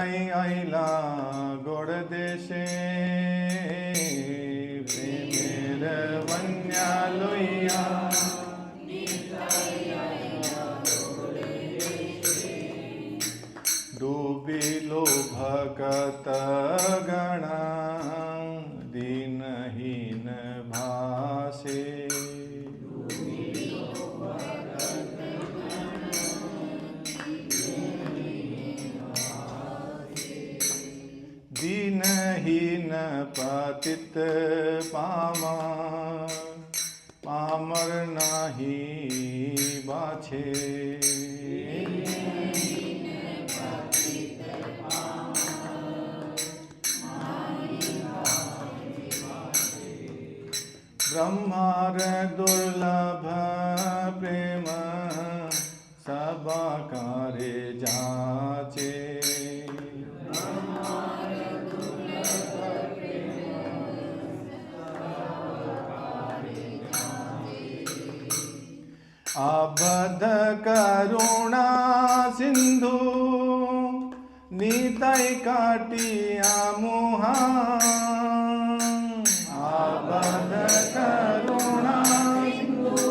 निताई आइला गोड़ देशे प्रेमेर वन्या लोइया डूबिलो भगत गणा दीनहीन भासे दीनहीन पतित पामर पामर नाही बाछे ब्रह्मार दुर्लभ प्रेम सबा कारे जाचे आबद्ध करुणा सिंधु निताई काटिया मुहा आबद्ध करुणा सिंधु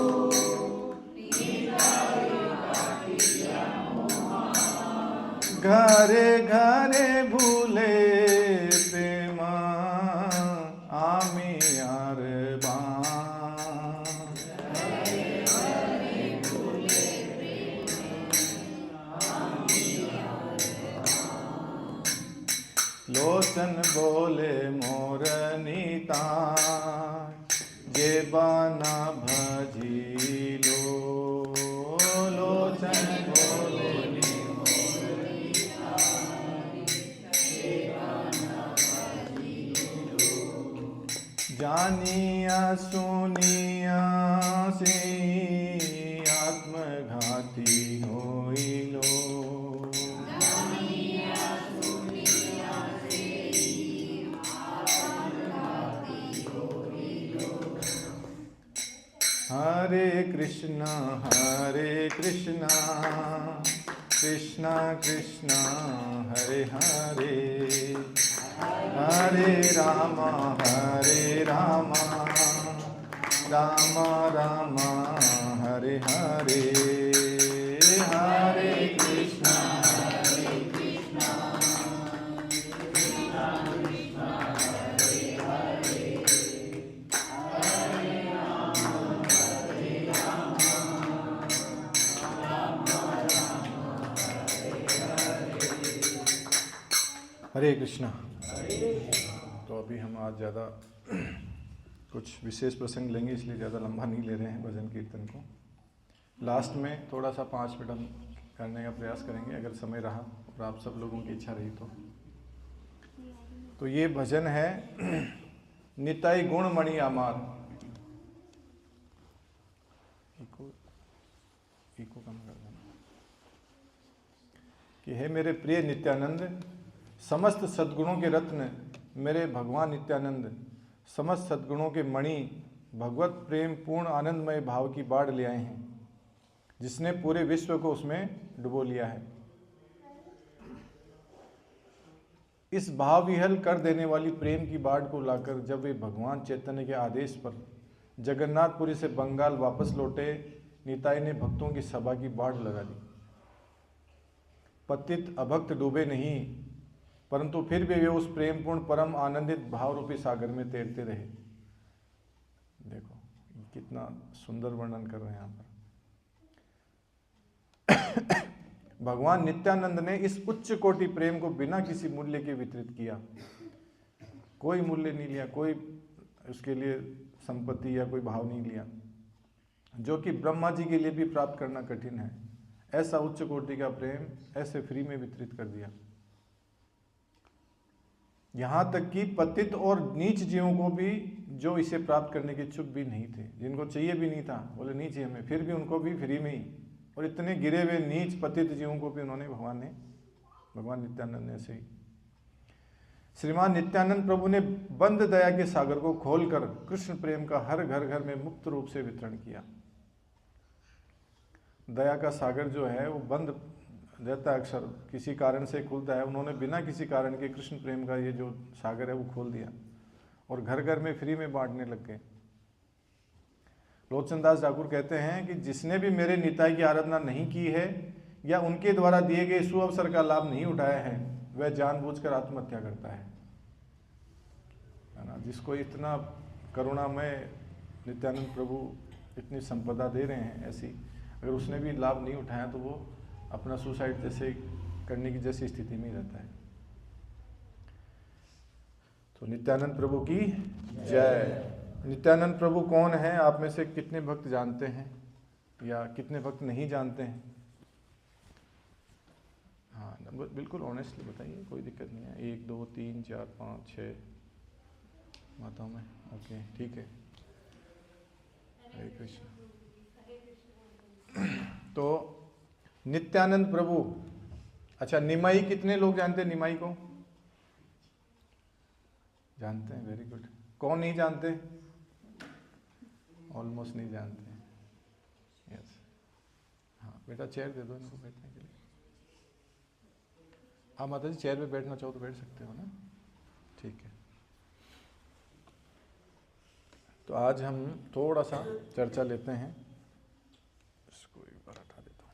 घरे घरे भूले प्रेम आमी यार लोचन बोले मोर नीता जे बाना भजी लो लोचन बोले मोर नीता जे बाना भजी लो जानिया सुनिया से आत्मघाती होई लो हरे कृष्णा कृष्णा कृष्णा हरे हरे हरे राम राम राम हरे हरे हरे कृष्णा हरे कृष्णा। तो अभी हम आज ज़्यादा कुछ विशेष प्रसंग लेंगे, इसलिए ज़्यादा लंबा नहीं ले रहे हैं भजन कीर्तन को। लास्ट में थोड़ा सा 5 मिनट हम करने का प्रयास करेंगे, अगर समय रहा और आप सब लोगों की इच्छा रही तो ये भजन है निताई गुण मणि आमार। इको कम कर देना कि हे मेरे प्रिय नित्यानंद, समस्त सद्गुणों के रत्न मेरे भगवान नित्यानंद समस्त सद्गुणों के मणि भगवत प्रेम पूर्ण आनंदमय भाव की बाढ़ ले आए हैं, जिसने पूरे विश्व को उसमें डुबो लिया है। इस भाव विहल कर देने वाली प्रेम की बाढ़ को लाकर जब वे भगवान चैतन्य के आदेश पर जगन्नाथपुरी से बंगाल वापस लौटे, निताई ने भक्तों की सभा की बाढ़ लगा दी। पतित अभक्त डूबे नहीं, परंतु फिर भी वे उस प्रेमपूर्ण परम आनंदित भाव रूपी सागर में तैरते रहे। देखो कितना सुंदर वर्णन कर रहे हैं यहाँ पर। भगवान नित्यानंद ने इस उच्च कोटि प्रेम को बिना किसी मूल्य के वितरित किया। कोई मूल्य नहीं लिया, कोई उसके लिए संपत्ति या कोई भाव नहीं लिया, जो कि ब्रह्मा जी के लिए भी प्राप्त करना कठिन है। ऐसा उच्च कोटि का प्रेम ऐसे फ्री में वितरित कर दिया। यहाँ तक कि पतित और नीच जीवों को भी, जो इसे प्राप्त करने के इच्छुक भी नहीं थे, जिनको चाहिए भी नहीं था, बोले नहीं चाहिए हमें, फिर भी उनको भी फ्री में ही, और इतने गिरे हुए नीच पतित जीवों को भी उन्होंने भगवान नित्यानंद ने ऐसे ही। श्रीमान नित्यानंद प्रभु ने बंद दया के सागर को खोलकर कृष्ण प्रेम का हर घर घर में मुक्त रूप से वितरण किया। दया का सागर जो है वो बंद रहता है, अक्सर किसी कारण से खुलता है, उन्होंने बिना किसी कारण के कृष्ण प्रेम का ये जो सागर है वो खोल दिया और घर घर में फ्री में बांटने लग गए। लोचन दास ठाकुर कहते हैं कि जिसने भी मेरे निताई की आराधना नहीं की है या उनके द्वारा दिए गए सुअवसर का लाभ नहीं उठाया है, वह जानबूझकर आत्महत्या करता है ना। जिसको इतना करुणामय नित्यानंद प्रभु इतनी संपदा दे रहे हैं ऐसी, अगर उसने भी लाभ नहीं उठाया तो वो अपना सुसाइड जैसे करने की जैसी स्थिति में रहता है। तो नित्यानंद प्रभु की जय। नित्यानंद प्रभु कौन है? आप में से कितने भक्त जानते हैं या कितने भक्त नहीं जानते हैं? हाँ, बिल्कुल ऑनेस्टली बताइए, कोई दिक्कत नहीं है। 1 2 3 4 5 6 माताओं में, ओके ठीक है। हरे कृष्ण। तो नित्यानंद प्रभु, अच्छा निमाई कितने लोग जानते हैं? निमाई को जानते हैं? Very good. कौन नहीं जानते? ऑलमोस्ट नहीं जानते। यस, हाँ बेटा चेयर दे दो इनको बैठने के लिए। हाँ माता जी, चेयर पे बैठना चाहो तो बैठ सकते हो ना, ठीक है। तो आज हम थोड़ा सा चर्चा लेते हैं, इसको एक बार हटा देता हूँ।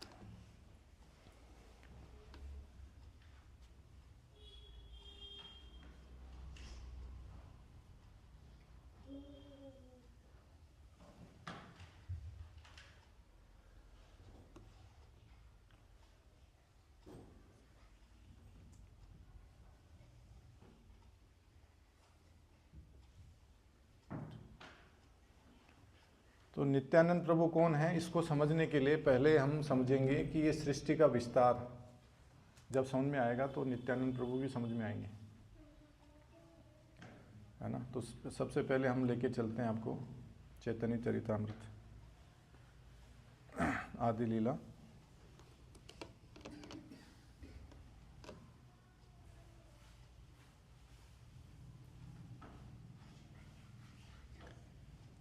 तो नित्यानंद प्रभु कौन है, इसको समझने के लिए पहले हम समझेंगे कि ये सृष्टि का विस्तार जब समझ में आएगा तो नित्यानंद प्रभु भी समझ में आएंगे, है ना। तो सबसे पहले हम लेके चलते हैं आपको चैतन्य चरितामृत आदि लीला,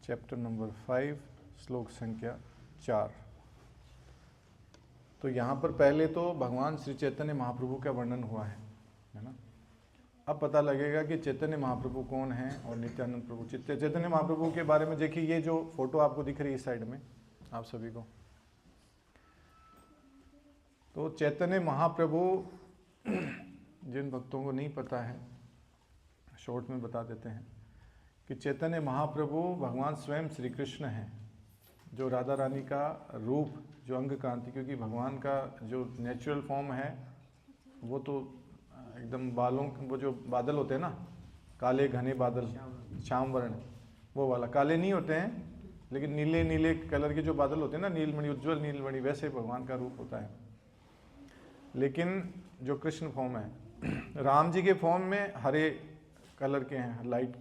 चैप्टर नंबर 5 श्लोक संख्या 4। तो यहाँ पर पहले तो भगवान श्री चैतन्य महाप्रभु का वर्णन हुआ है ना। अब पता लगेगा कि चैतन्य महाप्रभु कौन है और नित्यानंद प्रभु। चैतन्य महाप्रभु के बारे में देखिए, ये जो फोटो आपको दिख रही है इस साइड में आप सभी को, तो चैतन्य महाप्रभु जिन भक्तों को नहीं पता है शॉर्ट में बता देते हैं कि चैतन्य महाप्रभु भगवान स्वयं श्री कृष्ण हैं, जो राधा रानी का रूप, जो अंग कांति, क्योंकि भगवान का जो नेचुरल फॉर्म है वो तो एकदम बालों, वो जो बादल होते हैं ना, काले घने बादल, श्याम वर्ण, वो वाला, काले नहीं होते हैं लेकिन नीले नीले कलर के जो बादल होते हैं ना, नीलमणि, उज्ज्वल नीलमणि, वैसे भगवान का रूप होता है। लेकिन जो कृष्ण फॉर्म है, राम जी के फॉर्म में हरे कलर के हैं, लाइट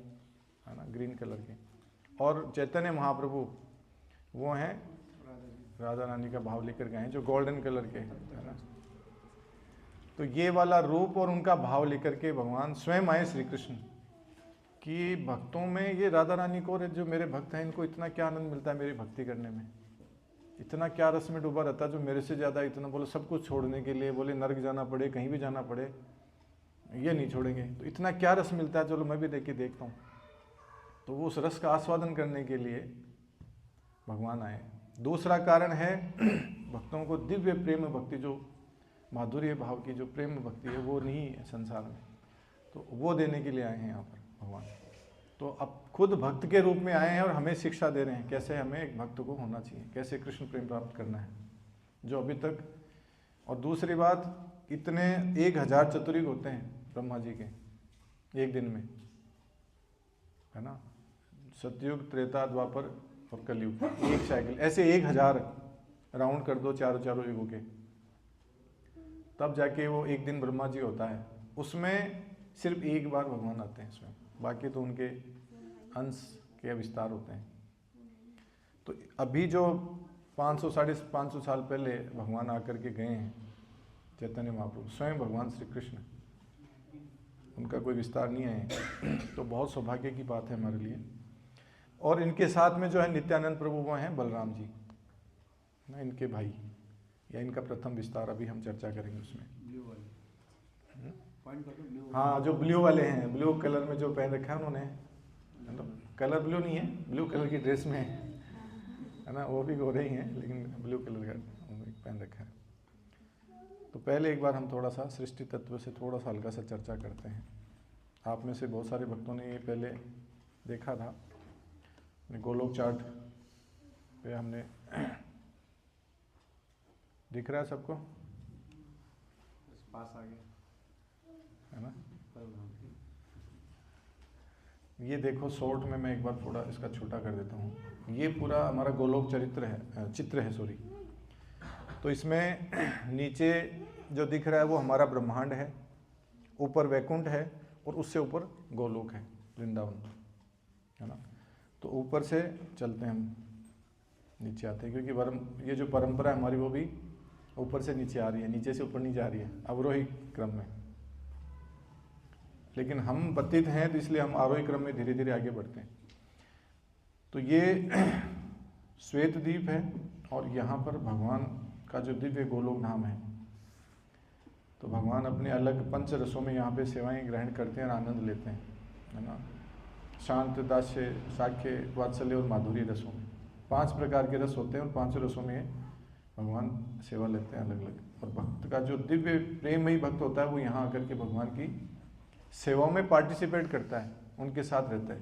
है ना, ग्रीन कलर के। और चैतन्य महाप्रभु वो हैं राधा रानी का भाव लेकर गए हैं, जो गोल्डन कलर के है ना। तो ये वाला रूप और उनका भाव लेकर के भगवान स्वयं आए श्री कृष्ण कि भक्तों में, ये राधा रानी को, जो मेरे भक्त हैं इनको इतना क्या आनंद मिलता है मेरी भक्ति करने में, इतना क्या रस में डूबा रहता है जो मेरे से ज़्यादा इतना, बोले सब कुछ छोड़ने के लिए, बोले नर्क जाना पड़े, कहीं भी जाना पड़े, ये नहीं छोड़ेंगे। तो इतना क्या रस मिलता है, चलो मैं भी देख के देखता हूँ। तो वो उस रस का आस्वादन करने के लिए भगवान आए। दूसरा कारण है भक्तों को दिव्य प्रेम भक्ति, जो माधुर्य भाव की जो प्रेम भक्ति है वो नहीं है संसार में, तो वो देने के लिए आए हैं यहाँ पर भगवान। तो अब खुद भक्त के रूप में आए हैं और हमें शिक्षा दे रहे हैं कैसे हमें एक भक्त को होना चाहिए, कैसे कृष्ण प्रेम प्राप्त करना है, जो अभी तक। और दूसरी बात, इतने 1000 चतुर्युग होते हैं ब्रह्मा जी के एक दिन में, है ना। सतयुग, त्रेता, द्वापर और कलयुग, एक साइकिल, ऐसे 1000 राउंड कर दो चारों युगों के, तब जाके वो एक दिन ब्रह्मा जी होता है। उसमें सिर्फ एक बार भगवान आते हैं स्वयं, बाकी तो उनके अंश के विस्तार होते हैं। तो अभी जो 500 साढ़े 500 साल पहले भगवान आकर के गए हैं चैतन्य महाप्रभु, स्वयं भगवान श्री कृष्ण, उनका कोई विस्तार नहीं है। तो बहुत सौभाग्य की बात है हमारे लिए। और इनके साथ में जो है नित्यानंद प्रभु वो हैं बलराम जी ना, इनके भाई, या इनका प्रथम विस्तार अभी हम चर्चा करेंगे उसमें। ब्लू वाले पॉइंट कर दो, ब्लू। हाँ, जो ब्लू वाले हैं, ब्लू कलर में जो पहन रखा है उन्होंने, मतलब कलर ब्लू नहीं है, ब्लू कलर की ड्रेस में है ना, वो भी गोरे ही हैं लेकिन ब्लू कलर का पहन रखा है। तो पहले एक बार हम थोड़ा सा सृष्टि तत्व से थोड़ा सा हल्का सा चर्चा करते हैं। आप में से बहुत सारे भक्तों ने ये पहले देखा था, गोलोक चार्ट पे हमने दिख रहा है सबको, पास आ गया है ना। ये देखो शॉर्ट में मैं एक बार थोड़ा इसका छोटा कर देता हूँ। ये पूरा हमारा गोलोक चित्र है सॉरी। तो इसमें नीचे जो दिख रहा है वो हमारा ब्रह्मांड है, ऊपर वैकुंठ है और उससे ऊपर गोलोक है, वृंदावन, है ना। तो ऊपर से चलते हैं हम, नीचे आते हैं, क्योंकि ये जो परंपरा है हमारी वो भी ऊपर से नीचे आ रही है, नीचे से ऊपर नहीं जा रही है, अवरोही क्रम में। लेकिन हम पतित हैं तो इसलिए हम आरोही क्रम में धीरे धीरे आगे बढ़ते हैं। तो ये श्वेत द्वीप है और यहाँ पर भगवान का जो दिव्य गोलोक धाम है। तो भगवान अपने अलग पंच रसों में यहाँ पे सेवाएं ग्रहण करते हैं और आनंद लेते हैं, है ना। शांत, दास्य, साख्य, वात्सल्य और माधुर्य रसों में 5 प्रकार के रस होते हैं और 5 रसों में भगवान सेवा लेते हैं अलग अलग। और भक्त का जो दिव्य प्रेममयी भक्त होता है वो यहाँ आकर के भगवान की सेवाओं में पार्टिसिपेट करता है, उनके साथ रहता है।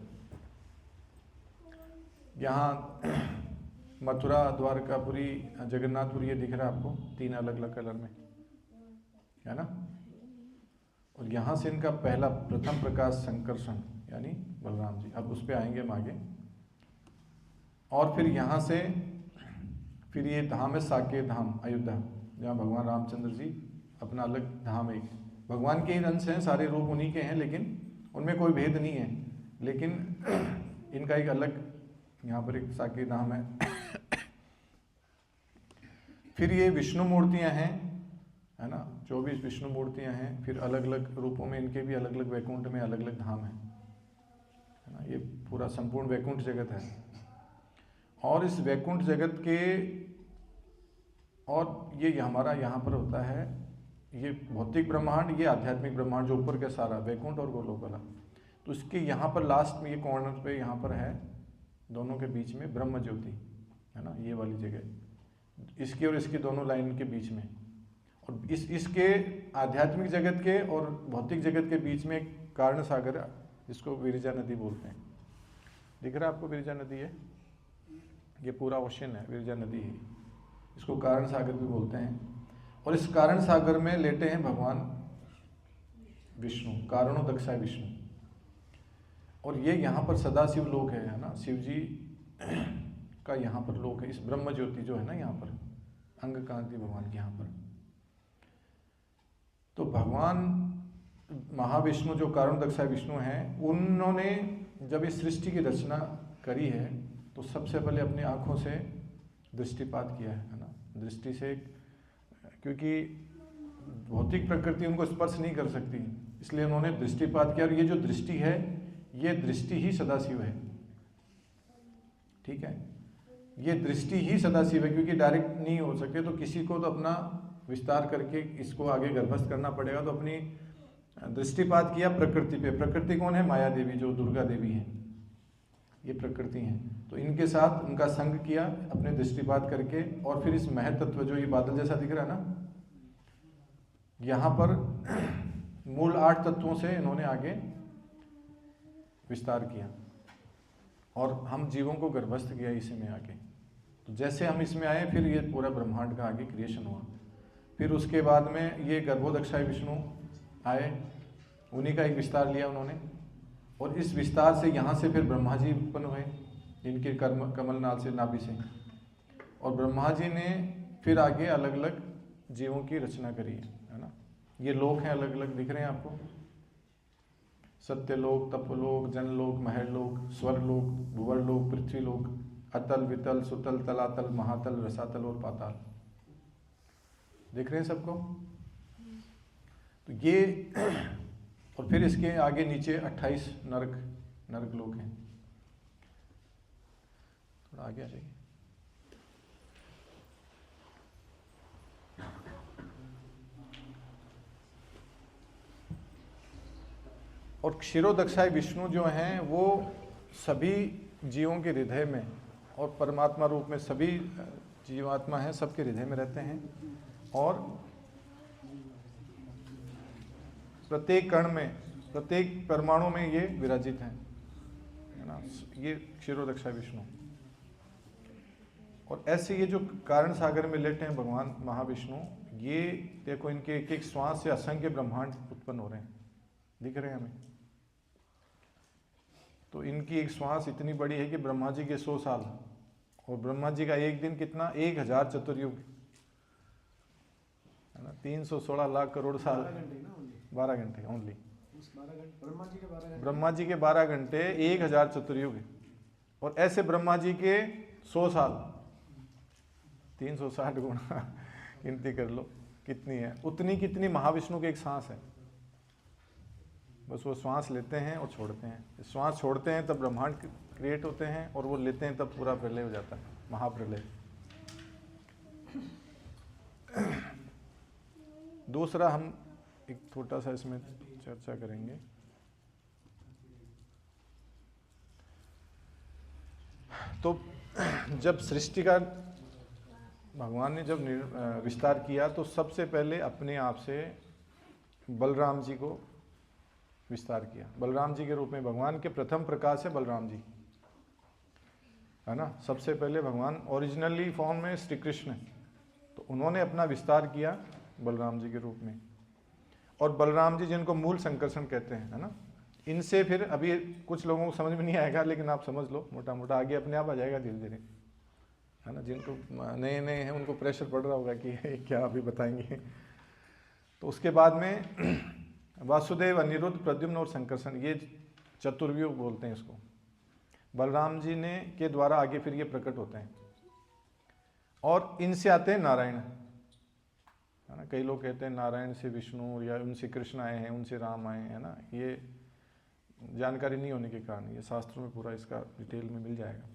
यहाँ मथुरा, द्वारकापुरी, जगन्नाथपुरी ये दिख रहा है आपको 3 अलग अलग कलर में, है ना। और यहाँ से इनका पहला प्रथम प्रकाश संकर्षण यानी बलराम जी, अब उस पर आएंगे हम आगे। और फिर यहाँ से फिर ये धाम है साकेत धाम अयोध्या, जहाँ भगवान रामचंद्र जी अपना अलग धाम है। भगवान के ही अंश हैं, सारे रूप उन्हीं के हैं, लेकिन उनमें कोई भेद नहीं है। लेकिन इनका एक अलग यहाँ पर एक साकेत धाम है। फिर ये विष्णु मूर्तियाँ हैं, है ना, 24 विष्णु मूर्तियाँ हैं। फिर अलग अलग रूपों में इनके भी अलग अलग वैकुंठ में अलग अलग धाम है ना। ये पूरा संपूर्ण वैकुंठ जगत है। और इस वैकुंठ जगत के, और ये हमारा यहाँ पर होता है, ये भौतिक ब्रह्मांड, ये आध्यात्मिक ब्रह्मांड जो ऊपर का सारा वैकुंठ और गोलोक वाला। तो इसके यहाँ पर लास्ट में ये कॉर्नर पे यहाँ पर है, दोनों के बीच में ब्रह्म ज्योति, है ना, ये वाली जगह, इसकी और इसकी दोनों लाइन के बीच में। और इसके आध्यात्मिक जगत के और भौतिक जगत के बीच में कारण सागर, जिसको विरजा नदी बोलते हैं। दिख रहा है आपको विरजा नदी है, ये पूरा ओशन है, विरजा नदी है, इसको कारण सागर भी बोलते हैं। और इस कारण सागर में लेटे हैं भगवान विष्णु, कारणों दक्षाय विष्णु। और ये यहाँ पर सदाशिव लोक है ना, शिव जी का यहाँ पर लोक है। इस ब्रह्म ज्योति जो है ना यहाँ पर, अंग कांति भगवान के यहाँ पर। तो भगवान महाविष्णु जो कारण दक्षाय विष्णु हैं, उन्होंने जब इस सृष्टि की रचना करी है तो सबसे पहले अपनी आँखों से दृष्टिपात किया है ना, दृष्टि से, क्योंकि भौतिक प्रकृति उनको स्पर्श नहीं कर सकती, इसलिए उन्होंने दृष्टिपात किया। और ये जो दृष्टि है, ये दृष्टि ही सदाशिव है, ठीक है, ये दृष्टि ही सदाशिव है, क्योंकि डायरेक्ट नहीं हो सकते। तो किसी को तो अपना विस्तार करके इसको आगे गर्भस्थ करना पड़ेगा। तो अपनी दृष्टिपात किया प्रकृति पे। प्रकृति कौन है? माया देवी, जो दुर्गा देवी है, ये प्रकृति हैं। तो इनके साथ उनका संग किया अपने दृष्टिपात करके। और फिर इस महतत्व जो ये बादल जैसा दिख रहा है ना, यहाँ पर मूल 8 तत्वों से इन्होंने आगे विस्तार किया और हम जीवों को गर्भस्थ किया इसमें आगे। तो जैसे हम इसमें आए, फिर ये पूरा ब्रह्मांड का आगे क्रिएशन हुआ। फिर उसके बाद में ये गर्भोदक्षाय विष्णु आए, उन्हीं का एक विस्तार लिया उन्होंने। और इस विस्तार से यहाँ से फिर ब्रह्मा जी उत्पन्न हुए, इनके कमल नाल से, नाभि से। और ब्रह्मा जी ने फिर आगे अलग अलग जीवों की रचना करी है ना। ये लोक हैं, अलग अलग दिख रहे हैं आपको, सत्यलोक, तपलोक, जनलोक, महलोक, स्वरलोक, भुवरलोक, पृथ्वीलोक, अतल, वितल, सुतल, तलातल, महातल, रसातल और पाताल। दिख रहे हैं सबको? तो ये और फिर इसके आगे नीचे 28 नरक लोक हैं। थोड़ा आगे आ जाइए। और क्षीरोदक्षाई विष्णु जो हैं वो सभी जीवों के हृदय में और परमात्मा रूप में सभी जीवात्मा हैं, सबके हृदय में रहते हैं और प्रत्येक कण में, प्रत्येक परमाणु में ये विराजित हैं, है ना। ये क्षीरोदक्षाई विष्णु। और ऐसे ये जो कारण सागर में लेटे हैं भगवान महाविष्णु, ये देखो इनके एक एक श्वास से असंख्य ब्रह्मांड उत्पन्न हो रहे हैं, दिख रहे हैं हमें। तो इनकी एक श्वास इतनी बड़ी है कि ब्रह्मा जी के 100 साल, और ब्रह्मा जी का एक दिन कितना, 1000 चतुर्युग, है ना, 316 लाख करोड़ साल। 12 घंटे ओनली। ब्रह्मा जी के 12 घंटे 1000 चतुर्युग, और ऐसे ब्रह्मा जी के 100 साल, 360 गुणा गिनती कर लो कितनी है, उतनी कितनी महाविष्णु की एक सांस है। बस वो श्वास लेते हैं और छोड़ते हैं, श्वास छोड़ते हैं तब ब्रह्मांड क्रिएट होते हैं, और वो लेते हैं तब पूरा प्रलय हो जाता है, महाप्रलय। दूसरा हम एक छोटा सा इसमें चर्चा करेंगे। तो जब सृष्टि का भगवान ने जब विस्तार किया तो सबसे पहले अपने आप से बलराम जी को विस्तार किया। बलराम जी के रूप में भगवान के प्रथम प्रकाश है बलराम जी, है ना। सबसे पहले भगवान ओरिजिनली फॉर्म में श्री कृष्ण, तो उन्होंने अपना विस्तार किया बलराम जी के रूप में। और बलराम जी जिनको मूल संकर्षण कहते हैं, है ना, इनसे फिर अभी कुछ लोगों को समझ में नहीं आएगा, लेकिन आप समझ लो मोटा मोटा, आगे अपने आप आ जाएगा धीरे धीरे, है ना। जिनको नए नए हैं उनको प्रेशर पड़ रहा होगा कि क्या अभी बताएंगे। तो उसके बाद में वासुदेव, अनिरुद्ध, प्रद्युम्न और संकर्षण, ये चतुर्व्यूह बोलते हैं इसको। बलराम जी ने के द्वारा आगे फिर ये प्रकट होते हैं, और इनसे आते हैं नारायण, है ना। कई लोग कहते हैं नारायण से विष्णु, या उनसे कृष्ण आए हैं, उनसे राम आए हैं, है ना। ये जानकारी नहीं होने के कारण, ये शास्त्रों में पूरा इसका डिटेल में मिल जाएगा।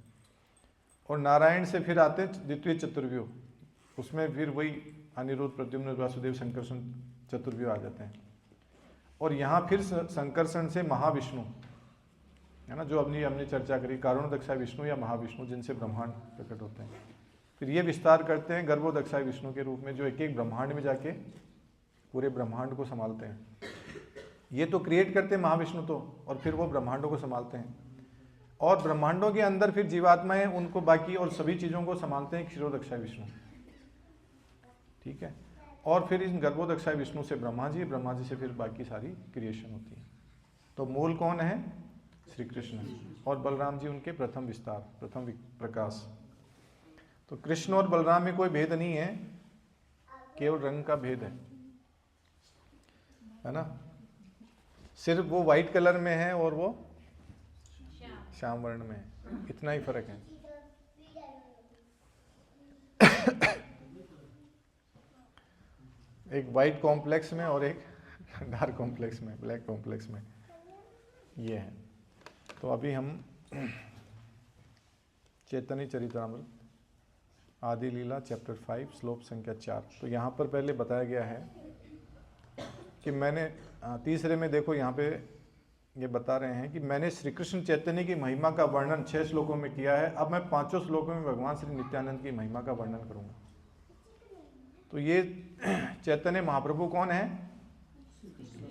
और नारायण से फिर आते हैं द्वितीय चतुर्व्यूह, उसमें फिर वही अनिरुद्ध, प्रद्युम्न, वासुदेव, संकर्षण चतुर्व्यूह आ जाते हैं। और यहाँ फिर संकर्षण से महाविष्णु, है ना, जो अपनी हमने चर्चा करी, कारुण्यदक्षाई विष्णु या महाविष्णु, जिनसे ब्रह्मांड प्रकट होते हैं। फिर ये विस्तार करते हैं गर्भोदक्षाई विष्णु के रूप में, जो एक एक ब्रह्मांड में जाके पूरे ब्रह्मांड को संभालते हैं। ये तो क्रिएट करते हैं महाविष्णु तो, और फिर वो ब्रह्मांडों को संभालते हैं। और ब्रह्मांडों के अंदर फिर जीवात्माएं उनको बाकी और सभी चीज़ों को संभालते हैं क्षीरोदक्षाई विष्णु, ठीक है। और फिर इन गर्भोदक्षाई विष्णु से ब्रह्मा जी, ब्रह्मा जी से फिर बाकी सारी क्रिएशन होती है। तो मूल कौन है? श्री कृष्ण, और बलराम जी उनके प्रथम विस्तार, प्रथम प्रकाश। तो कृष्ण और बलराम में कोई भेद नहीं है, केवल रंग का भेद है ना। सिर्फ वो व्हाइट कलर में है और वो श्याम वर्ण में है, इतना ही फर्क है। एक वाइट कॉम्प्लेक्स में और एक डार्क कॉम्प्लेक्स में, ब्लैक कॉम्प्लेक्स में, ये है। तो अभी हम चैतन्य चरितामृत आदि लीला चैप्टर 5 श्लोक संख्या 4। तो यहाँ पर पहले बताया गया है कि मैंने तीसरे में देखो यहाँ पे ये बता रहे हैं कि मैंने श्री कृष्ण चैतन्य की महिमा का वर्णन 6 श्लोकों में किया है, अब मैं 5 श्लोकों में भगवान श्री नित्यानंद की महिमा का वर्णन करूँगा। तो ये चैतन्य महाप्रभु कौन है?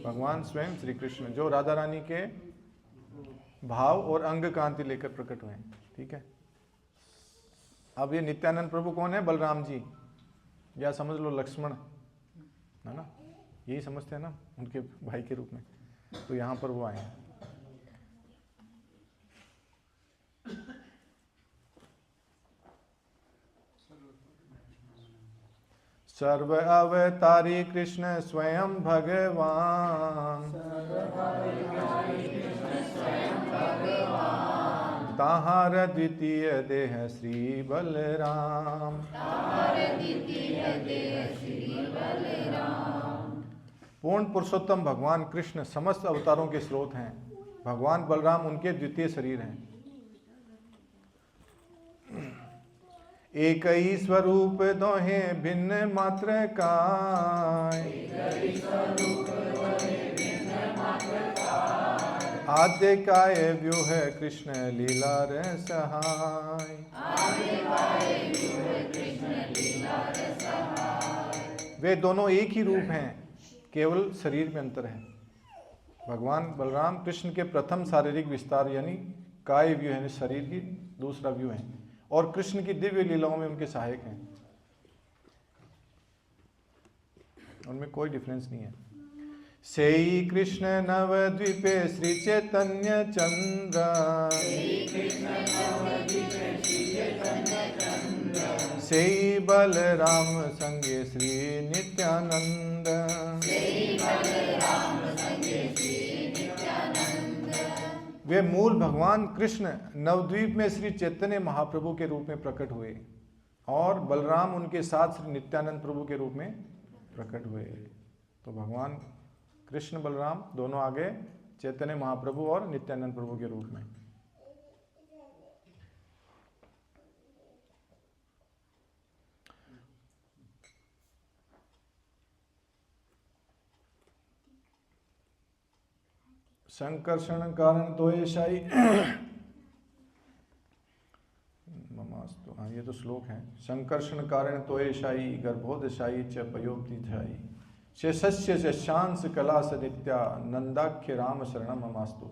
भगवान स्वयं श्री कृष्ण, जो राधा रानी के भाव और अंग कांति लेकर प्रकट हुए हैं, ठीक है। अब ये नित्यानंद प्रभु कौन है? बलराम जी, या समझ लो लक्ष्मण, है ना, यही समझते हैं ना, उनके भाई के रूप में। तो यहाँ पर वो आए हैं। सर्व अवतारी कृष्ण स्वयं भगवान, ताहार द्वितीय देह श्री बलराम। पूर्ण पुरुषोत्तम भगवान कृष्ण समस्त अवतारों के स्रोत हैं। भगवान बलराम उनके द्वितीय शरीर हैं। एक ही स्वरूप दोहे भिन्न मात्र काय, आद्य काय व्यूह कृष्ण लीला रसहाय। वे दोनों एक ही रूप हैं, केवल शरीर में अंतर है। भगवान बलराम कृष्ण के प्रथम शारीरिक विस्तार यानी काय व्यू है, शरीर की दूसरा व्यू है, और कृष्ण की दिव्य लीलाओं में उनके सहायक हैं। उनमें कोई डिफरेंस नहीं है। सेई कृष्ण नवद्वीपे श्री चैतन्य चंद्र, सेई बलराम संगे श्री नित्यानंद। वे मूल भगवान कृष्ण नवद्वीप में श्री चैतन्य महाप्रभु के रूप में प्रकट हुए और बलराम उनके साथ श्री नित्यानंद प्रभु के रूप में प्रकट हुए। तो भगवान कृष्ण बलराम दोनों आगे चैतन्य महाप्रभु और नित्यानंद प्रभु के रूप में। संकर्षण कारण तो ऐशाई ममास्तु। हाँ, ये तो श्लोक है। संकर्षण कारण तो ऐशाई गर्भोदशाई च पयोक्तिशाई शेषस्य शशांश कला सनित्या नंदाख्य राम शरणम ममास्तु।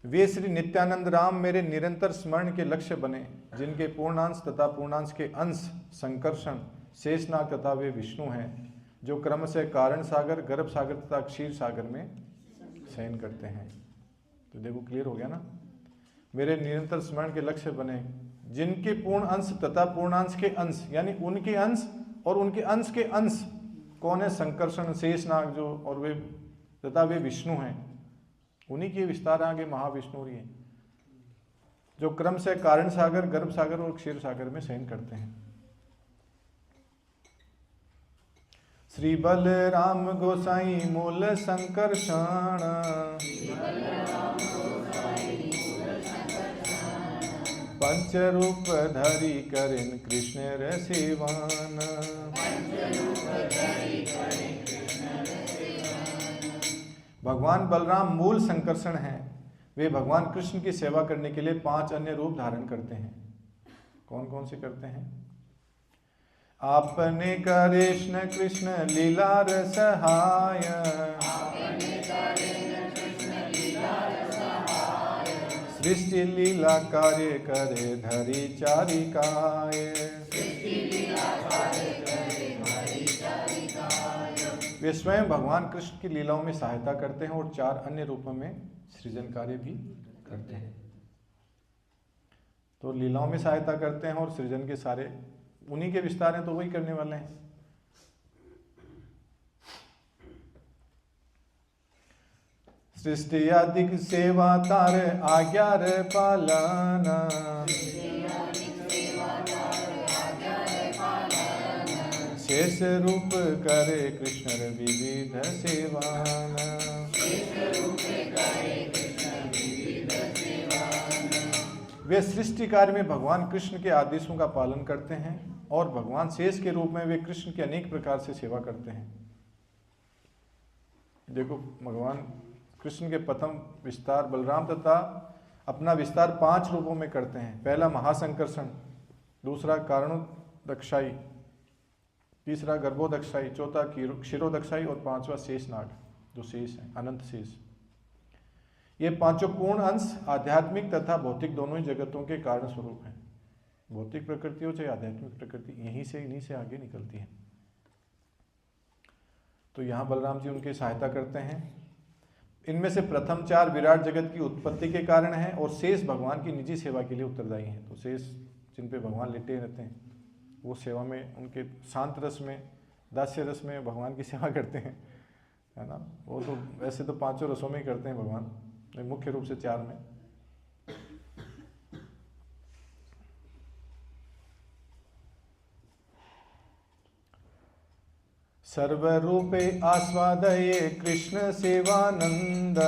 वे श्री नित्यानंद राम मेरे निरंतर स्मरण के लक्ष्य बने, जिनके पूर्णांश तथा पूर्णांश के अंश संकर्षण शेषनाग तथा वे विष्णु हैं, जो क्रम से कारण सागर, गर्भ सागर तथा क्षीर सागर में शयन करते हैं। तो देखो क्लियर हो गया ना। मेरे निरंतर स्मरण के लक्ष्य बने, जिनके पूर्ण अंश तथा पूर्णांश के अंश यानी उनके अंश और उनके अंश के अंश कौन है? संकर्षण शेषनाग जो, और वे तथा वे विष्णु हैं। उन्हीं के विस्तार आगे महाविष्णु ही है, जो क्रम से कारण सागर, गर्भ सागर और क्षीर सागर में शयन करते हैं। श्री बलराम गोसाई मूल संकर्षण, पंच रूप धरी करिन कृष्ण रसिवान। भगवान बलराम मूल संकर्षण हैं। वे भगवान कृष्ण की सेवा करने के लिए 5 अन्य रूप धारण करते हैं। कौन कौन से करते हैं? आपने कृष्ण कृष्ण लीला रसहाय, सृष्टि लीला कार्य करे धरी चारिकाय। वे स्वयं भगवान कृष्ण की लीलाओं में सहायता करते हैं और 4 अन्य रूपों में सृजन कार्य भी करते हैं। तो लीलाओं में सहायता करते हैं और सृजन के सारे उन्हीं के विस्तार हैं, तो वही करने वाले हैं। सृष्टि आदि सेवा तार आज्ञा रे पालना, शेष रूप करे कृष्ण विविध सेवाना। वे सृष्टि कार्य में भगवान कृष्ण के आदेशों का पालन करते हैं और भगवान शेष के रूप में वे कृष्ण की अनेक प्रकार से सेवा करते हैं। देखो भगवान कृष्ण के प्रथम विस्तार बलराम तथा अपना विस्तार 5 रूपों में करते हैं। पहला महासंकर्षण, दूसरा कारणोदक्षाई, तीसरा गर्भोदक्षाई, चौथा क्षीरोदक्षाई और 5वां शेषनाग जो शेष है, अनंत शेष। ये 5 पूर्ण अंश आध्यात्मिक तथा भौतिक दोनों ही जगतों के कारण स्वरूप हैं। भौतिक प्रकृति हो चाहे आध्यात्मिक प्रकृति, इन्हीं से आगे निकलती है। तो यहाँ बलराम जी उनकी सहायता करते हैं। इनमें से प्रथम 4 विराट जगत की उत्पत्ति के कारण हैं और शेष भगवान की निजी सेवा के लिए उत्तरदायी हैं। तो शेष जिन पे भगवान लेटे रहते हैं वो सेवा में, उनके शांत रस में, दास्य रस में भगवान की सेवा करते हैं, है ना। वो तो वैसे तो 5 रसों में ही करते हैं भगवान, मुख्य रूप से 4 में। सर्वरूपे आस्वादये कृष्ण सेवानंद,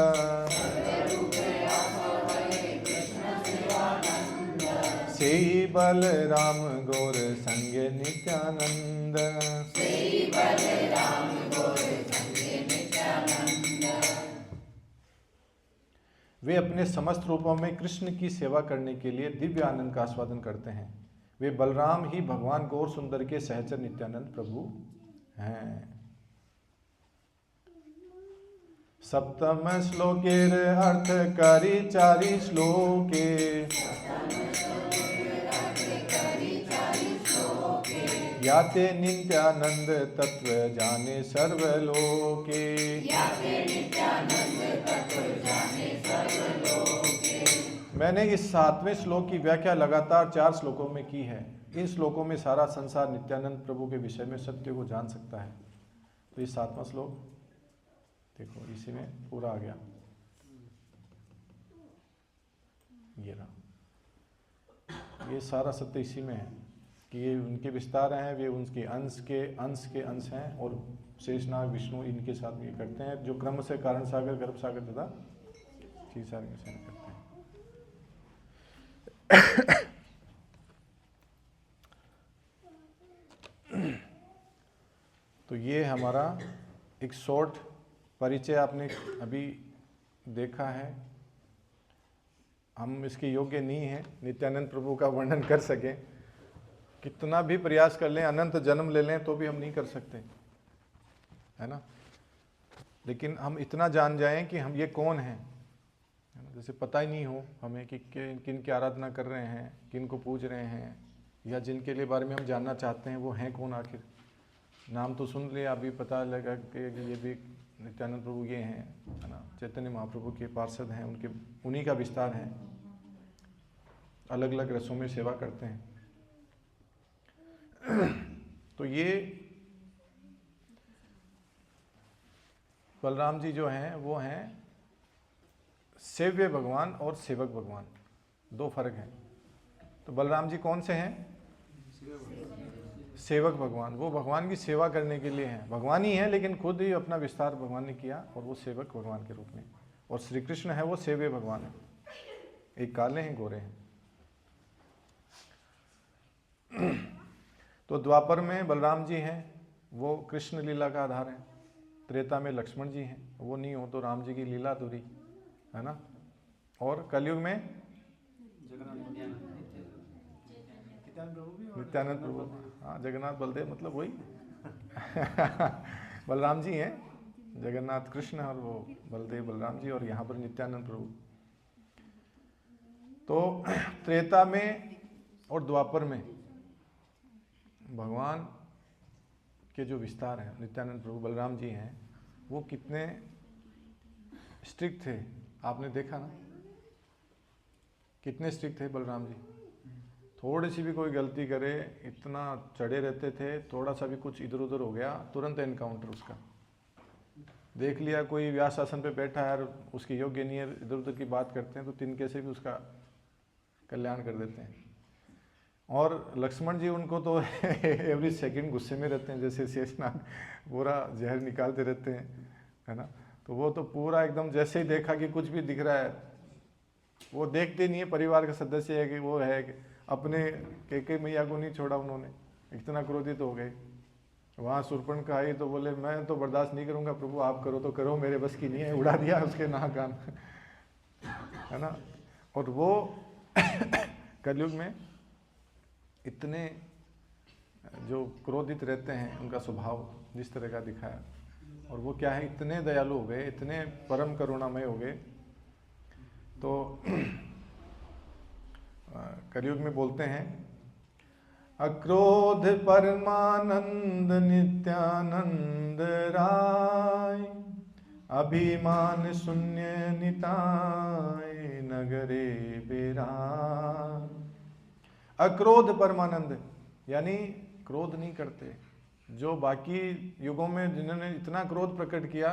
सेई बलराम गौर संगे नित्यानंद। वे अपने समस्त रूपों में कृष्ण की सेवा करने के लिए दिव्य आनंद का आस्वादन करते हैं। वे बलराम ही भगवान गौर सुंदर के सहचर नित्यानंद प्रभु हैं। सप्तम श्लोकेर अर्थ करी चारि श्लोके याते नित्यानंद तत्व जाने सर्वलोके। मैंने इस 7वें श्लोक की व्याख्या लगातार 4 श्लोकों में की है। इन श्लोकों में सारा संसार नित्यानंद प्रभु के विषय में सत्य को जान सकता है। तो ये 7वां श्लोक देखो, इसी में पूरा आ गया। ये रहा, ये सारा सत्य इसी में है कि ये उनके विस्तार हैं, वे उनके अंश के अंश हैं, और शेषनाग विष्णु इनके साथ ये करते हैं, जो क्रम से कारण सागर, गर्भ सागर तथा क्षीर सागर के साथ करते हैं। तो ये हमारा एक शॉर्ट परिचय आपने अभी देखा है। हम इसके योग्य नहीं हैं नित्यानंद प्रभु का वर्णन कर सकें, कितना भी प्रयास कर लें, अनंत जन्म ले लें तो भी हम नहीं कर सकते, है ना। लेकिन हम इतना जान जाएं कि हम ये कौन हैं, जैसे पता ही नहीं हो हमें कि किन की आराधना कर रहे हैं, किन को पूज रहे हैं, या जिनके लिए बारे में हम जानना चाहते हैं वो हैं कौन आखिर। नाम तो सुन लिया, अभी पता लगा कि ये भी नित्यानंद प्रभु ये हैं, है ना, चैतन्य महाप्रभु के पार्षद हैं, उनके उन्हीं का विस्तार है, अलग अलग रसों में सेवा करते हैं। तो ये बलराम जी जो हैं वो हैं सेव्य भगवान और सेवक भगवान, 2 फर्क हैं। तो बलराम जी कौन से हैं? सेवक भगवान, वो भगवान की सेवा करने के लिए हैं, भगवान ही हैं लेकिन खुद ही अपना विस्तार भगवान ने किया, और वो सेवक भगवान के रूप में। और श्री कृष्ण है वो सेव्य भगवान है, एक काले हैं गोरे हैं। तो द्वापर में बलराम जी हैं, वो कृष्ण लीला का आधार है। त्रेता में लक्ष्मण जी हैं, वो नहीं हो तो राम जी की लीला अधूरी, है ना। और कलयुग में नित्यानंद प्रभु, हाँ, जगन्नाथ बलदेव, मतलब वही बलराम जी हैं, जगन्नाथ कृष्ण और वो बलदेव बलराम जी, और यहाँ पर नित्यानंद प्रभु। तो त्रेता में और द्वापर में भगवान के जो विस्तार हैं, नित्यानंद प्रभु बलराम जी हैं, वो कितने स्ट्रिक्ट थे, आपने देखा ना, कितने स्ट्रिक्ट थे बलराम जी। थोड़ी सी भी कोई गलती करे, इतना चढ़े रहते थे, थोड़ा सा भी कुछ इधर उधर हो गया तुरंत एनकाउंटर उसका। देख लिया कोई व्यास आसन पे बैठा है और उसके योग्य नहीं है, इधर उधर की बात करते हैं, तो तिनके से भी उसका कल्याण कर देते हैं। और लक्ष्मण जी, उनको तो एवरी सेकंड गुस्से में रहते हैं, जैसे शेषनाग पूरा जहर निकालते रहते हैं, है ना। तो वो तो पूरा एकदम, जैसे ही देखा कि कुछ भी दिख रहा है, वो देखते नहीं है परिवार का सदस्य है कि वो है कि अपने कैकेयी मैया को नहीं छोड़ा उन्होंने, इतना क्रोधित हो गए। वहाँ शूर्पणखा आई तो बोले मैं तो बर्दाश्त नहीं करूँगा प्रभु, आप करो तो करो, मेरे बस की नहीं है, उड़ा दिया उसके नाक कान, है ना। और वो कलयुग में इतने जो क्रोधित रहते हैं, उनका स्वभाव जिस तरह का दिखाया, और वो क्या है, इतने दयालु हो गए, इतने परम करुणामय हो गए। तो कलयुग में बोलते हैं, अक्रोध परमानंद नित्यानंद राय, अभिमान शून्य निताय नगरे बिराय। अक्रोध परमानंद, यानी क्रोध नहीं करते। जो बाकी युगों में जिन्होंने इतना क्रोध प्रकट किया,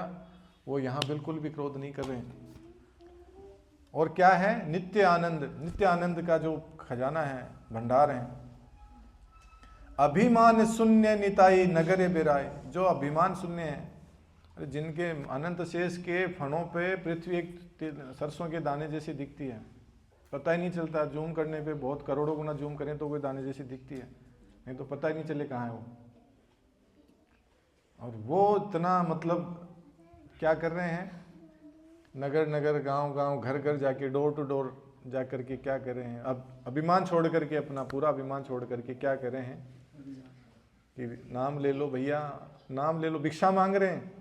वो यहाँ बिल्कुल भी क्रोध नहीं कर रहे हैं। और क्या है, नित्य आनंद, नित्य आनंद का जो खजाना है, भंडार है। अभिमान शून्य निताई नगरे बिराय, जो अभिमान शून्य है, जिनके अनंत शेष के फणों पे पृथ्वी एक सरसों के दाने जैसी दिखती है, पता ही नहीं चलता, जूम करने पे बहुत करोड़ों गुना जूम करें तो कोई दाने जैसी दिखती है, नहीं तो पता ही नहीं चले कहाँ है वो। और वो इतना मतलब क्या कर रहे हैं, नगर नगर गांव गांव घर घर जाके डोर टू डोर जा करके क्या कर रहे हैं, अब अभिमान छोड़ करके, अपना पूरा अभिमान छोड़ करके क्या कर रहे हैं कि नाम ले लो भैया, नाम ले लो, भिक्षा मांग रहे हैं,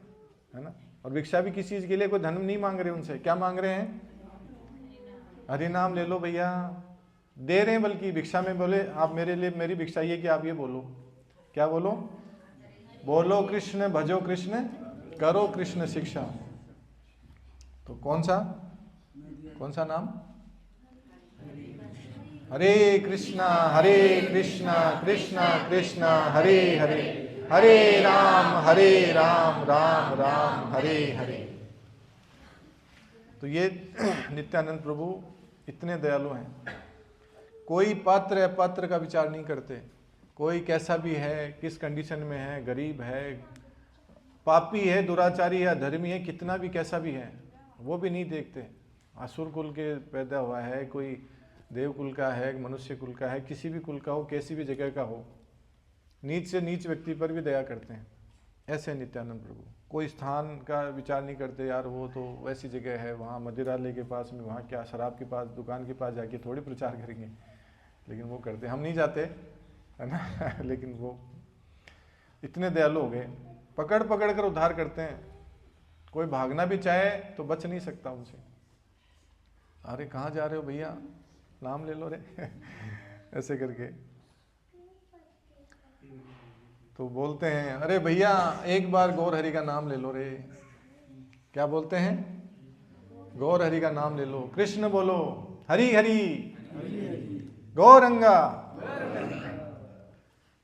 है ना। और भिक्षा भी किस चीज़ के लिए, कोई धन नहीं मांग रहे उनसे, क्या मांग रहे हैं, हरि नाम ले लो भैया, दे रहे हैं। बल्कि भिक्षा में बोले आप मेरे लिए, मेरी भिक्षा ये कि आप ये बोलो, क्या बोलो, बोलो कृष्ण, भजो कृष्ण, करो कृष्ण शिक्षा। तो कौन सा नाम, हरे कृष्णा कृष्णा कृष्णा हरे हरे, हरे राम राम राम हरे हरे। तो ये नित्यानंद प्रभु इतने दयालु हैं, कोई पात्र अपात्र का विचार नहीं करते, कोई कैसा भी है, किस कंडीशन में है, गरीब है, पापी है, दुराचारी है, धर्मी है, कितना भी कैसा भी है, वो भी नहीं देखते। असुर कुल के पैदा हुआ है, कोई देव कुल का है, मनुष्य कुल का है, किसी भी कुल का हो, कैसी भी जगह का हो, नीच से नीच व्यक्ति पर भी दया करते हैं। ऐसे नित्यानंद प्रभु कोई स्थान का विचार नहीं करते, यार वो तो वैसी जगह है, वहाँ मदिरालय के पास में, वहाँ क्या शराब के पास, दुकान के पास जाके थोड़ी प्रचार करेंगे, लेकिन वो करते, हम नहीं जाते, है ना लेकिन वो इतने दयालु हो गए, पकड़ पकड़ कर उद्धार करते हैं। कोई भागना भी चाहे तो बच नहीं सकता उनसे। अरे कहाँ जा रहे हो भैया, नाम ले लो रे ऐसे करके तो बोलते हैं, अरे भैया एक बार गौर हरि का नाम ले लो रे। क्या बोलते हैं, गौर हरि का नाम ले लो, कृष्ण बोलो, हरि हरि गौरंगा।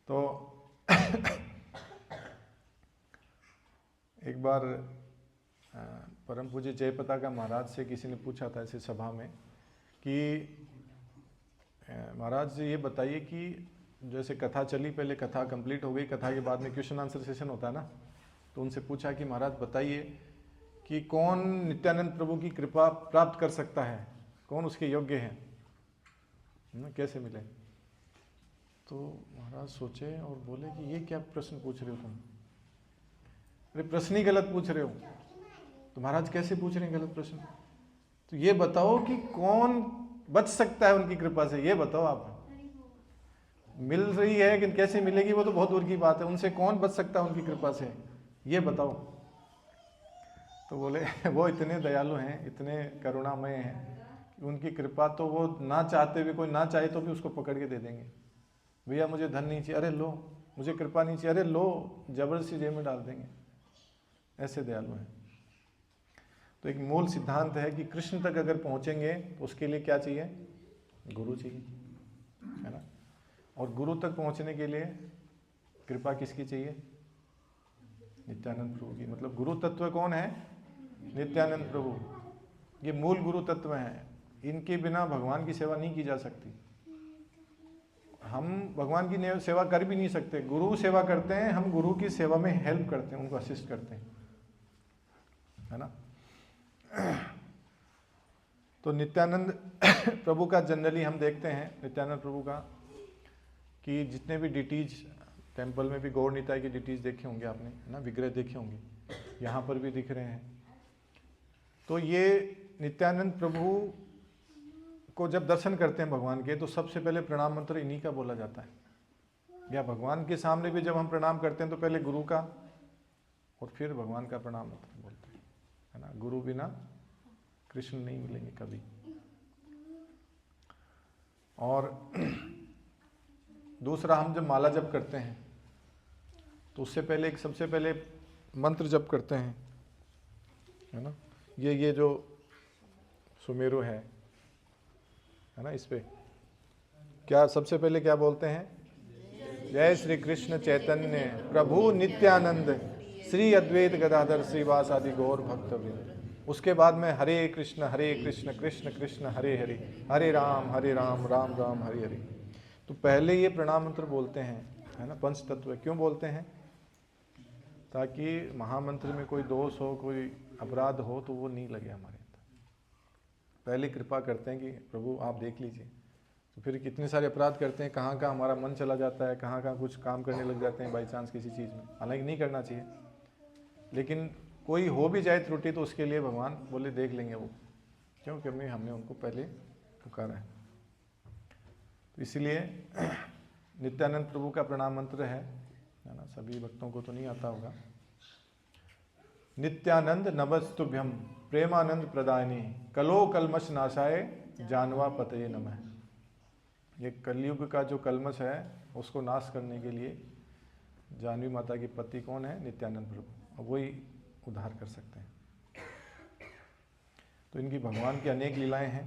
तो एक बार परम पूज्य जयपता का महाराज से किसी ने पूछा था ऐसे सभा में कि महाराज जी ये बताइए कि जैसे कथा चली, पहले कथा कंप्लीट हो गई, कथा के बाद में क्वेश्चन आंसर सेशन होता है ना, तो उनसे पूछा कि महाराज बताइए कि कौन नित्यानंद प्रभु की कृपा प्राप्त कर सकता है, कौन उसके योग्य है ना, कैसे मिले। तो महाराज सोचे और बोले कि ये क्या प्रश्न पूछ रहे हो तुम, अरे प्रश्न ही गलत पूछ रहे हो। तो महाराज कैसे पूछ रहे हैं गलत प्रश्न, तो ये बताओ कि कौन बच सकता है उनकी कृपा से, ये बताओ आप। मिल रही है लेकिन कैसे मिलेगी वो तो बहुत दूर की बात है, उनसे कौन बच सकता है उनकी कृपा से, ये बताओ। तो बोले वो इतने दयालु हैं, इतने करुणामय हैं, उनकी कृपा तो वो ना चाहते हुए, कोई ना चाहे तो भी उसको पकड़ के दे देंगे। भैया मुझे धन नहीं चाहिए, अरे लो, मुझे कृपा नहीं चाहिए, अरे लो, जबरदस्ती जेब में डाल देंगे, ऐसे दयालु हैं। तो एक मूल सिद्धांत है कि कृष्ण तक अगर पहुंचेंगे तो उसके लिए क्या चाहिए, गुरु चाहिए, है ना। और गुरु तक पहुंचने के लिए कृपा किसकी चाहिए, नित्यानंद प्रभु की। मतलब गुरु तत्व कौन है, नित्यानंद प्रभु, ये मूल गुरु तत्व हैं, इनके बिना भगवान की सेवा नहीं की जा सकती। हम भगवान की सेवा कर भी नहीं सकते, गुरु सेवा करते हैं, हम गुरु की सेवा में हेल्प करते हैं, उनको असिस्ट करते हैं, है ना। तो नित्यानंद प्रभु का जनरली हम देखते हैं, नित्यानंद प्रभु का कि जितने भी डिटीज टेम्पल में भी गौर निताई की डिटीज देखे होंगे आपने, है ना, विग्रह देखे होंगे, यहाँ पर भी दिख रहे हैं। तो ये नित्यानंद प्रभु को जब दर्शन करते हैं भगवान के, तो सबसे पहले प्रणाम मंत्र इन्हीं का बोला जाता है, या भगवान के सामने भी जब हम प्रणाम करते हैं तो पहले गुरु का और फिर भगवान का प्रणाम मंत्र बोलते हैं, है ना। गुरु बिना कृष्ण नहीं मिलेंगे कभी। और दूसरा, हम जब माला जप करते हैं तो उससे पहले एक सबसे पहले मंत्र जप करते हैं, है ना। ये जो सुमेरु है ना, इस पे क्या सबसे पहले क्या बोलते हैं, जय श्री कृष्ण चैतन्य प्रभु नित्यानंद श्री अद्वैत गदाधर श्रीवास आदि गौर भक्तवृंद। उसके बाद में हरे कृष्ण कृष्ण कृष्ण हरे हरे, हरे राम राम राम हरे हरे। तो पहले ये प्रणाम मंत्र बोलते हैं, है ना। पंच तत्व क्यों बोलते हैं, ताकि महामंत्र में कोई दोष हो, कोई अपराध हो तो वो नहीं लगे हमारे। पहले कृपा करते हैं कि प्रभु आप देख लीजिए। तो फिर कितने सारे अपराध करते हैं, कहाँ कहाँ हमारा मन चला जाता है, कहाँ कहाँ कुछ काम करने लग जाते हैं बाई चांस किसी चीज़ में, हालांकि नहीं करना चाहिए, लेकिन कोई हो भी जाए त्रुटि तो उसके लिए भगवान बोले देख लेंगे वो, क्योंकि हमने उनको पहले पुकारा है। तो इसलिए नित्यानंद प्रभु का प्रणाम मंत्र है ना, सभी भक्तों को तो नहीं आता होगा। नित्यानंद नमस्तुभ्यम प्रेमानंद प्रदायिनी कलो कलमश नाशाय जानवा पतये नमः। ये कलयुग का जो कलमश है उसको नाश करने के लिए जानवी माता की पति कौन है? नित्यानंद प्रभु, वही उद्धार कर सकते हैं। तो इनकी भगवान की अनेक लीलाएं हैं।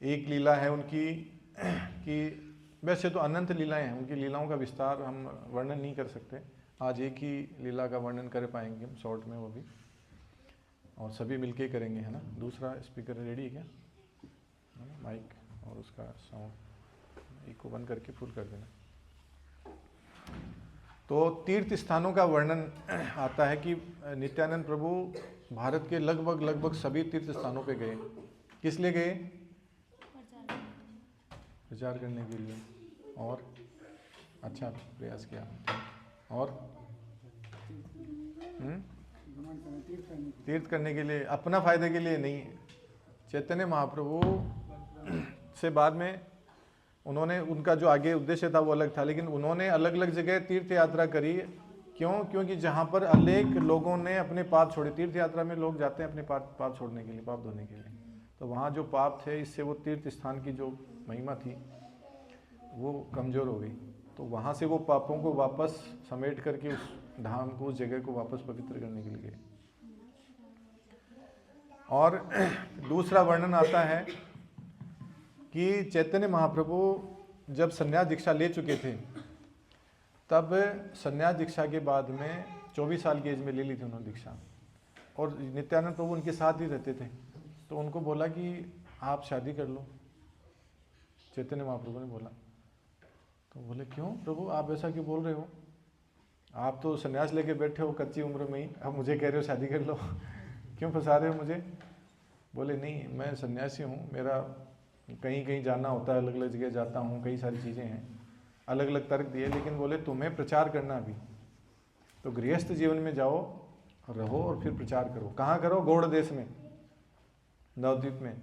एक लीला है उनकी कि वैसे तो अनंत लीलाएं हैं, उनकी लीलाओं का विस्तार हम वर्णन नहीं कर सकते। आज एक ही लीला का वर्णन कर पाएंगे हम शॉर्ट में, वो भी, और सभी मिलके करेंगे, है ना। दूसरा स्पीकर रेडी है क्या? माइक और उसका साउंड एक को बंद करके फुल कर देना। तो तीर्थ स्थानों का वर्णन आता है कि नित्यानंद प्रभु भारत के लगभग सभी तीर्थ स्थानों पे गए। किस लिए गए? प्रचार करने के लिए, और अच्छा प्रयास किया। और तीर्थ करने के लिए, अपना फायदे के लिए नहीं। चैतन्य महाप्रभु से बाद में उन्होंने, उनका जो आगे उद्देश्य था वो अलग था, लेकिन उन्होंने अलग अलग जगह तीर्थ यात्रा करी। क्यों? क्योंकि जहाँ पर अनेक लोगों ने अपने पाप छोड़े। तीर्थ यात्रा में लोग जाते हैं अपने पाप छोड़ने के लिए, पाप धोने के लिए। तो वहाँ जो पाप थे, इससे वो तीर्थ स्थान की जो महिमा थी वो कमज़ोर हो गई। तो वहाँ से वो पापों को वापस समेट करके उस धाम को, उस जगह को वापस पवित्र करने के लिए गए। और दूसरा वर्णन आता है कि चैतन्य महाप्रभु जब संन्यास दीक्षा ले चुके थे, तब संन्यास दीक्षा के बाद में 24 साल की एज में ले ली थी उन्होंने दीक्षा, और नित्यानंद प्रभु उनके साथ ही रहते थे। तो उनको बोला कि आप शादी कर लो, चैतन्य महाप्रभु ने बोला। तो बोले क्यों प्रभु, आप ऐसा क्यों बोल रहे हो? आप तो संन्यास लेके बैठे हो कच्ची उम्र में ही, अब मुझे कह रहे हो शादी कर लो क्यों फंसा रहे हो मुझे? बोले नहीं, मैं सन्यासी हूँ, मेरा कहीं कहीं जाना होता है, अलग अलग जगह जाता हूँ, कई सारी चीज़ें हैं, अलग अलग तर्क दिए। लेकिन बोले तुम्हें प्रचार करना अभी, तो गृहस्थ जीवन में जाओ, रहो और फिर प्रचार करो। कहाँ करो? गौड़ देश में, नवद्वीप में।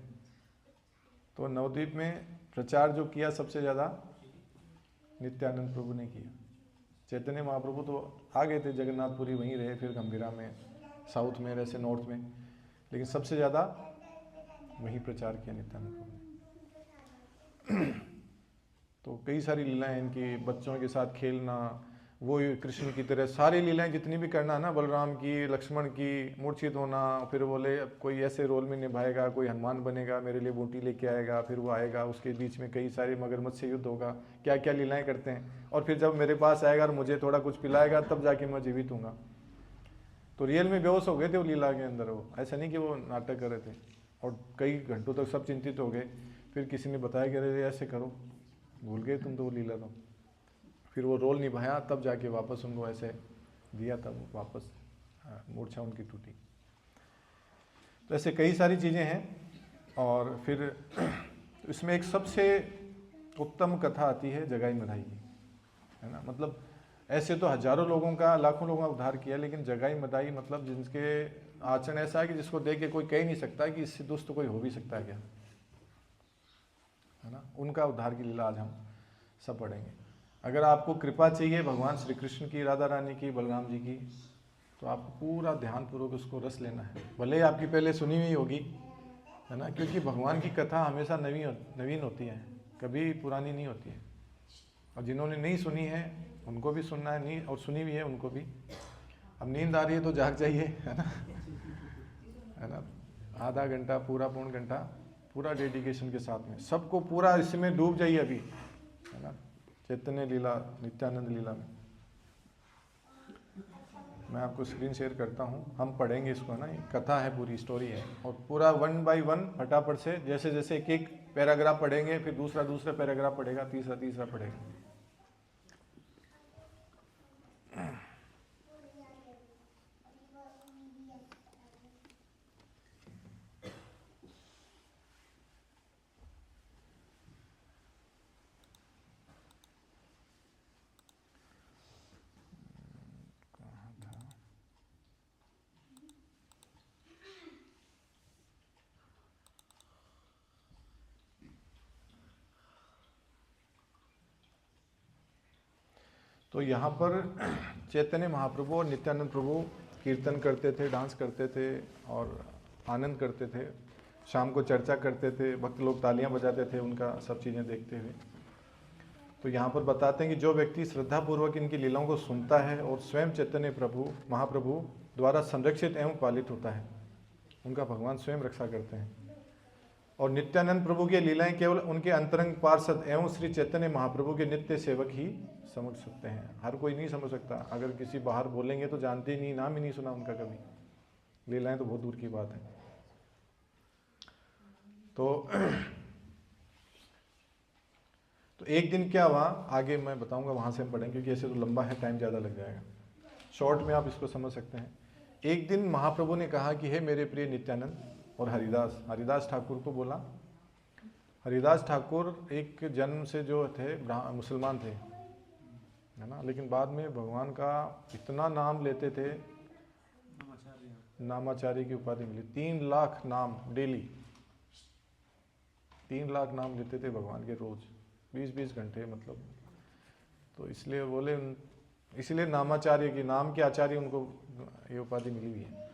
तो नवद्वीप में प्रचार जो किया सबसे ज़्यादा नित्यानंद प्रभु ने किया। चैतन्य महाप्रभु तो आ गए थे जगन्नाथपुरी, वहीं रहे, फिर गंभीरा में, साउथ में, ऐसे नॉर्थ में, लेकिन सबसे ज़्यादा वहीं प्रचार किया नित्यानंद प्रभु ने। तो कई सारी लीलाएं इनकी, बच्चों के साथ खेलना, वो कृष्ण की तरह सारी लीलाएं जितनी भी करना ना, बलराम की, लक्ष्मण की, मूर्छित होना, फिर बोले कोई ऐसे रोल में निभाएगा, कोई हनुमान बनेगा, मेरे लिए बूटी लेके आएगा, फिर वो आएगा, उसके बीच में कई सारे मगरमच्छ से युद्ध होगा, क्या क्या लीलाएं करते हैं। और फिर जब मेरे पास आएगा और मुझे थोड़ा कुछ पिलाएगा, तब जाके मैं जीवित हूँगा। तो रियल में बेहोश हो गए थे वो लीला के अंदर। वो ऐसा नहीं कि वो नाटक कर रहे थे, और कई घंटों तक सब चिंतित हो गए। फिर किसी ने बताया कि अरे ऐसे करो, भूल गए तुम तो वो लीला। तो फिर वो रोल निभाया, तब जाके वापस उनको ऐसे दिया, तब वापस मूर्छा उनकी टूटी। तो ऐसे कई सारी चीज़ें हैं। और फिर इसमें एक सबसे उत्तम कथा आती है जगाई मधाई की, है ना। मतलब ऐसे तो हजारों लोगों का, लाखों लोगों का उद्धार किया, लेकिन जगाई मधाई मतलब जिनके आचरण ऐसा है कि जिसको देख के कोई कह ही नहीं सकता कि इससे दुष्ट कोई हो भी सकता है क्या, है ना। उनका उद्धार की लीला आज हम सब पढ़ेंगे। अगर आपको कृपा चाहिए भगवान श्री कृष्ण की, राधा रानी की, बलराम जी की, तो आपको पूरा ध्यानपूर्वक उसको रस लेना है। भले ही आपकी पहले सुनी हुई होगी, है ना, क्योंकि भगवान की कथा हमेशा नवीन होती है, कभी पुरानी नहीं होती है। और जिन्होंने नहीं सुनी है उनको भी सुनना है, नहीं, और सुनी हुई है उनको भी। अब नींद आ रही है तो जाग जाइए, है ना, है ना। आधा घंटा, पूरा पौन घंटा, पूरा डेडिकेशन के साथ में सबको पूरा इसमें डूब जाइए अभी, है ना, चैतन्य लीला, नित्यानंद लीला में। मैं आपको स्क्रीन शेयर करता हूँ, हम पढ़ेंगे इसको, है ना। ये कथा है, पूरी स्टोरी है, और पूरा 1 बाय 1 फटाफट से, जैसे जैसे एक एक पैराग्राफ पढ़ेंगे, फिर दूसरा पैराग्राफ पढ़ेगा, तीसरा पढ़ेगा। तो यहाँ पर चैतन्य महाप्रभु और नित्यानंद प्रभु कीर्तन करते थे, डांस करते थे और आनंद करते थे। शाम को चर्चा करते थे, भक्त लोग तालियां बजाते थे उनका सब चीज़ें देखते हुए। तो यहाँ पर बताते हैं कि जो व्यक्ति श्रद्धापूर्वक इनकी लीलाओं को सुनता है और स्वयं चैतन्य प्रभु महाप्रभु द्वारा संरक्षित एवं पालित होता है, उनका भगवान स्वयं रक्षा करते हैं। और नित्यानंद प्रभु की लीलाएं केवल उनके अंतरंग पार्षद एवं श्री चैतन्य महाप्रभु के नित्य सेवक ही समझ सकते हैं। हर कोई नहीं समझ सकता। अगर किसी बाहर बोलेंगे तो जानते ही नहीं, नाम ही नहीं सुना उनका कभी, लीलाएं तो बहुत दूर की बात है। तो एक दिन क्या हुआ, आगे मैं बताऊंगा, वहां से हम पढ़ेंगे क्योंकि ऐसे तो लंबा है, टाइम ज़्यादा लग जाएगा। शॉर्ट में आप इसको समझ सकते हैं। एक दिन महाप्रभु ने कहा कि हे मेरे प्रिय नित्यानंद और हरिदास ठाकुर को बोला। हरिदास ठाकुर एक जन्म से जो थे मुसलमान थे, है ना, लेकिन बाद में भगवान का इतना नाम लेते थे, नामाचार्य की उपाधि मिली। 3 लाख नाम डेली, 3 लाख नाम लेते थे भगवान के रोज, 20-20 घंटे मतलब। तो इसलिए बोले, इसलिए नामाचार्य की, नाम के आचार्य, उनको ये उपाधि मिली हुई है।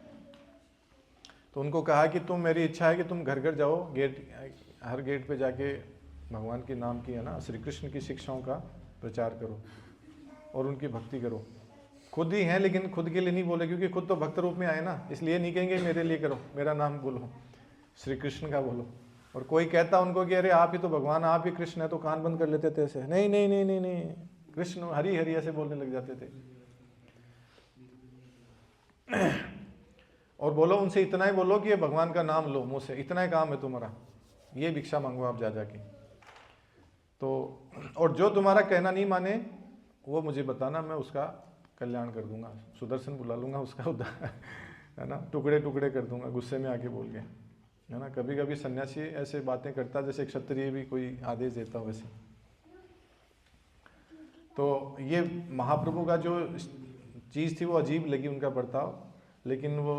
तो उनको कहा कि तुम, मेरी इच्छा है कि तुम घर घर जाओ, हर गेट पे जाके भगवान के नाम की, है ना, श्री कृष्ण की शिक्षाओं का प्रचार करो और उनकी भक्ति करो। खुद ही हैं लेकिन खुद के लिए नहीं बोले, क्योंकि खुद तो भक्त रूप में आए ना, इसलिए नहीं कहेंगे मेरे लिए करो, मेरा नाम बोलो, श्री कृष्ण का बोलो। और कोई कहता उनको कि अरे आप ही तो भगवान, आप ही कृष्ण है, तो कान बंद कर लेते थे ऐसे, नहीं नहीं नहीं नहीं नहीं, कृष्ण हरि हरि ऐसे बोलने लग जाते थे। और बोलो उनसे, इतना ही बोलो कि ये भगवान का नाम लो मुझसे, इतना ही काम है तुम्हारा, ये भिक्षा मांगो आप जा जाके। तो और जो तुम्हारा कहना नहीं माने वो मुझे बताना, मैं उसका कल्याण कर दूंगा, सुदर्शन बुला लूंगा उसका उद्धार, है ना, टुकड़े टुकड़े कर दूंगा गुस्से में आके बोल के, है ना। कभी कभी सन्यासी ऐसे बातें करता जैसे क्षत्रिय भी कोई आदेश देता हो वैसे। तो ये महाप्रभु का जो चीज़ थी वो अजीब लगी उनका बर्ताव, लेकिन वो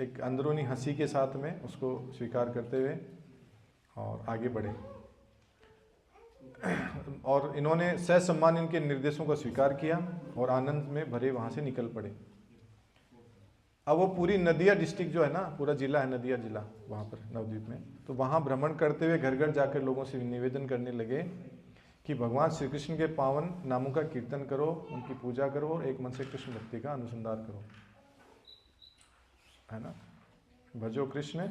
एक अंदरूनी हंसी के साथ में उसको स्वीकार करते हुए और आगे बढ़े। और इन्होंने सहसम्मान इनके निर्देशों को स्वीकार किया और आनंद में भरे वहाँ से निकल पड़े। अब वो पूरी नदिया डिस्ट्रिक्ट जो है ना, पूरा जिला है नदिया जिला वहाँ पर नवद्वीप में, तो वहाँ भ्रमण करते हुए घर घर जाकर लोगों से निवेदन करने लगे कि भगवान श्री कृष्ण के पावन नामों का कीर्तन करो, उनकी पूजा करो और एक मन से कृष्ण भक्ति का अनुसंधान करो, है ना। भजो कृष्ण,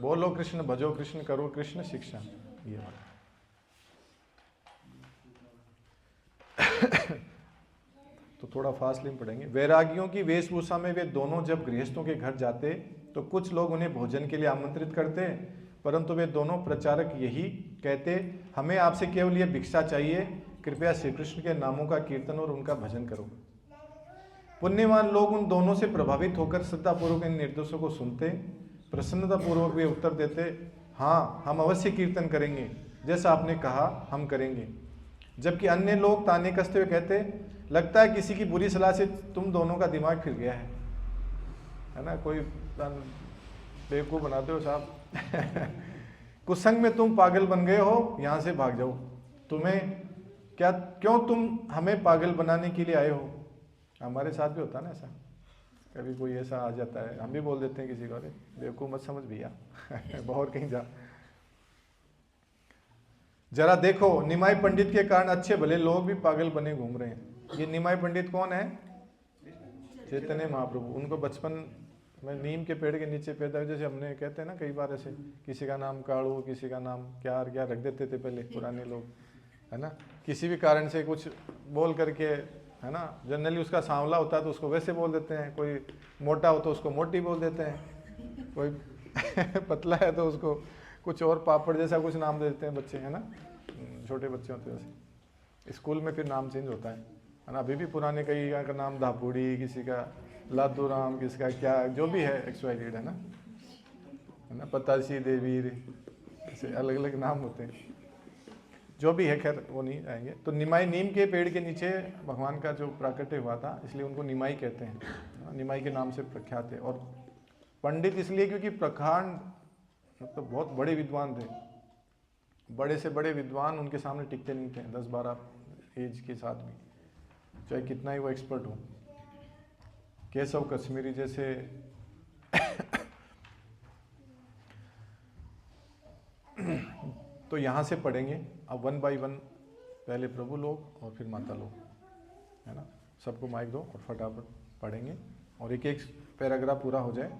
बोलो कृष्ण, भजो कृष्ण, करो कृष्ण शिक्षा, ये बात। तो थोड़ा फास्ट में पढ़ेंगे। वैरागियों की वेशभूषा में वे दोनों जब गृहस्थों के घर जाते तो कुछ लोग उन्हें भोजन के लिए आमंत्रित करते, परंतु वे दोनों प्रचारक यही कहते, हमें आपसे केवल ये भिक्षा चाहिए, कृपया श्री कृष्ण के नामों का कीर्तन और उनका भजन करो। पुण्यवान लोग उन दोनों से प्रभावित होकर श्रद्धापूर्वक इन निर्देशों को सुनते, प्रसन्नतापूर्वक वे उत्तर देते, हाँ हम अवश्य कीर्तन करेंगे, जैसा आपने कहा हम करेंगे। जबकि अन्य लोग ताने कसते हुए कहते, लगता है किसी की बुरी सलाह से तुम दोनों का दिमाग फिर गया है ना, कोई बेवकूफ़ बनाते हो साहब। कुसंग में तुम पागल बन गए हो, यहाँ से भाग जाओ, तुम्हें क्या, क्यों तुम हमें पागल बनाने के लिए आए हो। हमारे साथ भी होता है ना ऐसा, कभी कोई ऐसा आ जाता है, हम भी बोल देते हैं किसी को, अरे बेवकूफ़ मत समझ भैया, बहुत कहीं जा। जरा देखो, निमाई पंडित के कारण अच्छे भले लोग भी पागल बने घूम रहे हैं। ये निमाई पंडित कौन है? चैतन्य महाप्रभु। उनको बचपन में नीम के पेड़ के नीचे पैदा हुए, जैसे हमने कहते हैं ना कई बार, ऐसे किसी का नाम काड़ू, किसी का नाम क्या क्या रख देते थे पहले पुराने लोग, है ना। किसी भी कारण से कुछ बोल करके, है ना, जनरली उसका सांवला होता है तो उसको वैसे बोल देते हैं, कोई मोटा हो तो उसको मोटी बोल देते हैं, कोई पतला है तो उसको कुछ और पापड़ जैसा कुछ नाम दे देते हैं बच्चे, है ना, छोटे बच्चे होते हैं वैसे। स्कूल में फिर नाम चेंज होता है ना। अभी भी पुराने कई का नाम धापुड़ी, किसी का लादू राम, किसी का क्या, जो भी है XYZ, है ना, पतासी देवी, ऐसे अलग अलग नाम होते हैं, जो भी है, खैर वो नहीं आएंगे। तो निमाई, नीम के पेड़ के नीचे भगवान का जो प्राकट्य हुआ था, इसलिए उनको निमाई कहते हैं, निमाई के नाम से प्रख्यात है। और पंडित इसलिए क्योंकि प्रकांड मतलब बहुत बड़े विद्वान थे, बड़े से बड़े विद्वान उनके सामने टिकते नहीं थे 10-12 एज के साथ भी, चाहे कितना ही वो एक्सपर्ट हो। केशव कश्मीरी जैसे तो यहाँ से पढ़ेंगे अब 1 बाय 1, पहले प्रभु लोग और फिर माता लोग, है ना। सबको माइक दो और फटाफट पढ़ेंगे और एक एक पैराग्राफ पूरा हो जाए।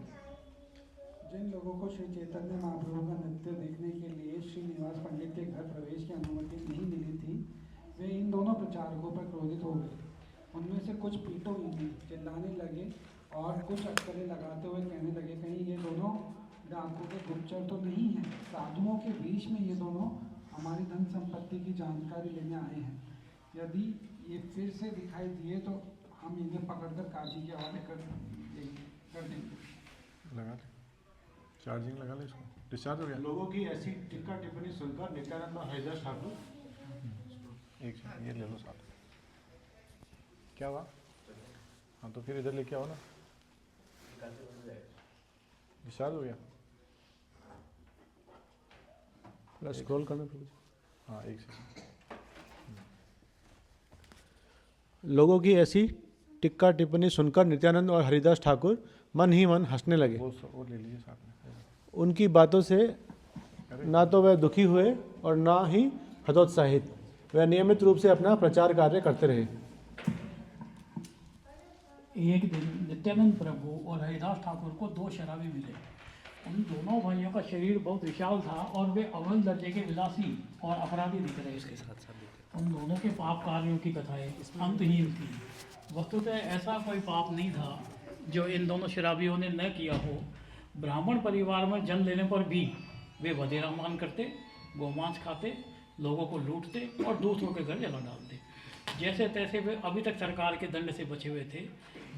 जिन लोगों को श्री चैतन्य महाप्रभु का नृत्य देखने के लिए श्रीनिवास पंडित के घर प्रवेश की अनुमति नहीं मिली थी, वे इन दोनों प्रचारकों पर क्रोधित हो गए। उनमें से कुछ पीटो इन्हें चिल्लाने लगे और कुछ अटकलें लगाते हुए कहने लगे, कहीं ये दोनों डाकुओं के गुप्तचर तो नहीं हैं? साधुओं के बीच में ये दोनों हमारी धन संपत्ति की जानकारी लेने आए हैं। यदि ये फिर से दिखाई दिए तो हम इन्हें पकड़कर काजी के हवाले कर देंगे। लगा दे, चार्जिंग लगा ले इसको, डिस्चार्ज हो गया। लोगों की ऐसी टिक्का टिप्पणी सुनकर नित्यानंद और हरिदास ठाकुर एक सेकंड, ये ले लो साथ। क्या हुआ? हाँ तो फिर इधर लेके आओ ना, डिस्चार्ज हो गया। स्क्रॉल करना प्रभु। हाँ एक सेकंड। लोगों की ऐसी टिक्का टिप्पणी सुनकर नित्यानंद और हरिदास ठाकुर मन ही मन हंसने लगे। वो ले लीजिए साथ में। उनकी बातों से ना तो वह दुखी हुए और ना ही हतोत्साहित। वह नियमित रूप से अपना प्रचार कार्य करते रहे। एक दिन नित्यानंद प्रभु और हरिदास ठाकुर को दो शराबी मिले। उन दोनों भाइयों का शरीर बहुत विशाल था और वे अव्वल दर्जे के विलासी और अपराधी दिख रहे थे। उन दोनों के पाप कार्यों की कथाएं अंतहीन थी। वस्तुतः ऐसा कोई पाप नहीं था जो इन दोनों शराबियों ने न किया हो। ब्राह्मण परिवार में जन्म लेने पर भी वे बधेरा मान करते, गोमांस खाते, लोगों को लूटते और दूसरों के घर जला डालते। जैसे तैसे वे अभी तक सरकार के दंड से बचे हुए थे।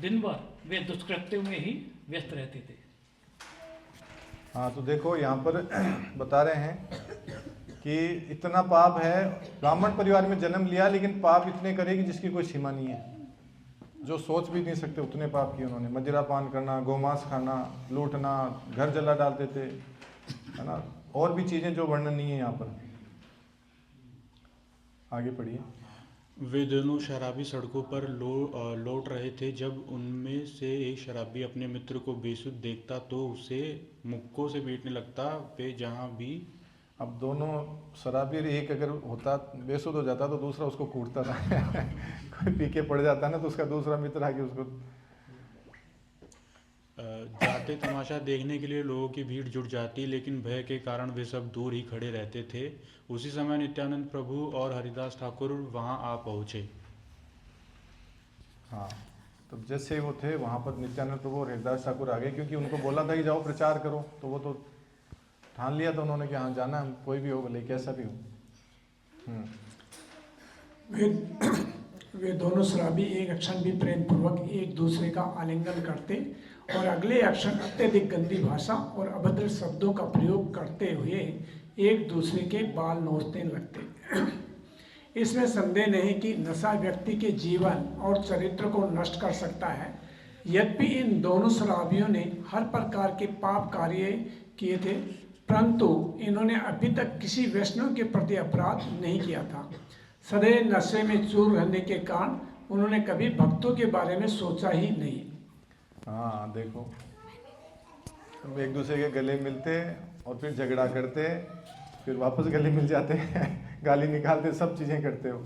दिन भर वे दुष्कृत्यों में ही व्यस्त रहते थे। हाँ तो देखो यहाँ पर बता रहे हैं कि इतना पाप है, ब्राह्मण परिवार में जन्म लिया लेकिन पाप इतने करे कि जिसकी कोई सीमा नहीं है, जो सोच भी नहीं सकते उतने पाप किए उन्होंने। मदिरा पान करना, गोमांस खाना, लूटना, घर जला डालते थे, है ना, और भी चीज़ें जो वर्णन नहीं है यहाँ पर। आगे पढ़िए। वे दोनों शराबी सड़कों पर लौट रहे थे। जब उनमें से एक शराबी अपने मित्र को बेसुध देखता तो उसे मुक्कों से पीटने लगता। वे जहाँ भी अब दोनों शराबी, एक अगर होता बेसुध हो जाता तो दूसरा उसको कूटता था कोई पी के पड़ जाता ना तो उसका दूसरा मित्र आके उसको जाते तमाशा देखने के लिए लोगों की भीड़ जुट जाती, लेकिन भय के कारण वे सब दूर ही खड़े रहते थे। उसी समय नित्यानंद प्रभु और हरिदास ठाकुर वहां आ पहुंचे। हाँ तो जैसे वो थे वहाँ पर नित्यानंद प्रभु और हरिदास ठाकुर आ गए, क्योंकि उनको बोला था कि जाओ प्रचार करो, तो वो तो ठान लिया था उन्होंने कि हाँ जाना है, कोई भी हो भले कैसा भी हो। वे दोनों शराबी एक क्षण भी प्रेम पूर्वक एक दूसरे का आलिंगन करते और अगले क्षण अत्यधिक गंदी भाषा और अभद्र शब्दों का प्रयोग करते हुए एक दूसरे के बाल नोचने लगते। इसमें संदेह नहीं कि नशा व्यक्ति के जीवन और चरित्र को नष्ट कर सकता है। यद्यपि इन दोनों शराबियों ने हर प्रकार के पाप कार्य किए थे, परंतु इन्होंने अभी तक किसी वैष्णव के प्रति अपराध नहीं किया था। सदैव नशे में चूर रहने के कारण उन्होंने कभी भक्तों के बारे में सोचा ही नहीं। हाँ देखो, एक दूसरे के गले मिलते और फिर झगड़ा करते, फिर वापस गले मिल जाते गाली निकालते, सब चीज़ें करते हो,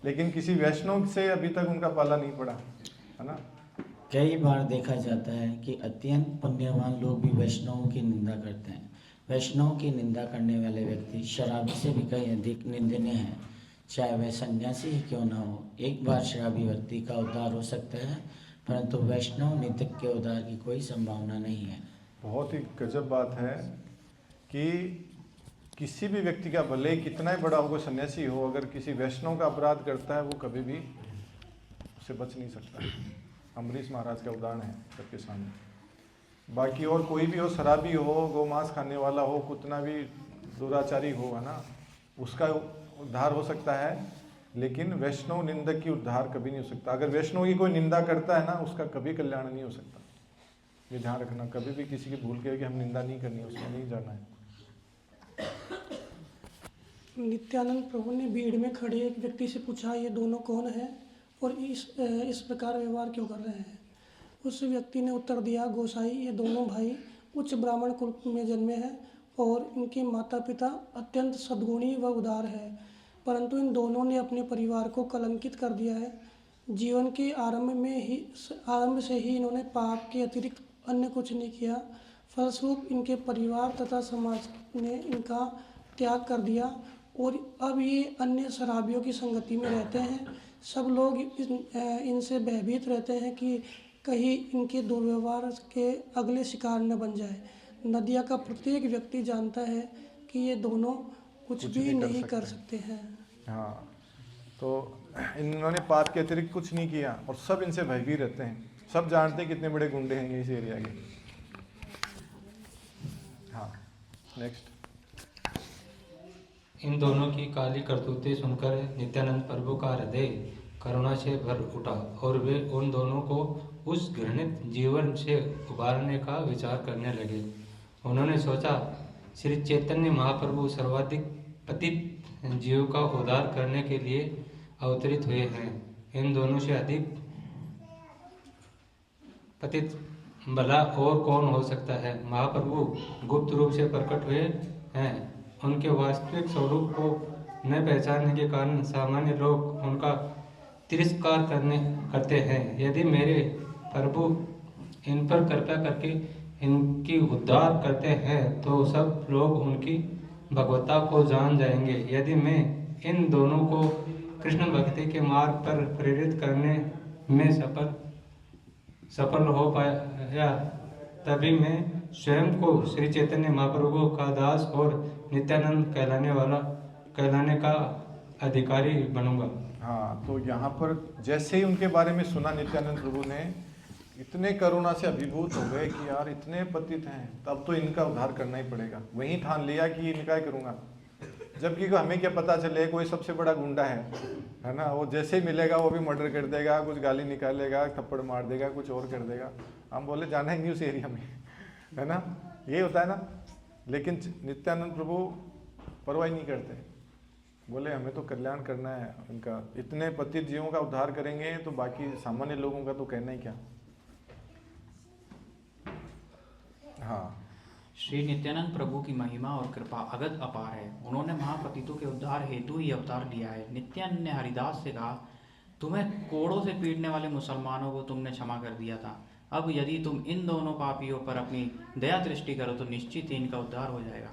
लेकिन किसी वैष्णव से अभी तक उनका पाला नहीं पड़ा, है ना। कई बार देखा जाता है कि अत्यंत पुण्यवान लोग भी वैष्णवों की निंदा करते हैं। वैष्णव की निंदा करने वाले व्यक्ति शराबी से भी कहीं अधिक निंदनीय है, चाहे वह सन्यासी ही क्यों ना हो। एक बार शराबी व्यक्ति का उद्धार हो सकता है, परंतु वैष्णव निंदक के उद्धार की कोई संभावना नहीं है। बहुत ही गजब बात है कि किसी भी व्यक्ति का, भले कितना ही बड़ा हो, कोई सन्यासी हो, अगर किसी वैष्णव का अपराध करता है वो कभी भी उससे बच नहीं सकता। अम्बरीश महाराज का उदाहरण है सबके सामने। बाकी और कोई भी हो, शराबी हो, गोमांस खाने वाला हो, कितना भी दुराचारी हो, है ना, उसका उद्धार हो सकता है, लेकिन वैष्णव निंदक की उद्धार कभी नहीं हो सकता। अगर वैष्णव की कोई निंदा करता है ना, उसका कभी कल्याण नहीं हो सकता। ये ध्यान रखना, कभी भी किसी की भूल के कि हम निंदा नहीं करनी है, उसमें नहीं जाना है। नित्यानंद प्रभु ने भीड़ में खड़े एक व्यक्ति से पूछा, ये दोनों कौन हैं और इस प्रकार व्यवहार क्यों कर रहे हैं। उस व्यक्ति ने उत्तर दिया, गोसाई, ये दोनों भाई उच्च ब्राह्मण कुल में जन्मे हैं और इनके माता पिता अत्यंत सद्गुणी व उदार है, परंतु इन दोनों ने अपने परिवार को कलंकित कर दिया है। जीवन के आरंभ से ही इन्होंने पाप के अतिरिक्त अन्य कुछ नहीं किया। फलस्वरूप इनके परिवार तथा समाज ने इनका त्याग कर दिया और अब ये अन्य शराबियों की संगति में रहते हैं। सब लोग इनसे भयभीत रहते हैं कि कहीं इनके दुर्व्यवहार के अगले शिकार न बन जाए। नदिया का प्रत्येक व्यक्ति जानता है कि ये दोनों कुछ भी नहीं कर सकते हैं। हाँ, तो इन्होंने पाप के अतिरिक्त कुछ नहीं किया और सब इनसे भयभीत रहते हैं। सब जानते हैं कितने बड़े गुंडे हैं ये इस एरिया के। हाँ, नेक्स्ट। इन दोनों की काली करतूतें सुनकर नित्यानंद प्रभु का हृदय करुणा से भर उठा और वे उन दोनों को उस घृणित जीवन से उबारने का विचार करने लगे। उन्होंने सोचा, श्री चैतन्य महाप्रभु सर्वाधिक पतित जीव का उद्धार करने के लिए अवतरित हुए हैं। इन दोनों से अधिक पतित भला और कौन हो सकता है। महाप्रभु गुप्त रूप से प्रकट हुए हैं। उनके वास्तविक स्वरूप को न पहचानने के कारण सामान्य लोग उनका तिरस्कार करते हैं। यदि मेरे प्रभु इन पर कृपा करके इनकी उद्धार करते हैं तो सब लोग उनकी भगवत्ता को जान जाएंगे। यदि मैं इन दोनों को कृष्ण भक्ति के मार्ग पर प्रेरित करने में सफल हो पाया तभी मैं स्वयं को श्री चैतन्य महाप्रभु का दास और नित्यानंद कहलाने का अधिकारी बनूंगा। हाँ, तो यहाँ पर जैसे ही उनके बारे में सुना नित्यानंद प्रभु ने इतने करुणा से अभिभूत हो गए कि यार इतने पतित हैं, तब तो इनका उद्धार करना ही पड़ेगा। वहीं ठान लिया कि इनका ही करूँगा। जबकि हमें क्या पता चले कोई सबसे बड़ा गुंडा है ना, वो जैसे ही मिलेगा वो भी मर्डर कर देगा, कुछ गाली निकालेगा, थप्पड़ मार देगा, कुछ और कर देगा। हम बोले जाना ही नहीं उस एरिया में, है ना, ये होता है ना। लेकिन नित्यानंद प्रभु परवाह नहीं करते, बोले हमें तो कल्याण करना है उनका। इतने पतित जीवों का उद्धार करेंगे तो बाकी सामान्य लोगों का तो कहना ही क्या। हाँ, श्री नित्यानंद प्रभु की महिमा और कृपा अगद अपार है। उन्होंने महापतितों के उद्धार हेतु ही अवतार लिया है। नित्यानंद ने हरिदास से कहा, तुम्हें कोड़ों से पीटने वाले मुसलमानों को तुमने क्षमा कर दिया था। अब यदि तुम इन दोनों पापियों पर अपनी दया दृष्टि करो तो निश्चित ही इनका उद्धार हो जाएगा।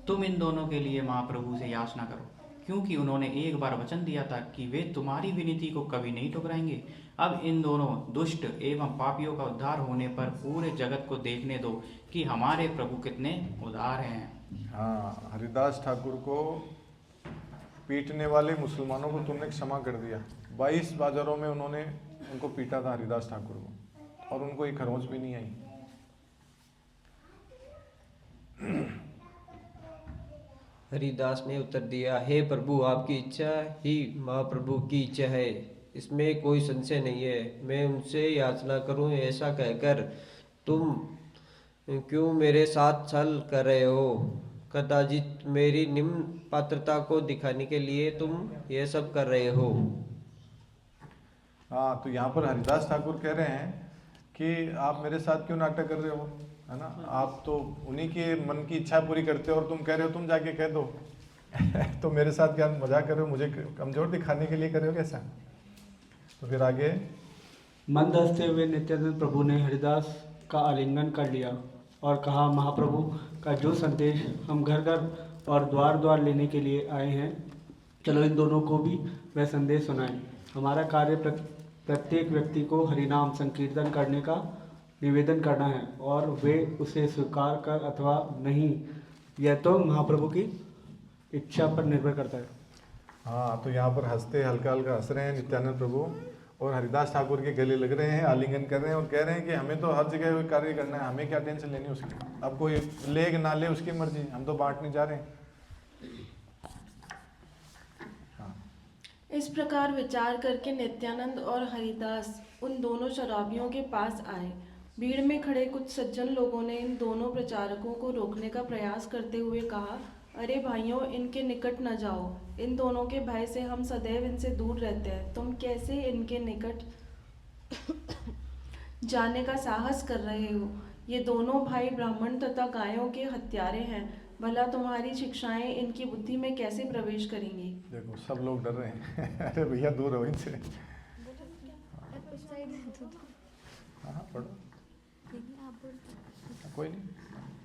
तुम इन दोनों के लिए महाप्रभु से याचना करो, क्योंकि उन्होंने एक बार वचन दिया था कि वे तुम्हारी विनती को कभी नहीं ठुकराएंगे। अब इन दोनों दुष्ट एवं पापियों का उद्धार होने पर पूरे जगत को देखने दो कि हमारे प्रभु कितने उदार हैं। हाँ, हरिदास ठाकुर को पीटने वाले मुसलमानों को तुमने क्षमा कर दिया। 22 बाजारों में उन्होंने उनको पीटा था हरिदास ठाकुर को, और उनको एक खरोंच भी नहीं आई। हरिदास ने उत्तर दिया, हे प्रभु, आपकी इच्छा ही महाप्रभु की इच्छा है, इसमें कोई संशय नहीं है। मैं उनसे याचना करूं ऐसा कहकर तुम क्यों मेरे साथ छल कर रहे हो? कदाचित मेरी निम्न पात्रता को दिखाने के लिए तुम ये सब कर रहे हो। हाँ, तो यहाँ पर हरिदास ठाकुर कह रहे हैं कि आप मेरे साथ क्यों नाटक कर रहे हो, है ना। आप तो उन्हीं के मन की इच्छा पूरी करते हो और तुम कह रहे हो तुम जाके कह दो। तो मेरे साथ क्या मजाक कर रहे हो, मुझे कमजोर दिखाने के लिए कर रहे हो कैसा। तो फिर आगे मंद हंसते हुए नित्यानंद प्रभु ने हरिदास का आलिंगन कर लिया और कहा, महाप्रभु का जो संदेश हम घर घर और द्वार द्वार लेने के लिए आए हैं, चलो इन दोनों को भी वह संदेश सुनाएं। हमारा कार्य प्रत्येक व्यक्ति को हरिनाम संकीर्तन करने का निवेदन करना है और वे उसे स्वीकार कर अथवा नहीं, यह तो महाप्रभु की इच्छा पर निर्भर करता है। हाँ, तो यहाँ पर हंसते हल्का हल्का हंस रहे हैं नित्यानंद प्रभु और हरिदास ठाकुर के गले लग रहे हैं, आलिंगन कर रहे हैं और कह रहे हैं कि हमें तो हर जगह कार्य करना है, हमें क्या टेंशन लेनी उसकी। अब कोई ले ना ले उसकी मर्जी, हम तो बांटने जा रहे हैं। हाँ। इस प्रकार विचार करके नित्यानंद और हरिदास उन दोनों शराबियों के पास आए। भीड़ में खड़े कुछ सज्जन लोगों ने इन दोनों प्रचारकों को रोकने का प्रयास करते हुए कहा, अरे भाइयों, इनके निकट न जाओ। इन दोनों के भय से हम सदैव इनसे दूर रहते हैं। तुम कैसे इनके निकट जाने का साहस कर रहे हो? ये दोनों भाई ब्राह्मण तथा गायों के हत्यारे हैं। भला तुम्हारी शिक्षाएं इनकी बुद्धि में कैसे प्रवेश करेंगी? देखो सब लोग डर रहे हैं। अरे भैया दूर रहो इनसे। हाँ पढ़ो, कोई नहीं,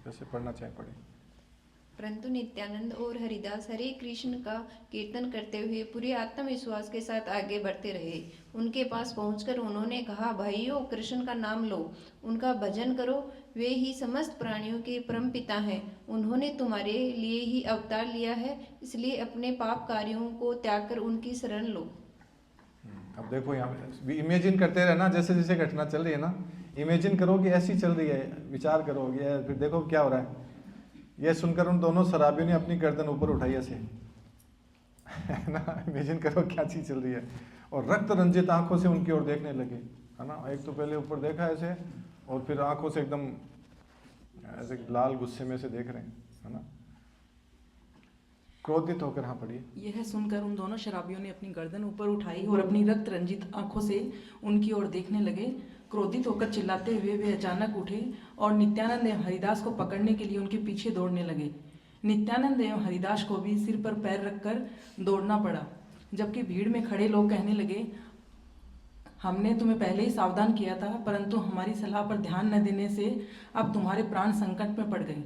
जैसे पढ़ना चाहे पढ़े। परंतु नित्यानंद और हरिदास हरे कृष्ण का कीर्तन करते हुए पूरे आत्मविश्वास के साथ आगे बढ़ते रहे। उनके पास पहुंचकर उन्होंने कहा, भाइयों, कृष्ण का नाम लो, उनका भजन करो, वे ही समस्त प्राणियों के परम पिता हैं। उन्होंने तुम्हारे लिए ही अवतार लिया है, इसलिए अपने पाप कार्यों को त्याग कर उनकी शरण लो। अब देखो यहाँ पे इमेजिन करते रहना, जैसे जैसे घटना चल रही है ना, इमेजिन करो कि ऐसी चल रही है, विचार करो ये, फिर देखो क्या हो रहा है। ये सुनकर उन दोनों शराबियों ने अपनी गर्दन ऊपर उठाई ऐसे, है ना। इमेजिन करो क्या चीज चल रही है। और रक्त रंजित आंखों से उनकी ओर देखने लगे, है ना। एक तो पहले ऊपर देखा ऐसे, और फिर आंखों से एकदम ऐसे लाल गुस्से में से देख रहे हैं, है ना। क्रोधित होकर, हाँ पढ़िए। यह सुनकर उन दोनों शराबियों ने अपनी गर्दन ऊपर उठाई और अपनी रक्त रंजित आंखों से उनकी ओर देखने लगे। क्रोधित होकर चिल्लाते हुए वे अचानक उठे और नित्यानंद एवं हरिदास को पकड़ने के लिए उनके पीछे दौड़ने लगे। नित्यानंद एवं हरिदास को भी सिर पर पैर रखकर दौड़ना पड़ा, जबकि भीड़ में खड़े लोग कहने लगे, हमने तुम्हें पहले ही सावधान किया था, परंतु हमारी सलाह पर ध्यान न देने से अब तुम्हारे प्राण संकट में पड़ गए।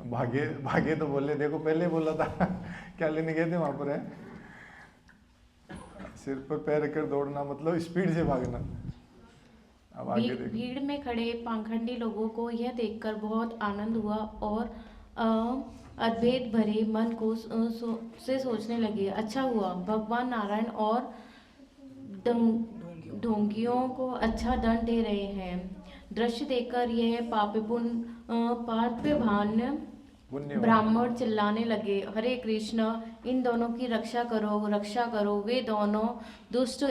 भागे भागे तो बोले, देखो पहले बोला था। क्या लेने गए थे वहां पर, है सिर पर पैर रखकर दौड़ना मतलब स्पीड से भागना। अब आगे देखो। भीड़ में खड़े पाखंडी लोगों को यह देखकर बहुत आनंद हुआ और अद्वैत भरे मन को से सोचने लगे, अच्छा हुआ भगवान नारायण और ढोंगियों को अच्छा दंड दे रहे हैं। दृश्य देखकर यह पार्थ्यभान ब्राह्मण चिल्लाने लगे, हरे कृष्ण, इन दोनों की रक्षा करो, रक्षा करो। वे दोनों दुष्ट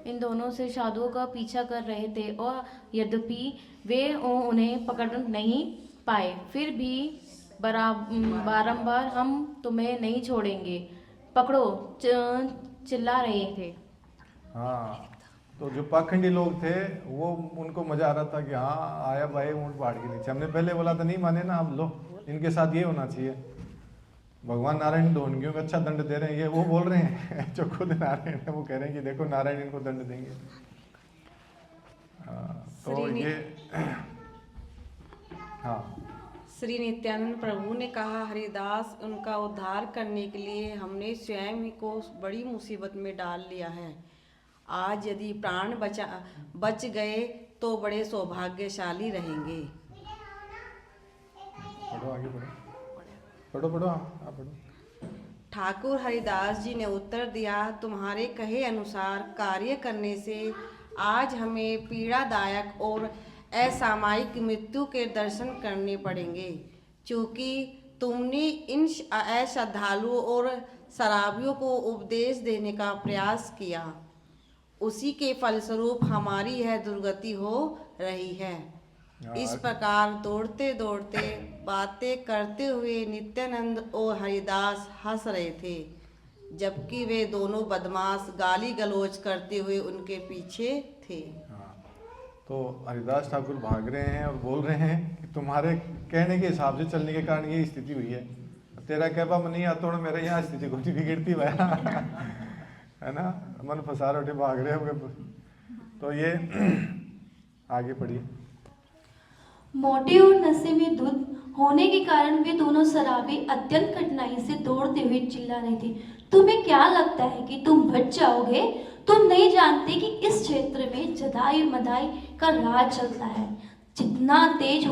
इन दोनों से साधुओं का पीछा कर रहे थे, और यद्यपि वे उन्हें पकड़ नहीं पाए, फिर भी बारंबार हम तुम्हें नहीं छोड़ेंगे, पकड़ो चिल्ला रहे थे। हाँ, तो जो पाखंडी लोग थे वो, उनको मजा आ रहा था कि हाँ आया भाई ऊँट पहाड़ के नीचे। हमने पहले बोला था नहीं माने ना, अब लो इनके साथ ये होना चाहिए। भगवान नारायण ढोंगियों का अच्छा दंड दे रहे हैं, ये वो बोल रहे हैं जो खुद नारायण है, वो कह रहे हैं कि देखो नारायण इनको दंड देंगे। तो ये हाँ, श्री नित्यानंद प्रभु ने कहा, हरिदास, उनका उद्धार करने के लिए हमने स्वयं ही को बड़ी मुसीबत में डाल लिया है। आज यदि प्राण बच गए तो बड़े सौभाग्यशाली रहेंगे। पढ़ो आगे पढ़ो, आप पढ़ो। ठाकुर हरिदास जी ने उत्तर दिया, तुम्हारे कहे अनुसार कार्य करने से आज हमें पीड़ादायक और असामयिक मृत्यु के दर्शन करने पड़ेंगे, क्योंकि तुमने इन अश्रद्धालुओं और शराबियों को उपदेश देने का प्रयास किया। उसी के फलस्वरूप हमारी यह दुर्गति हो रही है। इस प्रकार दौड़ते दौड़ते बातें करते हुए नित्यानंद और हरिदास हंस रहे थे, जबकि वे दोनों बदमाश गाली गलौज करते हुए उनके पीछे थे। तो हरिदास ठाकुर भाग रहे हैं और बोल रहे हैं कि तुम्हारे कहने के हिसाब से चलने के कारण ये स्थिति हुई है। तेरा कहबा मन नहीं आता, मेरे यहाँ स्थिति को नहीं बिगड़ती भाया, है ना। मन फंसा रहे भाग रहे होंगे। तो ये आगे पढ़िए। मोटे और नशे में धुत होने के कारण वे दोनों शराबी अत्यंत कठिनाई से दौड़ते हुए चिल्ला रहे थे, तुम्हें क्या लगता है कि तुम बच जाओगे? तुम नहीं जानते कि इस क्षेत्र में जदाई मदाई का राज चलता है। जितना तेज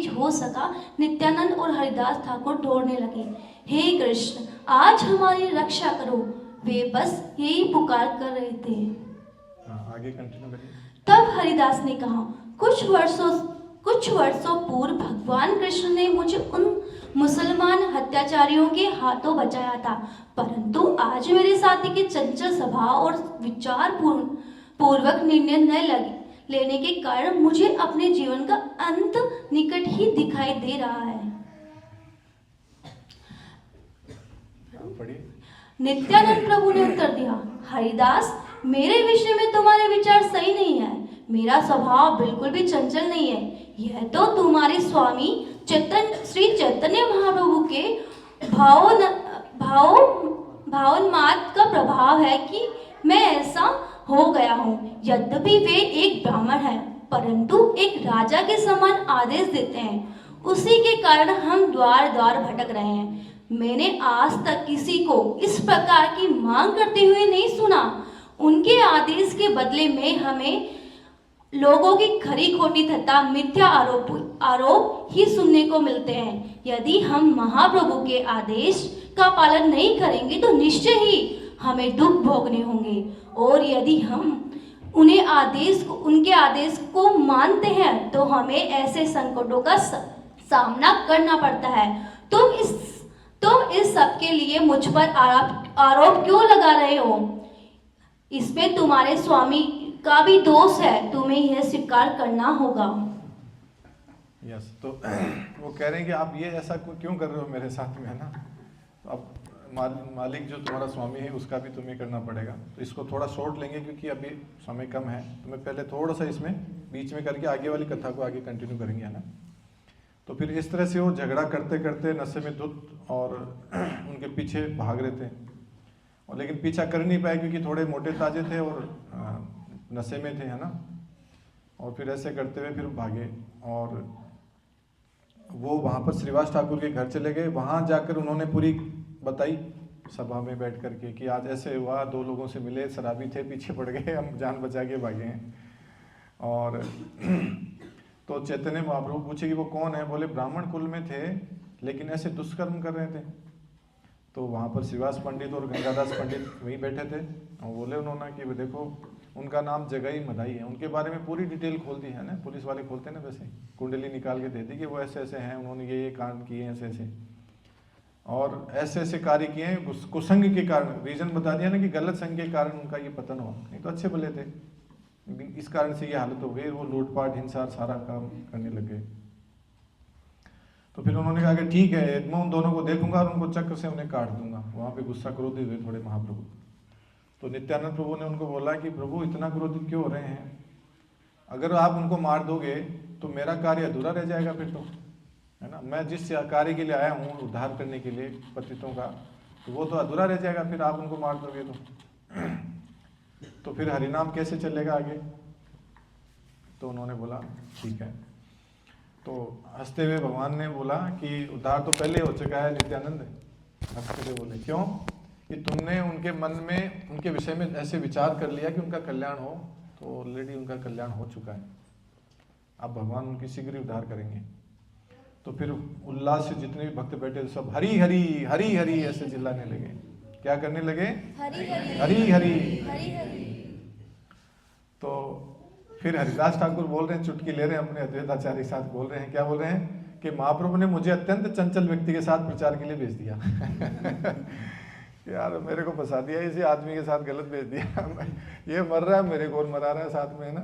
हो सका नित्यानंद और हरिदास ठाकुर दौड़ने लगे, हे कृष्ण, आज हमारी रक्षा करो। वे बस यही पुकार कर रहे थे। आगे कंटिन्यू करिए। तब हरिदास ने कहा, कुछ वर्षों पूर्व भगवान कृष्ण ने मुझे उन मुसलमान हत्याचारियों के हाथों बचाया था, परंतु आज मेरे साथी के चंचल स्वभाव और विचार पूर्वक निर्णय न लेने के कारण मुझे अपने जीवन का अंत निकट ही दिखाई दे रहा है। नित्यानंद प्रभु ने उत्तर दिया, हरिदास, मेरे विषय में तुम्हारे विचार सही नहीं है। मेरा स्वभाव बिल्कुल भी चंचल नहीं है। यह तो तुम्हारे स्वामी श्री चैतन्य महाप्रभु के भावोन्माद का प्रभाव है कि मैं ऐसा हो गया हूँ। यद्यपि वे एक ब्राह्मण हैं, परंतु एक राजा के समान आदेश देते हैं। उसी के कारण हम द्वार द्वार भटक रहे हैं। मैंने आज तक किसी को इस प्रकार की मांग करते हुए नहीं सुना। उनके आदेश के बदले में हमें लोगों की खरी खोटी तथा मिथ्या आरोप ही सुनने को मिलते हैं। यदि हम महाप्रभु के आदेश का पालन नहीं करेंगे तो निश्चय ही हमें दुख भोगने होंगे, और यदि हम उनके आदेश को मानते हैं तो हमें ऐसे संकटों का सामना करना पड़ता है। तुम इस सब के लिए मुझ पर आरोप क्यों लगा रहे हो? इसमें तुम्हारे स्वामी का भी दोष है, तुम्हें यह स्वीकार करना होगा। यस, तो वो कह रहे हैं कि आप ये ऐसा क्यों कर रहे हो मेरे साथ में, है ना? तो अब मालिक जो तुम्हारा स्वामी है उसका भी तुम्हें करना पड़ेगा। तो इसको थोड़ा शॉर्ट लेंगे क्योंकि अभी समय कम है, तो मैं पहले थोड़ा सा इसमें बीच में करके आगे वाली कथा को आगे कंटिन्यू करेंगे, है ना? तो फिर इस तरह से वो झगड़ा करते करते नशे में धुत और उनके पीछे भाग रहे थे, और लेकिन पीछा कर नहीं पाए क्योंकि थोड़े मोटे ताजे थे और नशे में थे, है ना? और फिर ऐसे करते हुए फिर भागे और वो वहाँ पर श्रीवास ठाकुर के घर चले गए। वहाँ जाकर उन्होंने पूरी बताई सभा में बैठ करके कि आज ऐसे हुआ, 2 लोगों से मिले, शराबी थे, पीछे पड़ गए, हम जान बचा के भागे हैं। और तो चैतन्य महाप्रभु पूछे कि वो कौन है? बोले ब्राह्मण कुल में थे लेकिन ऐसे दुष्कर्म कर रहे थे। तो वहाँ पर श्रीवास पंडित और गंगादास पंडित वहीं बैठे थे और बोले उन्होंने कि देखो उनका नाम जगई मदाई है। उनके बारे में पूरी डिटेल खोल दी है ना, पुलिस वाले खोलते हैं ना, वैसे कुंडली निकाल के दे दी कि वो ऐसे ऐसे हैं, उन्होंने ये कांड किए हैं, ऐसे ऐसे और ऐसे ऐसे कार्य किए हैं, कुसंग के कारण। रीजन बता दिया ना कि गलत संग के कारण उनका ये पतन हुआ, नहीं तो अच्छे भले थे, इस कारण से ये हालत हो गई। वो लूटपाट हिंसा सारा काम करने लग गए। तो फिर उन्होंने कहा कि ठीक है, मैं उन दोनों को देखूंगा और उनको चक्र से उन्हें काट दूंगा। वहाँ पे गुस्सा क्रोधित हुए थोड़े महाप्रभु। तो नित्यानंद प्रभु ने उनको बोला कि प्रभु इतना क्रोधित क्यों हो रहे हैं? अगर आप उनको मार दोगे तो मेरा कार्य अधूरा रह जाएगा फिर तो, है ना? मैं जिस कार्य के लिए आया हूँ उद्धार करने के लिए पतितों का, तो वो तो अधूरा रह जाएगा फिर आप उनको मार दोगे तो फिर हरिनाम कैसे चलेगा आगे? तो उन्होंने बोला ठीक है। तो हंसते हुए भगवान ने बोला कि उद्धार तो पहले हो चुका है नित्यानंद। हंसते हुए बोले क्यों? कि तुमने उनके मन में उनके विषय में ऐसे विचार कर लिया कि उनका कल्याण हो, तो ऑलरेडी उनका कल्याण हो चुका है। अब भगवान उनकी शीघ्र ही उद्धार करेंगे। तो फिर उल्लास से जितने भी भक्त बैठे थे सब हरी हरी हरी हरी ऐसे चिल्लाने लगे। क्या करने लगे? हरी हरी। तो फिर हरिदास ठाकुर बोल रहे हैं, चुटकी ले रहे हैं, अपने अद्वैताचार्य के साथ बोल रहे हैं। क्या बोल रहे हैं? कि महाप्रभु ने मुझे अत्यंत चंचल व्यक्ति के साथ प्रचार के लिए भेज दिया यार मेरे को फंसा दिया, इसी आदमी के साथ गलत भेज दिया ये मर रहा है, मेरे को और मरा रहा है साथ में, है ना?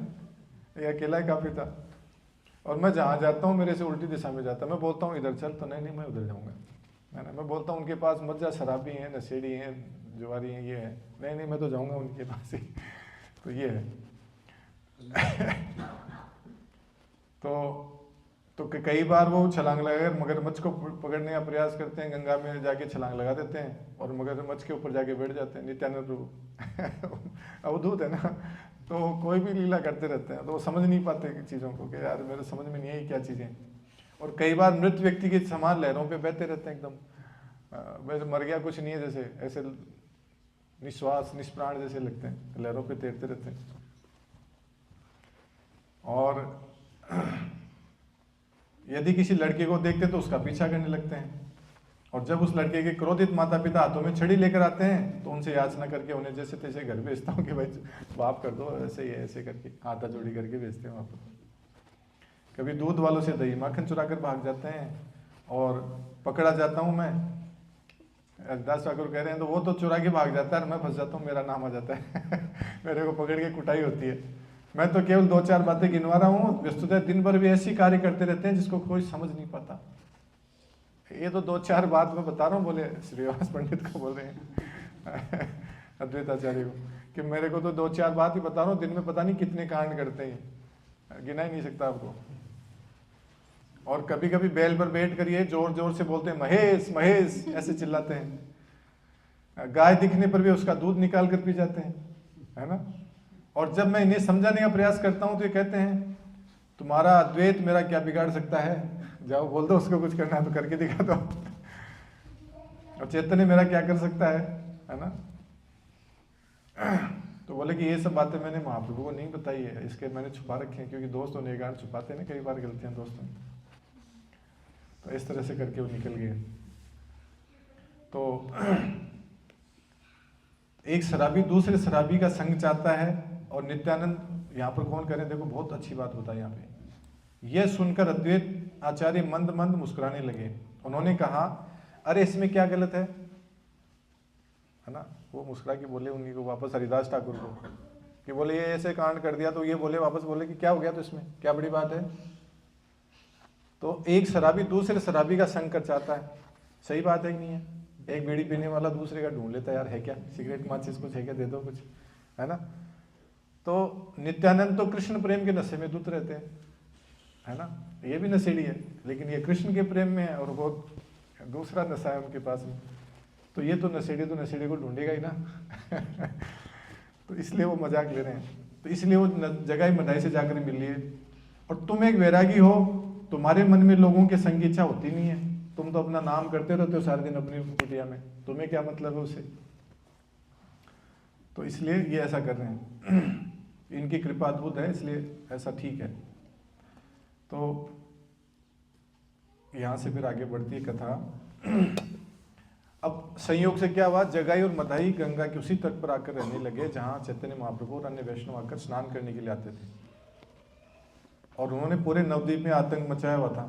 ये अकेला ही काफी था। और मैं जहाँ जाता हूँ मेरे से उल्टी दिशा में जाता, मैं बोलता हूँ इधर चल, तो नहीं मैं उधर जाऊँगा, है ना? मैं बोलता हूँ उनके पास मत जा, शराबी हैं, नशेड़ी हैं, जुआरी हैं, ये है, नहीं मैं तो जाऊँगा उनके पास ही तो ये है तो कई बार वो छलांग लगाकर मगरमच्छ को पकड़ने का प्रयास करते हैं, गंगा में जाके छलांग लगा देते हैं और मगरमच्छ के ऊपर जाके बैठ जाते हैं। नित्यानंद प्रभु अवधूत है ना, तो कोई भी लीला करते रहते हैं, तो वो समझ नहीं पाते चीज़ों को कि यार मेरे समझ में नहीं आई क्या चीज़ें। और कई बार मृत व्यक्ति के समान लहरों पे बहते रहते हैं, एकदम वैसे मर गया कुछ नहीं है, जैसे ऐसे निश्वास निष्प्राण जैसे लगते हैं, लहरों पे तैरते रहते हैं। और यदि किसी लड़के को देखते तो उसका पीछा करने लगते हैं, और जब उस लड़के के क्रोधित माता पिता हाथों में छड़ी लेकर आते हैं तो उनसे याचना करके उन्हें जैसे तैसे घर भेजता हूँ कि भाई माफ कर दो, ऐसे ही ऐसे करके हाथा जोड़ी करके भेजते हैं वहाँ पर। कभी दूध वालों से दही माखन चुरा कर भाग जाते हैं और पकड़ा जाता हूँ मैं, दास ठाकुर कह रहे हैं, तो वो तो चुरा के भाग जाता है और मैं फंस जाता हूँ, मेरा नाम आ जाता है मेरे को पकड़ के कुटाई होती है। मैं तो केवल 2-4 बातें गिनवा रहा हूँ, वस्तुतः दिन भर भी ऐसी कार्य करते रहते हैं जिसको कोई समझ नहीं पाता। ये तो 2-4 बात मैं बता रहा हूँ, बोले श्रीवास पंडित को बोल रहे हैं अद्वैताचार्य को, कि मेरे को तो 2-4 बात ही बता रहा हूँ, दिन में पता नहीं कितने कांड करते हैं, गिना ही नहीं सकता आपको। और कभी कभी बैल पर बैठ कर ये जोर जोर से बोलते हैं महेश महेश, ऐसे चिल्लाते हैं। गाय दिखने पर भी उसका दूध निकाल कर पी जाते हैं, है ना। और जब मैं इन्हें समझाने का प्रयास करता हूं तो ये कहते हैं तुम्हारा अद्वैत मेरा क्या बिगाड़ सकता है, जाओ बोल दो उसको, कुछ करना है तो करके दिखा दो। और चैतन्य मेरा क्या कर सकता है ना। तो बोले कि ये सब बातें मैंने महाप्रभु को नहीं बताई है, इसके मैंने छुपा रखे हैं, क्योंकि दोस्त होने के कारण छुपाते हैं ना, कई बार गलतियां दोस्तों। तो इस तरह से करके वो निकल गए। तो एक शराबी दूसरे शराबी का संग चाहता है, और नित्यानंद यहाँ पर कौन करें, देखो बहुत अच्छी बात बताई यहाँ पे। यह सुनकर अद्वैत आचार्य मंद मंद मुस्कुराने लगे। उन्होंने कहा अरे इसमें क्या गलत है ना। वो मुस्कुरा के बोले उन्हीं को वापस, हरिदास ठाकुर को, कि बोले ये ऐसे कांड कर दिया, तो ये बोले वापस बोले कि क्या हो गया, तो इसमें क्या बड़ी बात है। तो एक शराबी दूसरे शराबी का संग कर चाहता है, सही बात है कि नहीं है। एक बीड़ी पीने वाला दूसरे का ढूंढ लेता है, यार है क्या, सिगरेट माचिस कुछ है क्या, दे दो कुछ, है ना। तो नित्यानंद तो कृष्ण प्रेम के नशे में धुत रहते हैं, है ना। ये भी नशेड़ी है, लेकिन ये कृष्ण के प्रेम में है, और वो दूसरा नशा है उनके पास में। तो ये तो नशेड़ी को ढूंढेगा ही ना। तो इसलिए वो मजाक ले रहे हैं। तो इसलिए वो जगाई मदाई से जाकर मिल लिए। और तुम एक वैरागी हो, तुम्हारे मन में लोगों के संग की इच्छा होती नहीं है, तुम तो अपना नाम करते रहते हो सारे दिन अपनी कुटिया में, तुम्हें क्या मतलब है उससे। तो इसलिए ये ऐसा कर रहे हैं। इनकी कृपा अद्भुत है, इसलिए ऐसा ठीक है। तो यहाँ से फिर आगे बढ़ती है कथा। अब संयोग से क्या हुआ, जगाई और मदाई गंगा के उसी तट पर आकर रहने लगे जहाँ चैतन्य महाप्रभु और अन्य वैष्णव आकर स्नान करने के लिए आते थे। और उन्होंने पूरे नवद्वीप में आतंक मचाया हुआ था।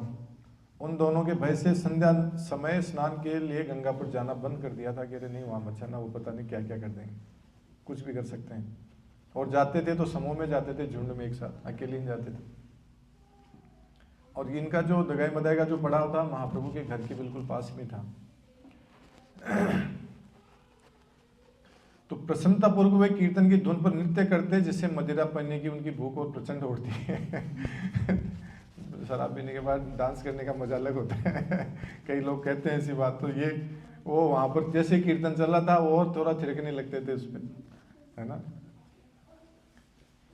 उन दोनों के भय से संध्या समय स्नान के लिए गंगा पर जाना बंद कर दिया था कि अरे नहीं वहाँ मचाना, वो पता नहीं क्या क्या कर देंगे, कुछ भी कर सकते हैं। और जाते थे तो समूह में जाते थे, झुंड में एक साथ, अकेले नहीं जाते थे। और इनका जो दगाई मदाई का जो पड़ाव था महाप्रभु के घर के बिल्कुल पास में था। तो प्रसन्नता पूर्वक वे कीर्तन की धुन पर नृत्य करते, जिससे मदिरा पीने की उनकी भूख और प्रचंड उठती है। शराब पीने के बाद डांस करने का मजा अलग होता है। कई लोग कहते हैं ऐसी बात। तो ये वो वहां पर जैसे कीर्तन चल रहा था वो और थोड़ा थिरकने लगते थे उस पर, है ना।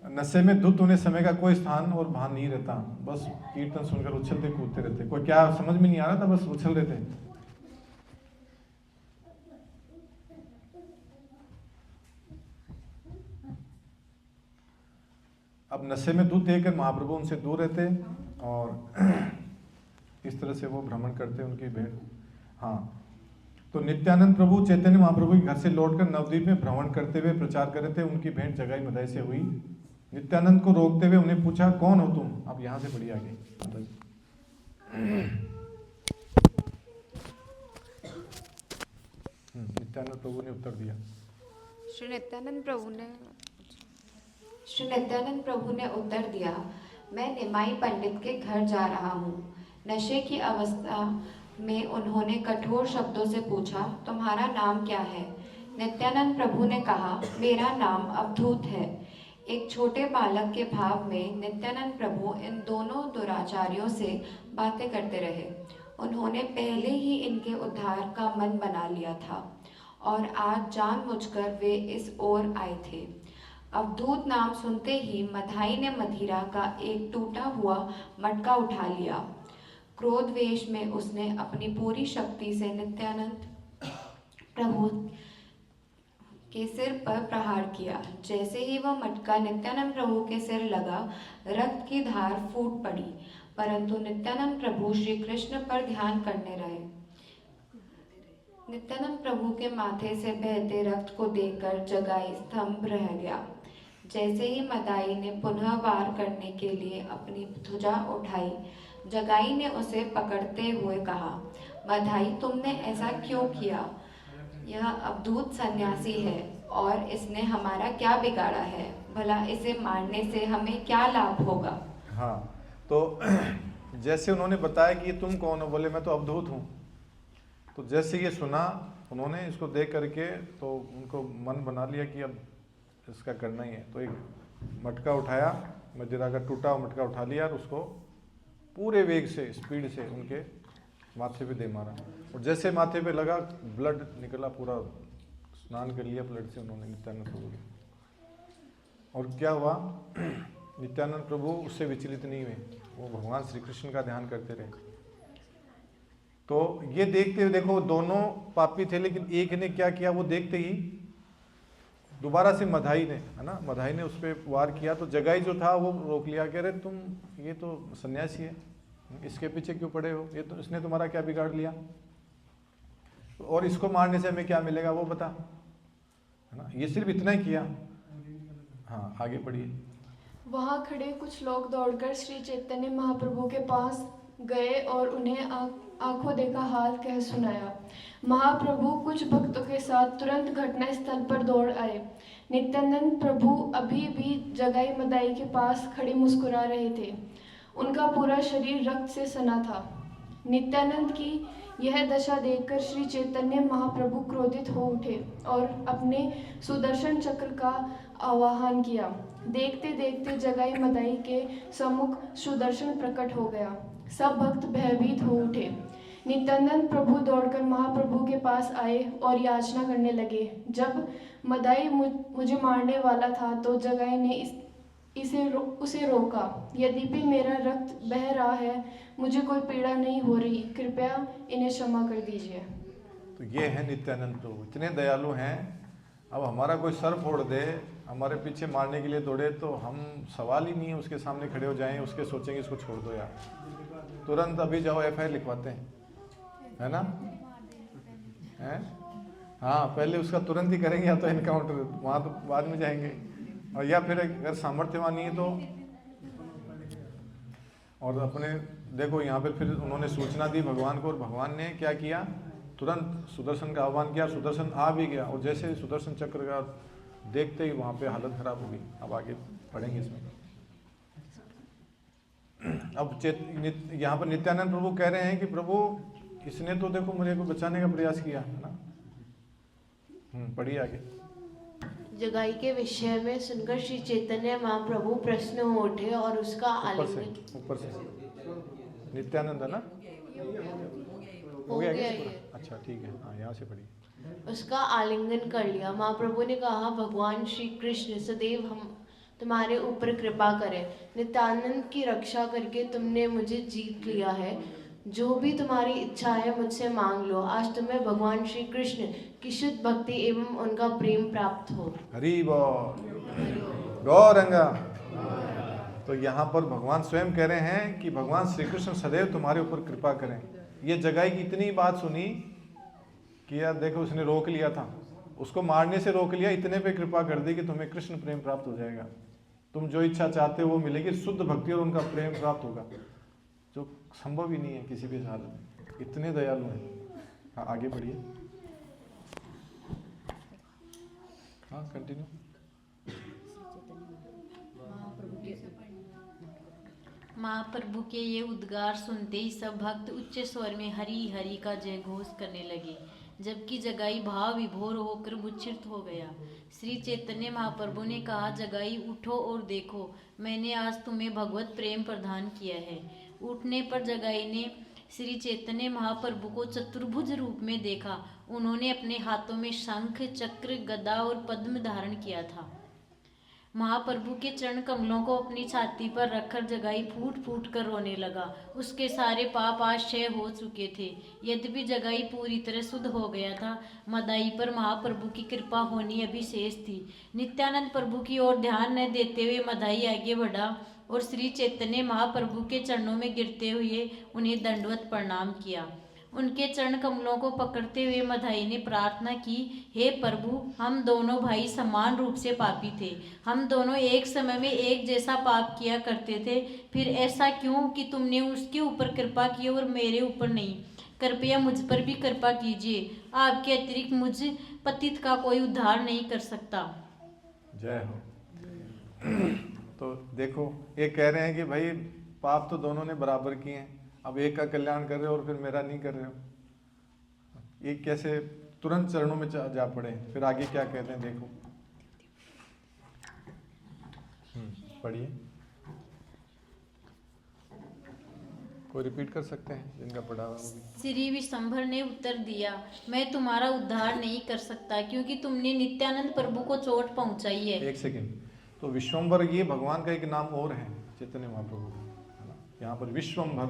नशे में धुत होने समय का कोई स्थान और भान नहीं रहता, बस कीर्तन सुनकर उछलते कूदते रहते। कोई क्या समझ में नहीं आ रहा था, बस उछल रहे थे। अब नशे में धुत देकर महाप्रभु उनसे दूर रहते और इस तरह से वो भ्रमण करते उनकी भेंट। हाँ, तो नित्यानंद प्रभु चैतन्य महाप्रभु के घर से लौटकर नवद्वीप में भ्रमण करते हुए प्रचार कर रहे थे। उनकी भेंट जगाई मदाई से हुई। नित्यानंद को रोकते हुए उन्हें पूछा, कौन हो तुम? अब यहाँ से बढ़िया आगे। नित्यानंद प्रभु ने उत्तर दिया। श्री नित्यानंद प्रभु ने उत्तर दिया, मैं निमाई पंडित के घर जा रहा हूँ। नशे की अवस्था में उन्होंने कठोर शब्दों से पूछा, तुम्हारा नाम क्या है? नित्यानंद प्रभु ने कहा, मेरा नाम अवधूत है। एक छोटे बालक के भाव में नित्यानंद प्रभु इन दोनों दुराचारियों से बातें करते रहे। उन्होंने पहले ही इनके उद्धार का मन बना लिया था और आज जानबूझकर वे इस ओर आए थे। अवधूत नाम सुनते ही मधाई ने मदिरा का एक टूटा हुआ मटका उठा लिया। क्रोध वेश में उसने अपनी पूरी शक्ति से नित्यानंद प्रभु के सिर पर प्रहार किया। जैसे ही वह मटका नित्यानंद प्रभु के सिर लगा, रक्त की धार फूट पड़ी, परंतु नित्यानंद प्रभु श्री कृष्ण पर ध्यान करने रहे। नित्यानंद प्रभु के माथे से बहते रक्त को देखकर जगाई स्तंभ रह गया। जैसे ही मदाई ने पुनः वार करने के लिए अपनी ध्वजा उठाई, जगाई ने उसे पकड़ते हुए कहा, मदाई तुमने ऐसा क्यों किया? यह अवधूत सन्यासी है और इसने हमारा क्या बिगाड़ा है? भला इसे मारने से हमें क्या लाभ होगा? हाँ, तो जैसे उन्होंने बताया कि ये तुम कौन हो, बोले मैं तो अवधूत हूँ। तो जैसे ये सुना उन्होंने, इसको देख करके तो उनको मन बना लिया कि अब इसका करना ही है। तो एक मटका उठाया, मदिरा का टूटा हुआ मटका उठा लिया और उसको पूरे वेग से, स्पीड से उनके माथे पे दे मारा। और जैसे माथे पे लगा, ब्लड निकला, पूरा स्नान कर लिया ब्लड से उन्होंने नित्यानंद प्रभु ने। और क्या हुआ, नित्यानंद प्रभु उससे विचलित नहीं हुए, वो भगवान श्री कृष्ण का ध्यान करते रहे। तो ये देखते हुए, देखो दोनों पापी थे, लेकिन एक ने क्या किया, वो देखते ही दोबारा से मधाई ने, है ना, मधाई ने उस पर वार किया। तो जगाई जो था वो रोक लिया, कह रहे तुम, ये तो सन्यासी है, इसके पीछे क्यों पड़े हो, ये तो इसने तुम्हारा क्या बिगाड़ लिया, और इसको मारने से हमें क्या मिलेगा वो बता, है ना। ये सिर्फ इतना ही किया। हाँ, आगे पढ़िए। वहाँ खड़े कुछ लोग दौड़कर श्री चैतन्य महाप्रभु के पास गए और उन्हें आंखों देखा हाल कह सुनाया। महाप्रभु कुछ भक्तों के साथ तुरंत घटना स्थल पर दौड़ आए। नित्यानंद प्रभु अभी भी जगाई मदाई के पास खड़े मुस्कुरा रहे थे। उनका पूरा शरीर रक्त से सना था। नित्यानंद की यह दशा देखकर श्री चैतन्य महाप्रभु क्रोधित हो उठे और अपने सुदर्शन चक्र का आवाहन किया। देखते देखते जगाई मदाई के सम्मुख सुदर्शन प्रकट हो गया। सब भक्त भयभीत हो उठे। नित्यानंद प्रभु दौड़कर महाप्रभु के पास आए और याचना करने लगे। जब मदाई मुझे मारने वाला था तो जगाई ने उसे रोका। यद्यपि मेरा रक्त बह रहा है, मुझे कोई पीड़ा नहीं हो रही, कृपया इन्हें क्षमा कर दीजिए। तो ये है नित्यानंद प्रभु, इतने दयालु हैं। अब हमारा कोई सर फोड़ दे, हमारे पीछे मारने के लिए दौड़े, तो हम सवाल ही नहीं है उसके सामने खड़े हो जाएं, उसके सोचेंगे इसको छोड़ दो यार, तुरंत अभी जाओ FIR लिखवाते हैं, है ना, है? हाँ, पहले उसका तुरंत ही करेंगे, या तो एनकाउंटर, वहाँ तो बाद में जाएंगे, और या फिर अगर सामर्थ्यवान नहीं है तो। और अपने देखो यहाँ पे फिर उन्होंने सूचना दी भगवान को, और भगवान ने क्या किया, तुरंत सुदर्शन का आह्वान किया। सुदर्शन आ भी गया, और जैसे सुदर्शन चक्र का देखते ही वहाँ पे हालत खराब हो गई। अब आगे पढ़ेंगे इसमें। अब यहाँ पर नित्यानंद प्रभु कह रहे हैं कि प्रभु इसने तो देखो मुझे को बचाने का प्रयास किया, है ना। पढ़िए आगे। जगाई के विषय में सुनकर श्री चैतन्य महाप्रभु प्रश्न हो उठे और उसका आलिंगन, ऊपर से नित्यानंद, है ना, हो गया ये? अच्छा ठीक है, हाँ यहाँ से पढ़िए। उसका आलिंगन कर लिया। महाप्रभु ने कहा, भगवान श्री कृष्ण सदैव हम तुम्हारे ऊपर कृपा करें। नित्यानंद की रक्षा करके तुमने मुझे जीत लिया है। जो भी तुम्हारी इच्छा है मुझसे मांग लो। आज तुम्हें भगवान श्री कृष्ण की शुद्ध भक्ति एवं उनका प्रेम प्राप्त हो। हरि बोल, गौरंगा। तो यहाँ पर भगवान स्वयं कह रहे हैं कि भगवान श्री कृष्ण सदैव तुम्हारे ऊपर कृपा करें। ये जगाई की इतनी बात सुनी कि यार देखो उसने रोक लिया था, उसको मारने से रोक लिया, इतने पे कृपा कर दी कि तुम्हें कृष्ण प्रेम प्राप्त हो जाएगा। तुम जो इच्छा चाहते हो वो मिलेगी, शुद्ध भक्ति और उनका प्रेम प्राप्त होगा, जो संभव ही नहीं है किसी भी हाल में। इतने दयालु हैं। हाँ आगे बढ़िए। हाँ कंटिन्यू। महाप्रभु के ये उद्गार सुनते ही सब भक्त उच्च स्वर में हरि हरि का जय घोष करने लगे, जबकि जगाई भाव विभोर होकर मूर्छित हो गया। श्री चैतन्य महाप्रभु ने कहा, जगाई उठो और देखो, मैंने आज तुम्हें भगवत प्रेम प्रदान किया है। उठने पर जगाई ने श्री चैतन्य महाप्रभु को चतुर्भुज रूप में देखा। उन्होंने अपने हाथों में शंख, चक्र, गदा और पद्म धारण किया था। महाप्रभु के चरण कमलों को अपनी छाती पर रखकर जगाई फूट फूट कर रोने लगा। उसके सारे पाप आज क्षय हो चुके थे। यद्यपि जगाई पूरी तरह शुद्ध हो गया था, मदाई पर महाप्रभु की कृपा होनी अभी शेष थी। नित्यानंद प्रभु की ओर ध्यान न देते हुए मदाई आगे बढ़ा और श्री चैतन्य महाप्रभु के चरणों में गिरते हुए उन्हें दंडवत प्रणाम किया। उनके चरण कमलों को पकड़ते हुए मधाई ने प्रार्थना की, हे प्रभु, हम दोनों भाई समान रूप से पापी थे। हम दोनों एक समय में एक जैसा पाप किया करते थे। फिर ऐसा क्यों कि तुमने उसके ऊपर कृपा की और मेरे ऊपर नहीं? कृपया मुझ पर भी कृपा कीजिए। आपके अतिरिक्त मुझ पतित का कोई उद्धार नहीं कर सकता। जय हो। तो देखो, ये कह रहे हैं कि भाई पाप तो दोनों ने बराबर किए हैं, अब एक का कल्याण कर रहे हो और फिर मेरा नहीं कर रहे हो। ये कैसे तुरंत चरणों में जा पड़े। फिर आगे क्या कहते हैं देखो, पढ़िए। कोई रिपीट कर सकते हैं जिनका पढ़ा हुआ होगी। श्री विशंभर ने उत्तर दिया, मैं तुम्हारा उद्धार नहीं कर सकता, क्योंकि तुमने नित्यानंद प्रभु को चोट पहुंचाई है। एक सेकंड, तो विश्वम्भर ये भगवान का एक नाम और है चैतन्य महाप्रभु का। यहाँ पर विश्वम्भर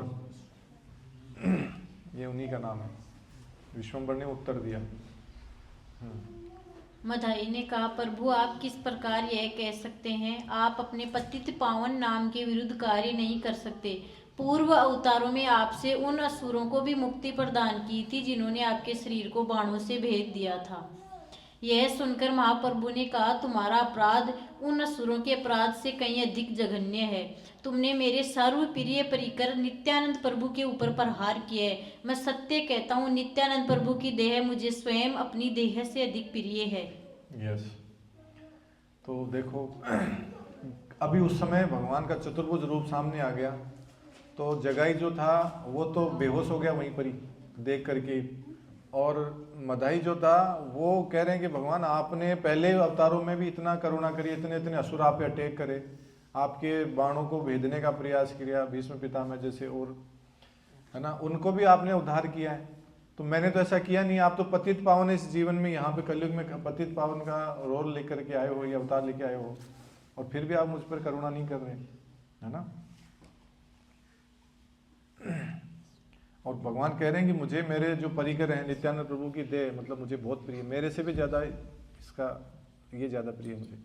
ये उन्हीं का नाम है। विश्वम्भर ने उत्तर दिया। मधाई ने कहा, प्रभु आप किस प्रकार यह कह सकते हैं? आप अपने पतित पावन नाम के विरुद्ध कार्य नहीं कर सकते। पूर्व अवतारों में आपसे उन असुरों को भी मुक्ति प्रदान की थी जिन्होंने आपके शरीर को बाणों से भेद दिया था। यह सुनकर महाप्रभु ने कहा, तुम्हारा अपराध उन असुरों के अपराध से कहीं अधिक जघन्य है। तुमने मेरे सर्वप्रिय परिकर नित्यानंद प्रभु के ऊपर प्रहार किया है। मैं सत्य कहता हूँ, नित्यानंद प्रभु की देह मुझे स्वयं अपनी देह से अधिक प्रिय है। यस, तो देखो अभी उस समय भगवान का चतुर्भुज रूप सामने आ गया, तो जगाई जो था वो तो बेहोश हो गया वहीं पर ही देख करके, और मदाई जो था वो कह रहे हैं कि भगवान आपने पहले अवतारों में भी इतना करुणा करी, इतने इतने असुर आप पे अटैक करे, आपके बाणों को भेदने का प्रयास किया, भीष्म पितामह जैसे, और है ना, उनको भी आपने उद्धार किया है। तो मैंने तो ऐसा किया नहीं, आप तो पतित पावन इस जीवन में यहाँ पे कलयुग में पतित पावन का रोल लेकर के आए हो, या अवतार लेके आए हो, और फिर भी आप मुझ पर करुणा नहीं कर रहे, है ना। और भगवान कह रहे हैं कि मुझे मेरे जो परिकर हैं नित्यानंद प्रभु की देह मतलब मुझे बहुत प्रिय, मेरे से भी ज्यादा इसका ये ज्यादा प्रिय मुझे।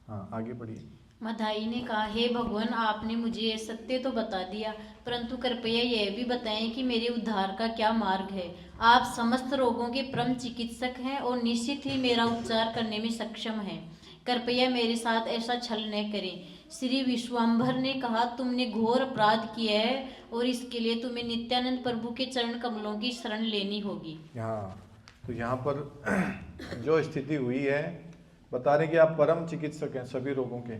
हाँ आगे बढ़िए। मधाई ने कहा, हे भगवान आपने मुझे यह सत्य तो बता दिया, परंतु कृपया यह भी बताएं कि मेरे उद्धार का क्या मार्ग है। आप समस्त रोगों के परम चिकित्सक हैं और निश्चित ही मेरा उपचार करने में सक्षम हैं। कृपया मेरे साथ ऐसा छल न करें। श्री विश्वम्भर ने कहा, तुमने घोर अपराध किया है और इसके लिए तुम्हें नित्यानंद प्रभु के चरण कमलों की शरण लेनी होगी। हाँ, तो यहाँ पर जो स्थिति हुई है बता रहे कि आप परम चिकित्सक हैं सभी रोगों के,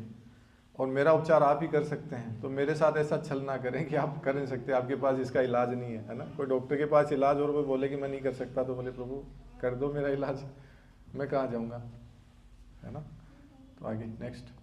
और मेरा उपचार आप ही कर सकते हैं, तो मेरे साथ ऐसा छल ना करें कि आप कर नहीं सकते, आपके पास इसका इलाज नहीं है, है ना। कोई डॉक्टर के पास इलाज और वो बोले कि मैं नहीं कर सकता, तो बोले प्रभु कर दो मेरा इलाज, मैं कहाँ जाऊँगा, है ना। तो आगे नेक्स्ट।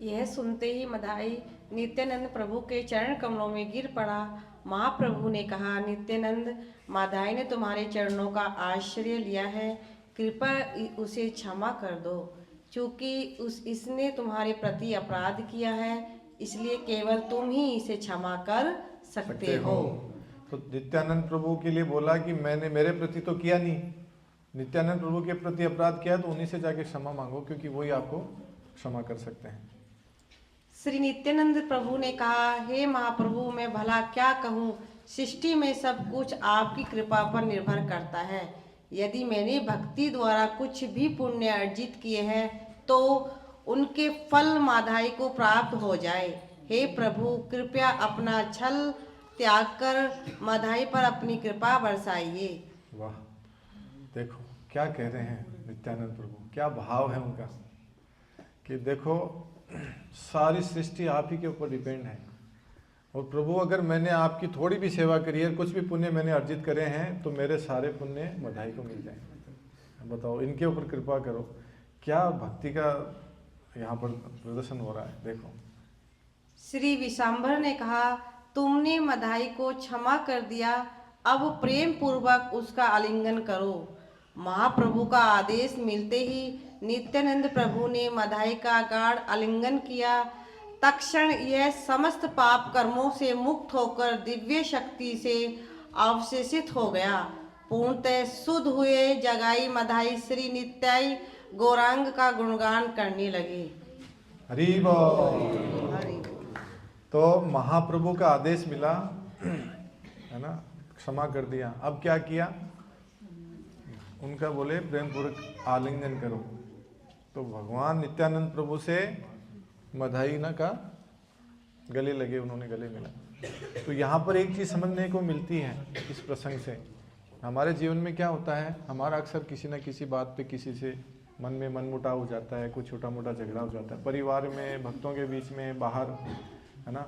यह सुनते ही मधाई नित्यानंद प्रभु के चरण कमलों में गिर पड़ा। महाप्रभु ने कहा, नित्यानंद, माधाई ने तुम्हारे चरणों का आश्रय लिया है, कृपया उसे क्षमा कर दो। चूँकि इसने तुम्हारे प्रति अपराध किया है, इसलिए केवल तुम ही इसे क्षमा कर सकते हो। तो नित्यानंद प्रभु के लिए बोला कि मैंने मेरे प्रति तो किया नहीं, नित्यानंद प्रभु के प्रति अपराध किया, तो उन्हीं से जाके क्षमा मांगो, क्योंकि वही आपको क्षमा कर सकते हैं। श्री नित्यानंद प्रभु ने कहा, हे महाप्रभु, मैं भला क्या कहूँ, सृष्टि में सब कुछ आपकी कृपा पर निर्भर करता है। यदि मैंने भक्ति द्वारा कुछ भी पुण्य अर्जित किए हैं तो उनके फल माधाई को प्राप्त हो जाए। हे प्रभु, कृपया अपना छल त्याग कर माधाई पर अपनी कृपा बरसाइए। वाह, देखो क्या कह रहे हैं नित्यानंद प्रभु, क्या भाव है उनका कि देखो सारी सृष्टि आप ही के ऊपर डिपेंड है, और प्रभु अगर मैंने आपकी थोड़ी भी सेवा करी है, कुछ भी पुण्य मैंने अर्जित करे हैं, तो मेरे सारे पुण्य मधाई को मिल जाएंगे। बताओ, इनके ऊपर कृपा करो। क्या भक्ति का यहाँ पर प्रदर्शन हो रहा है, देखो। श्री विशंभर ने कहा, तुमने मधाई को क्षमा कर दिया, अब प्रेम पूर्वक उसका आलिंगन करो। महाप्रभु का आदेश मिलते ही नित्यानंद प्रभु ने मधाई का गाढ़ आलिंगन किया। तत्क्षण यह समस्त पाप कर्मों से मुक्त होकर दिव्य शक्ति से अवशेषित हो गया। पूर्णतः शुद्ध हुए जगाई मधाई श्री नित्याई गौरांग का गुणगान करने लगे। हरि बोल। तो महाप्रभु का आदेश मिला, है ना, क्षमा कर दिया। अब क्या किया, उनका बोले प्रेम पूर्वक आलिंगन करो। तो भगवान नित्यानंद प्रभु से मधाई ना का गले लगे, उन्होंने गले मिला। तो यहाँ पर एक चीज़ समझने को मिलती है इस प्रसंग से, हमारे जीवन में क्या होता है, हमारा अक्सर किसी न किसी बात पे किसी से मन में मनमुटाव हो जाता है, कुछ छोटा मोटा झगड़ा हो जाता है, परिवार में, भक्तों के बीच में, बाहर, है ना।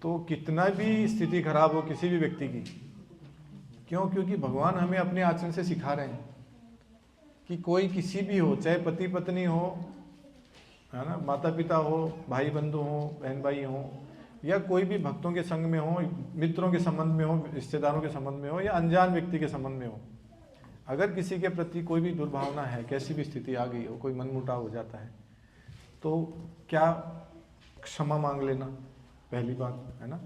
तो कितना भी स्थिति खराब हो किसी भी व्यक्ति की, क्यों? क्योंकि भगवान हमें अपने आचरण से सिखा रहे हैं कि कोई किसी भी हो, चाहे पति पत्नी हो, है ना, माता पिता हो, भाई बंधु हो, बहन भाई हो, या कोई भी भक्तों के संग में हो, मित्रों के संबंध में हो, रिश्तेदारों के संबंध में हो, या अनजान व्यक्ति के संबंध में हो, अगर किसी के प्रति कोई भी दुर्भावना है, कैसी भी स्थिति आ गई हो, कोई मनमुटाव हो जाता है, तो क्या क्षमा मांग लेना पहली बात, है ना।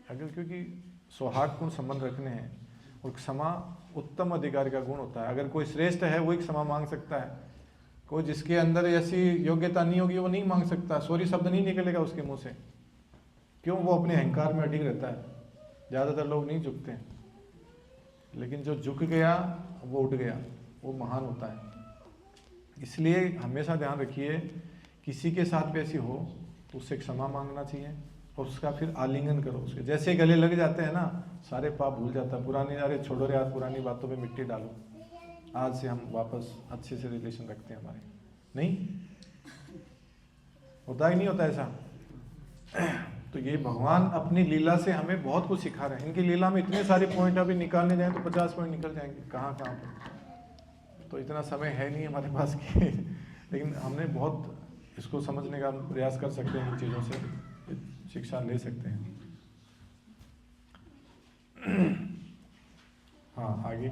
अगर क्योंकि सौहार्दपूर्ण संबंध रखने हैं, और क्षमा उत्तम अधिकार का गुण होता है। अगर कोई श्रेष्ठ है वही क्षमा मांग सकता है, कोई जिसके अंदर ऐसी योग्यता नहीं होगी वो नहीं मांग सकता, सॉरी शब्द नहीं निकलेगा उसके मुंह से। क्यों? वो अपने अहंकार में अडिग रहता है। ज़्यादातर लोग नहीं झुकते हैं, लेकिन जो झुक गया वो उठ गया, वो महान होता है। इसलिए हमेशा ध्यान रखिए, किसी के साथ भी ऐसी हो तो उससे क्षमा मांगना चाहिए, और उसका फिर आलिंगन करो उसके। जैसे गले लग जाते हैं ना, सारे पाप भूल जाता है, पुरानी, अरे छोड़ो रे यार, पुरानी बातों पे मिट्टी डालो, आज से हम वापस अच्छे से रिलेशन रखते हैं हमारे। नहीं होता ही नहीं होता ऐसा। तो ये भगवान अपनी लीला से हमें बहुत कुछ सिखा रहे हैं। इनकी लीला में इतने सारे पॉइंट अभी निकालने जाएं तो 50 पॉइंट निकल जाएंगे, कहाँ पर। तो इतना समय है नहीं हमारे पास कि लेकिन हमने बहुत इसको समझने का प्रयास कर सकते हैं, इन चीज़ों से शिक्षा ले सकते हैं। हाँ, आगे।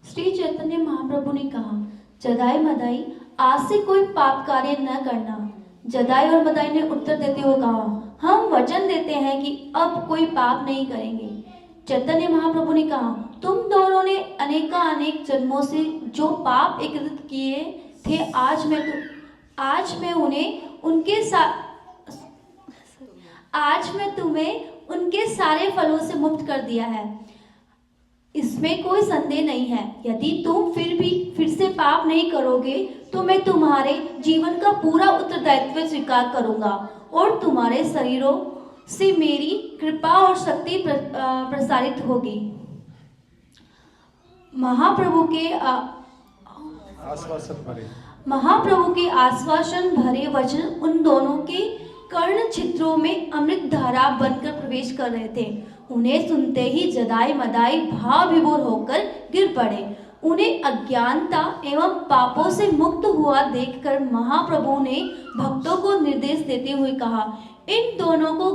श्री चैतन्य महाप्रभु ने कहा, जदाई मदाई आज से कोई पाप कार्य न करना। जदाई और मदाई ने उत्तर देते हुए कहा, हम वचन देते हैं कि अब कोई पाप नहीं करेंगे। चैतन्य महाप्रभु ने कहा, तुम दोनों ने अनेकानेक जन्मों से जो पाप एकत्रित किए थे, आज मैं तुम्हें उनके सारे फलों से मुक्त कर दिया है। इसमें कोई संदेह नहीं है। यदि तुम फिर से पाप नहीं करोगे तो मैं तुम्हारे जीवन का पूरा उत्तरदायित्व स्वीकार करूंगा और तुम्हारे शरीरों से मेरी कृपा और शक्ति प्रसारित होगी। महाप्रभु के आश्वासन भरे वचन उन दोनों के कर्ण छिद्रों में अमृत धारा बनकर प्रवेश कर रहे थे। उन्हें सुनते ही जदाई मदाई भाव विभोर होकर गिर पड़े। उन्हें अज्ञानता एवं पापों से मुक्त हुआ देखकर महाप्रभु ने भक्तों को निर्देश देते हुए कहा, इन दोनों को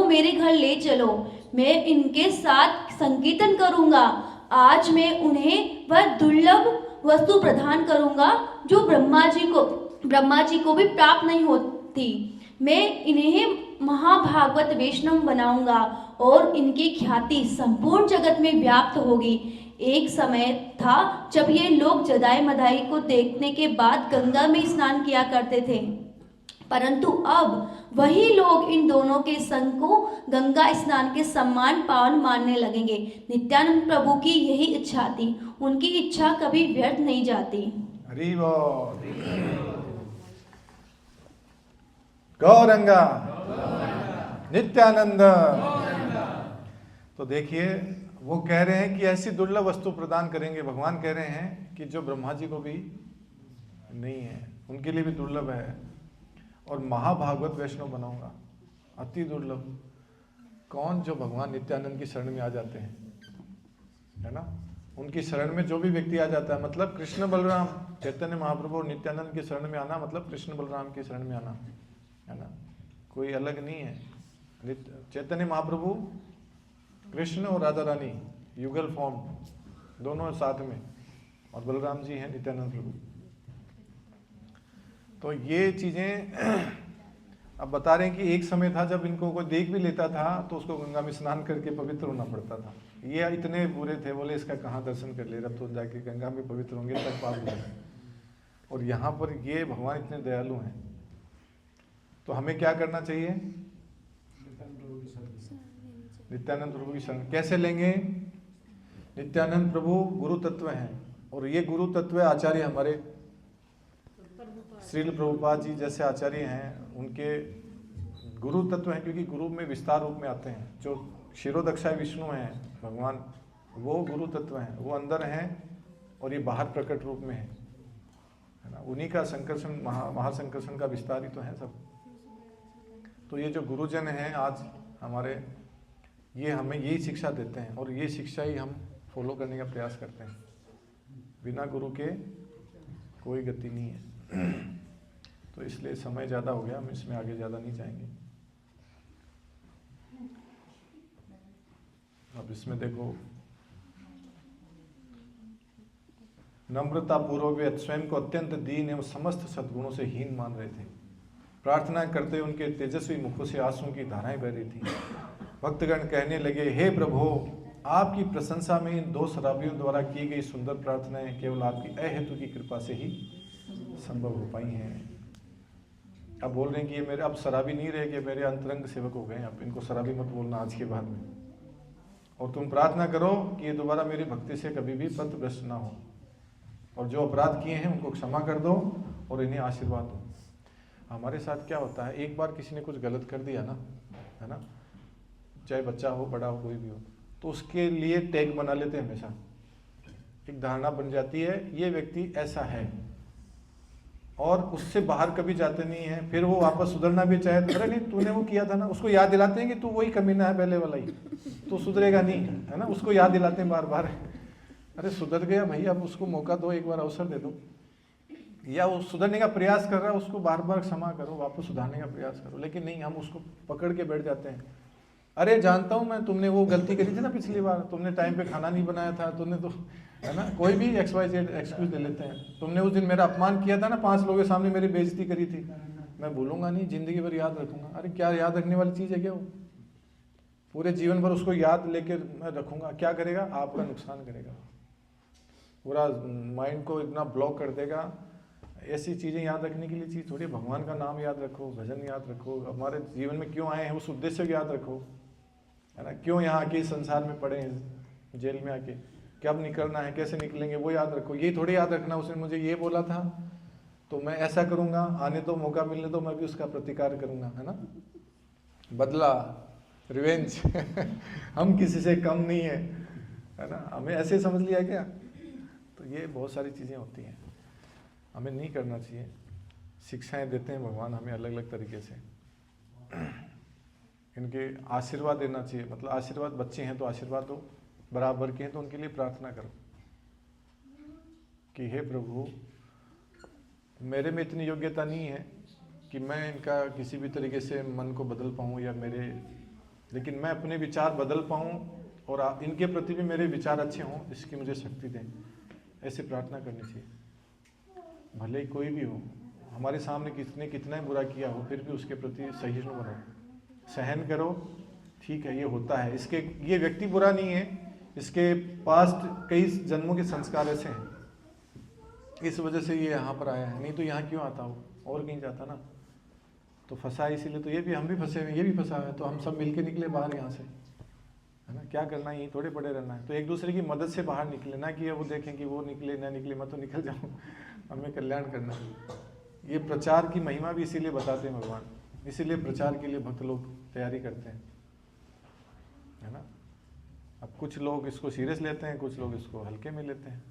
मेरे घर ले चलो, मैं इनके साथ संकीर्तन करूंगा। आज मैं उन्हें वह दुर्लभ वस्तु प्रदान करूंगा जो ब्रह्मा जी को भी प्राप्त नहीं होती। मैं इन्हें महाभागवत वैष्णव बनाऊंगा और इनकी ख्याति संपूर्ण जगत में व्याप्त होगी। एक समय था जब ये लोग जदाई मदाई को देखने के बाद गंगा में स्नान किया करते थे, परंतु अब वही लोग इन दोनों के संग को गंगा स्नान के समान पावन मानने लगेंगे। नित्यानंद प्रभु की यही इच्छा थी, उनकी इच्छा कभी व्यर्थ नहीं जाती। हरि बोल। गौरंगा नित्यानंद। तो देखिए, वो कह रहे हैं कि ऐसी दुर्लभ वस्तु प्रदान करेंगे। भगवान कह रहे हैं कि जो ब्रह्मा जी को भी नहीं है, उनके लिए भी दुर्लभ है, और महाभागवत वैष्णव बनाऊंगा, अति दुर्लभ। कौन? जो भगवान नित्यानंद की शरण में आ जाते हैं, है ना। उनकी शरण में जो भी व्यक्ति आ जाता है, मतलब कृष्ण बलराम, चैतन्य महाप्रभु और नित्यानंद की शरण में आना मतलब कृष्ण बलराम की शरण में आना, है ना, कोई अलग नहीं है। चैतन्य महाप्रभु कृष्ण और राधा रानी युगल फॉर्म, दोनों साथ में, और बलराम जी हैं नित्यानंद प्रभु। तो ये चीजें अब बता रहे हैं कि एक समय था जब इनको कोई देख भी लेता था तो उसको गंगा में स्नान करके पवित्र होना पड़ता था। ये इतने बुरे थे, बोले इसका कहाँ दर्शन कर ले, अब तो जाके गंगा में पवित्र होंगे तब पाप होगा। और यहाँ पर ये भगवान इतने दयालु हैं, तो हमें क्या करना चाहिए? नित्यानंद प्रभु की शरण कैसे लेंगे? नित्यानंद प्रभु गुरु तत्व हैं, और ये गुरु तत्व आचार्य हमारे श्रील प्रभुपाद जी जैसे आचार्य हैं, उनके गुरु तत्व हैं, क्योंकि गुरु में विस्तार रूप में आते हैं। जो क्षीरोदक्षाय विष्णु हैं भगवान, वो गुरु तत्व हैं, वो अंदर हैं और ये बाहर प्रकट रूप में है ना। उन्हीं का संकर्षण, महासंकर्षण का विस्तार ही तो है सब। तो ये जो गुरुजन हैं आज हमारे, ये हमें यही शिक्षा देते हैं और ये शिक्षा ही हम फॉलो करने का प्रयास करते हैं। बिना गुरु के कोई गति नहीं है। तो इसलिए समय ज़्यादा हो गया, हम इसमें आगे ज़्यादा नहीं जाएंगे। अब इसमें देखो, नम्रता पूर्वक वे स्वयं को अत्यंत दीन एवं समस्त सद्गुणों से हीन मान रहे थे। प्रार्थना करते उनके तेजस्वी मुखों से आंसुओं की धाराएं बह रही थी। भक्तगण कहने लगे, हे प्रभु, आपकी प्रशंसा में इन 2 शराबियों द्वारा की गई सुंदर प्रार्थनाएं केवल आपकी अहेतु की कृपा से ही संभव हो पाई हैं। अब बोल रहे हैं कि ये मेरे अब शराबी नहीं रहे, कि मेरे अंतरंग सेवक हो गए, अब इनको शराबी मत बोलना आज के बाद में। और तुम प्रार्थना करो कि ये दोबारा मेरी भक्ति से कभी भी पथभ्रष्ट ना हो, और जो अपराध किए हैं उनको क्षमा कर दो और इन्हें आशीर्वाद दो। हमारे साथ क्या होता है, एक बार किसी ने कुछ गलत कर दिया ना, है ना, चाहे बच्चा हो बड़ा हो कोई भी हो, तो उसके लिए टैग बना लेते हैं। हमेशा एक धारणा बन जाती है, ये व्यक्ति ऐसा है, और उससे बाहर कभी जाते नहीं है। फिर वो वापस सुधरना भी चाहे तो, अरे नहीं तूने वो किया था ना, उसको याद दिलाते हैं कि तू वही कमीना है पहले वाला ही, तो सुधरेगा नहीं, है ना, उसको याद दिलाते हैं बार बार। अरे सुधर गया भाई, अब उसको मौका दो, एक बार अवसर दे दो, या वो सुधरने का प्रयास कर रहा है, उसको बार बार क्षमा करो, वापस सुधारने का प्रयास करो। लेकिन नहीं, हम उसको पकड़ के बैठ जाते हैं। अरे जानता हूँ मैं, तुमने वो गलती करी थी ना पिछली बार, तुमने टाइम पे खाना नहीं बनाया था, तुमने तो, है ना, कोई भी XYZ एक्सक्यूज दे लेते हैं। तुमने उस दिन मेरा अपमान किया था ना, 5 लोगों के सामने मेरी बेइज्जती करी थी, मैं भूलूंगा नहीं, जिंदगी भर याद रखूंगा। अरे क्या याद रखने वाली चीज़ है क्या वो? पूरे जीवन भर उसको याद लेकर मैं रखूंगा, क्या करेगा? आपका नुकसान करेगा, पूरा माइंड को इतना ब्लॉक कर देगा। ऐसी चीज़ें याद रखने के लिए चीज़ थोड़ी, भगवान का नाम याद रखो, भजन याद रखो, हमारे जीवन में क्यों आए हैं उस उद्देश्य को याद रखो, है ना, क्यों यहाँ आके इस संसार में पड़े हैं, जेल में आके कब निकलना है, कैसे निकलेंगे, वो याद रखो। ये थोड़ी याद रखना उसने मुझे ये बोला था तो मैं ऐसा करूँगा, आने तो मौका मिलने तो मैं भी उसका प्रतिकार करूँगा, है ना, बदला, रिवेंज। हम किसी से कम नहीं है ना, हमें ऐसे समझ लिया क्या? तो ये बहुत सारी चीज़ें होती हैं, हमें नहीं करना चाहिए। शिक्षाएं देते हैं भगवान हमें अलग अलग तरीके से, इनके आशीर्वाद देना चाहिए। मतलब आशीर्वाद, बच्चे हैं तो आशीर्वाद दो, बराबर के हैं तो उनके लिए प्रार्थना करो कि हे प्रभु, मेरे में इतनी योग्यता नहीं है कि मैं इनका किसी भी तरीके से मन को बदल पाऊँ, या लेकिन मैं अपने विचार बदल पाऊँ और इनके प्रति भी मेरे विचार अच्छे हों, इसकी मुझे शक्ति दें। ऐसे प्रार्थना करनी चाहिए। भले ही कोई भी हो, हमारे सामने किसने कितना बुरा किया हो, फिर भी उसके प्रति सहिष्णु बनो, सहन करो। ठीक है, ये होता है, इसके ये व्यक्ति बुरा नहीं है, इसके पास कई जन्मों के संस्कार ऐसे हैं, इस वजह से ये यहाँ पर आया है, नहीं तो यहाँ क्यों आता हो, और कहीं जाता ना। तो फंसा है इसीलिए, तो ये भी, हम भी फंसे हुए, ये भी फंसा है, तो हम सब मिलके निकले बाहर यहाँ से, है ना। क्या करना है, यहीं थोड़े पड़े रहना है। तो एक दूसरे की मदद से बाहर निकले, ना कि वो देखें कि वो निकले ना निकले, मैं तो निकल जाऊँ। हमें कल्याण करना है। ये प्रचार की महिमा भी इसीलिए बताते हैं भगवान, इसीलिए प्रचार के लिए भक्त लोग तैयारी करते हैं, है ना। अब कुछ लोग इसको सीरियस लेते हैं, कुछ लोग इसको हल्के में लेते हैं,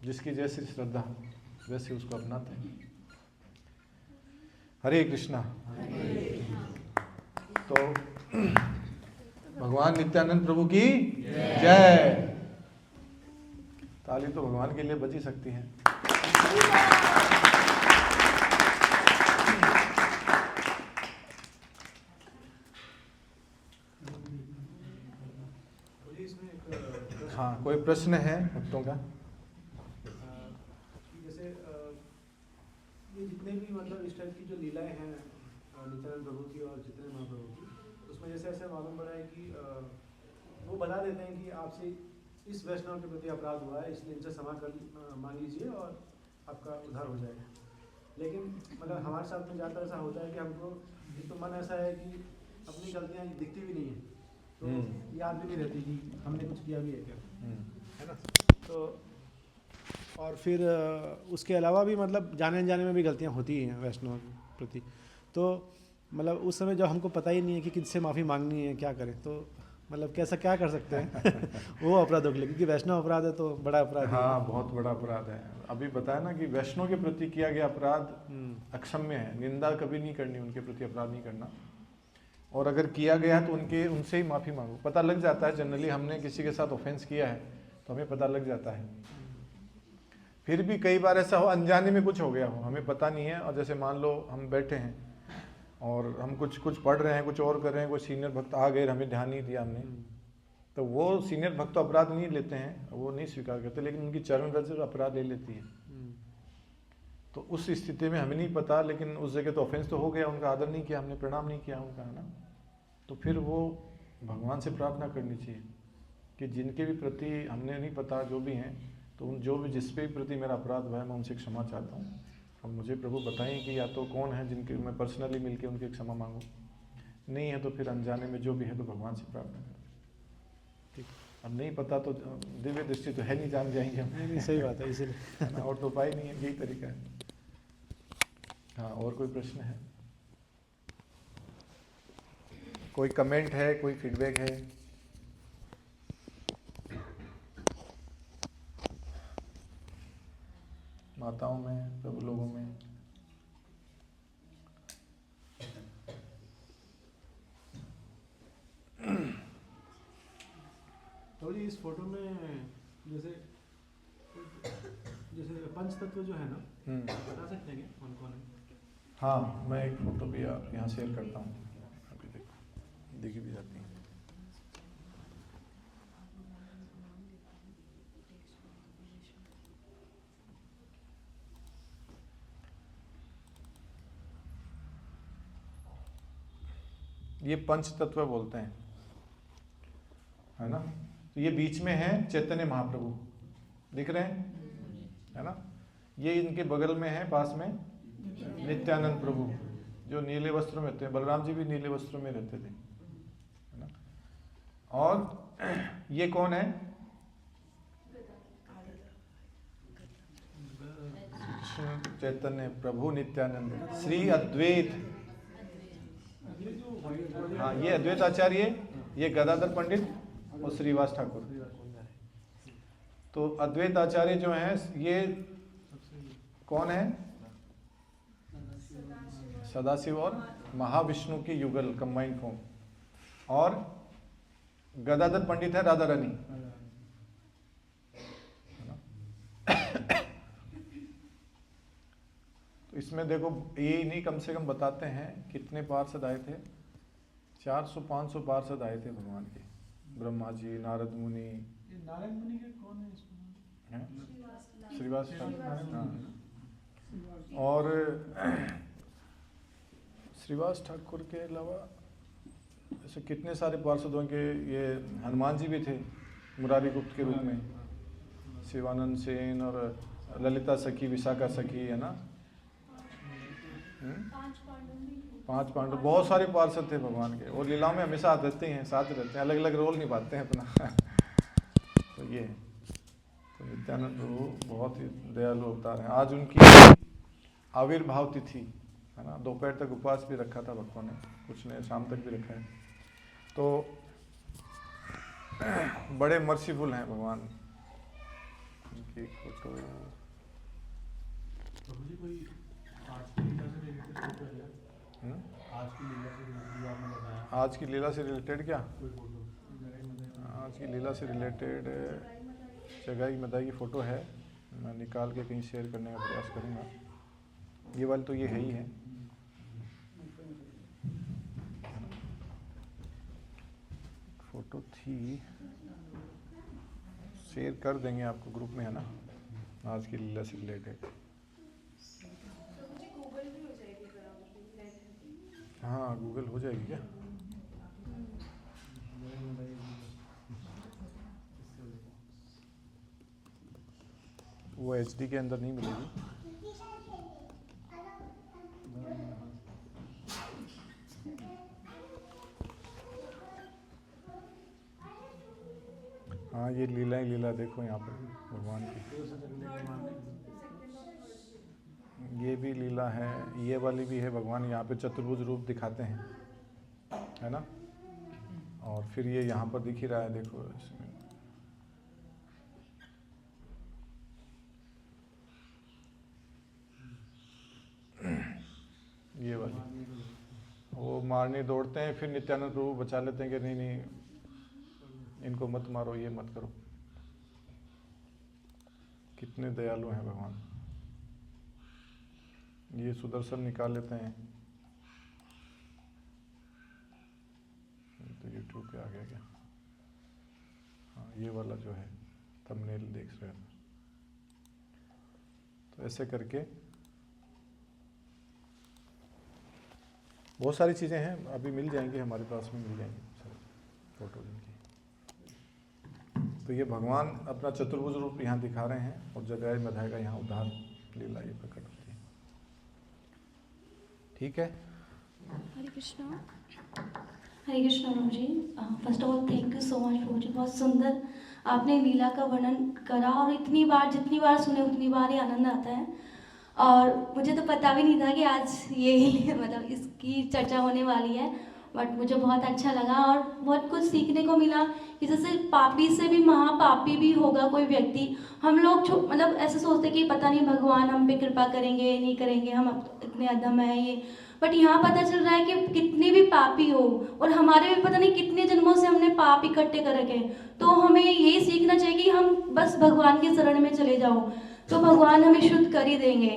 जिसकी जैसी श्रद्धा वैसे उसको अपनाते हैं। हरे कृष्णा। तो भगवान नित्यानंद प्रभु की जय। ताली तो भगवान के लिए बज ही सकती है। हाँ, कोई प्रश्न है भक्तों का? जैसे ये जितने भी मतलब इस टाइप की जो लीलाएं हैं नित्यानंद प्रभु की और चैतन्य महाप्रभु की, उसमें जैसे ऐसा मालूम पड़ा है कि वो बता देते हैं कि आपसे इस वैष्णव के प्रति अपराध हुआ है, इसलिए इनसे क्षमा कर मांग लीजिए और आपका उद्धार हो जाएगा। लेकिन मतलब हमारे साथ में ज़्यादा ऐसा होता है कि हमको एक तो मन ऐसा है कि अपनी गलतियाँ दिखती भी नहीं है, तो याद भी नहीं रहती कि हमने कुछ किया भी है क्या, है ना। तो और फिर उसके अलावा भी मतलब जाने अनजाने में भी गलतियाँ होती ही हैं वैष्णव के प्रति। तो मतलब उस समय जब हमको पता ही नहीं है कि किससे माफ़ी मांगनी है, क्या करें, तो मतलब कैसा क्या कर सकते हैं वो अपराधों के लिए, क्योंकि वैष्णव अपराध है तो बड़ा अपराध है। हाँ, बहुत बड़ा अपराध है। अभी बताया ना कि वैष्णव के प्रति किया गया अपराध अक्षम्य है, निंदा कभी नहीं करनी, उनके प्रति अपराध नहीं करना, और अगर किया गया है तो उनसे ही माफ़ी मांगो। पता लग जाता है जनरली, हमने किसी के साथ ऑफेंस किया है तो हमें पता लग जाता है। फिर भी कई बार ऐसा हो अनजाने में कुछ हो गया हो, हमें पता नहीं है, और जैसे मान लो हम बैठे हैं और हम कुछ पढ़ रहे हैं, कुछ और कर रहे हैं, कोई सीनियर भक्त आ गए, हमें ध्यान नहीं दिया हमने, तो वो सीनियर भक्त अपराध नहीं लेते हैं, वो नहीं स्वीकार करते, लेकिन उनकी चरण रज अपराध ले लेती है। तो उस स्थिति में हमें नहीं पता, लेकिन उस जगह तो ऑफेंस तो हो गया, उनका आदर नहीं किया हमने, प्रणाम नहीं किया उनका, है ना। तो फिर वो भगवान से प्रार्थना करनी चाहिए कि जिनके भी प्रति हमने नहीं पता जो भी हैं, तो उन जो भी जिस पे भी प्रति मेरा अपराध हुआ है मैं उनसे क्षमा चाहता हूँ, और मुझे प्रभु बताएं कि या तो कौन है जिनके मैं पर्सनली मिलके उनके क्षमा मांगूँ, नहीं है तो फिर अनजाने में जो भी है तो भगवान से प्रार्थना करें। ठीक, अब नहीं पता तो दिव्य दृष्टि तो है नहीं, जान जाएंगे हम। नहीं, सही बात है, इसीलिए और तो उपाय नहीं है, यही तरीका है। हाँ, और कोई प्रश्न है, कोई कमेंट है, कोई फीडबैक है? माताओं में, प्रभु लोगों में? तो जी इस फोटो में जैसे पंच तत्व जो है ना, बता सकते हैं क्या कौन कौन है? हाँ, मैं एक फोटो भी आप यहाँ शेयर करता हूँ, अभी देखी भी जाती है। ये पंच तत्व बोलते हैं, है ना। तो ये बीच में है चैतन्य महाप्रभु, दिख रहे हैं, है ना। ये इनके बगल में है, पास में नित्यानंद प्रभु जो नीले वस्त्रों में रहते हैं, बलराम जी भी नीले वस्त्रों में रहते थे, है ना। और ये कौन है? चैतन्य प्रभु नित्यानंद श्री अद्वैत। हाँ, ये अद्वैत आचार्य, ये गदाधर पंडित और श्रीवास ठाकुर। तो अद्वैत आचार्य जो हैं ये कौन है? सदाशिव और महाविष्णु की युगल, कंबाइंड फॉर्म। और गदाधर पंडित है राधा रानी। तो इसमें देखो ये नहीं, कम से कम बताते हैं कितने पार्षद आए थे, 400-500 पार्षद आए थे भगवान के, ब्रह्मा जी, नारद मुनि। नारायण मुनि के कौन है इसमें? श्रीवास ठाकुर। और श्रीवास ठाकुर के अलावा ऐसे कितने सारे पार्षदों के, ये हनुमान जी भी थे मुरारी गुप्त के रूप में, शिवानंद सेन और ललिता सखी, विशाखा सखी, है ना। 5 पांडव, बहुत सारे पार्षद थे भगवान के, और लीलाओं में हमेशा रहते हैं, साथ रहते हैं, अलग अलग रोल निभाते हैं अपना। तो ये तो नित्यानंद प्रभु बहुत ही दयालु अवतार हैं। आज उनकी आविर्भाव तिथि है ना, दोपहर तक उपवास भी रखा था भक्तों ने, कुछ ने शाम तक भी रखा है। तो बड़े मर्सीफुल हैं भगवान। उनकी फोटो प्रभु जी कोई आज की लीला से रिलेटेड फोटो है? आज की लीला से रिलेटेड आपने बताया। आज की लीला से रिलेटेड क्या? कोई फोटो आज की लीला से रिलेटेड जगाई मदाई की फ़ोटो है, मैं निकाल के कहीं शेयर करने का प्रयास करूँगा। ये वाली तो ये है ही है। फ़ोटो थी, शेयर कर देंगे आपको ग्रुप में, है ना, आज की लीला से रिलेटेड। हाँ, गूगल हो जाएगी क्या? वो HD के अंदर नहीं मिलेगी। हाँ ये लीला देखो यहाँ पर भगवान की, ये भी लीला है, ये वाली भी है। भगवान यहाँ पे चतुर्भुज रूप दिखाते हैं, है ना। और फिर ये यहाँ पर दिख ही रहा है, देखो इसमें ये वाली, वो मारने दौड़ते हैं, फिर नित्यानंद प्रभु बचा लेते हैं कि नहीं नहीं इनको मत मारो, ये मत करो। कितने दयालु हैं भगवान। ये सुदर्शन निकाल लेते हैं, तो यूट्यूब पे आ गया क्या? हाँ ये वाला जो है थंबनेल देख रहे हैं। तो ऐसे करके बहुत सारी चीज़ें हैं, अभी मिल जाएंगी, हमारे पास में मिल जाएंगी फोटो इनकी। तो ये भगवान अपना चतुर्भुज रूप यहाँ दिखा रहे हैं, और जगाए मधाए का यहाँ उद्धार लीला ये प्रकट होती है। ठीक है। हरे कृष्णा। हरे कृष्णा प्रभु जी। First of all thank you so much प्रभु जी, बहुत सुंदर आपने लीला का वर्णन करा, और इतनी बार जितनी बार सुने उतनी बार ही आनंद आता है। और मुझे तो पता भी नहीं था कि आज ये मतलब इसकी चर्चा होने वाली है, बट मुझे बहुत अच्छा लगा और बहुत कुछ सीखने को मिला कि जैसे पापी से भी महापापी भी होगा कोई व्यक्ति। हम लोग मतलब ऐसे सोचते कि पता नहीं भगवान हम पे कृपा करेंगे नहीं करेंगे, हम इतने अधम हैं ये, बट यहाँ पता चल रहा है कि कितने भी पापी हो और हमारे भी पता नहीं कितने जन्मों से हमने पाप इकट्ठे कर रखे, तो हमें यही सीखना चाहिए कि हम बस भगवान के शरण में चले जाओ तो भगवान हमें शुद्ध कर ही देंगे।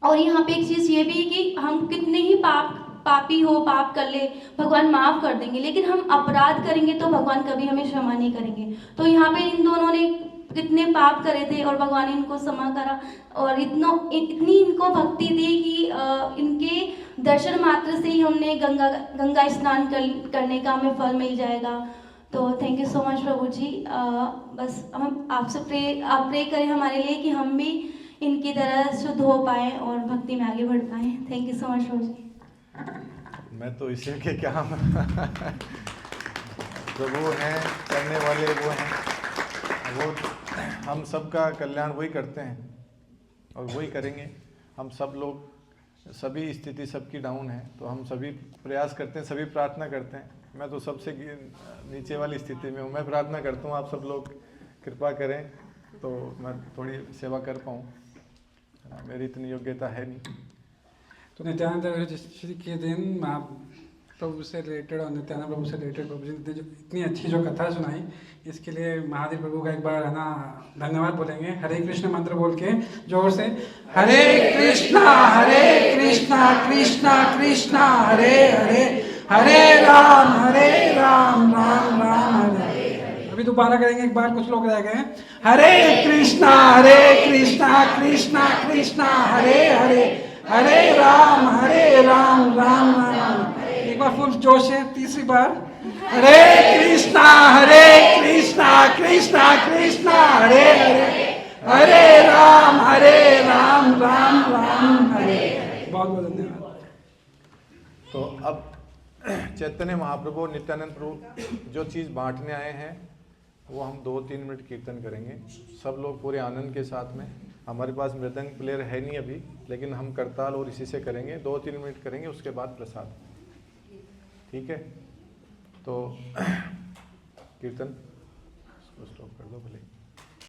और यहाँ पे एक चीज़ ये भी कि हम कितने ही पापी हो, पाप कर ले, भगवान माफ़ कर देंगे, लेकिन हम अपराध करेंगे तो भगवान कभी हमें क्षमा नहीं करेंगे। तो यहाँ पे इन दोनों ने कितने पाप करे थे और भगवान इनको क्षमा करा, और इतनी इनको भक्ति दी कि इनके दर्शन मात्र से ही हमने गंगा स्नान करने का हमें फल मिल जाएगा। तो थैंक यू सो मच प्रभु जी। बस हम आपसे आप प्रे करें हमारे लिए कि हम भी इनकी तरह शुद्ध हो पाए और भक्ति में आगे बढ़ पाए। थैंक यू सो मच प्रभु जी। मैं तो इसे के क्या प्रभु हैं, करने वाले वो हैं, वो हम सबका कल्याण वही करते हैं और वही करेंगे। हम सब लोग, सभी स्थिति सबकी डाउन है, तो हम सभी प्रयास करते हैं, सभी प्रार्थना करते हैं। मैं तो सबसे नीचे वाली स्थिति में हूँ, मैं प्रार्थना करता हूँ आप सब लोग कृपा करें तो मैं थोड़ी सेवा कर पाऊँ, मेरी इतनी योग्यता है नहीं। तो नित्यानंद जी के दिन महाप्रभु से रिलेटेड और नित्यानंद प्रभु से रिलेटेड प्रभु जी ने जो इतनी अच्छी जो कथा सुनाई, इसके लिए महादेव प्रभु का एक बार है ना धन्यवाद बोलेंगे। हरे कृष्ण मंत्र बोल के जोर से, हरे कृष्णा कृष्णा कृष्णा हरे हरे, हरे राम राम राम हरे। अभी दोबारा करेंगे एक बार, कुछ लोग रह गए हैं। हरे कृष्णा कृष्णा कृष्णा हरे हरे, हरे राम राम राम। एक बार फुल जोश है, तीसरी बार। हरे कृष्णा कृष्णा कृष्णा हरे हरे, हरे राम राम राम हरे। बहुत बहुत धन्यवाद। तो अब चैतन्य महाप्रभु और नित्यानंद प्रभु जो चीज़ बांटने आए हैं वो हम 2-3 मिनट कीर्तन करेंगे, सब लोग पूरे आनंद के साथ में। हमारे पास मृदंग प्लेयर है नहीं अभी, लेकिन हम करताल और इसी से करेंगे, 2-3 मिनट करेंगे, उसके बाद प्रसाद। ठीक है, तो कीर्तन स्टॉप कर दो भले।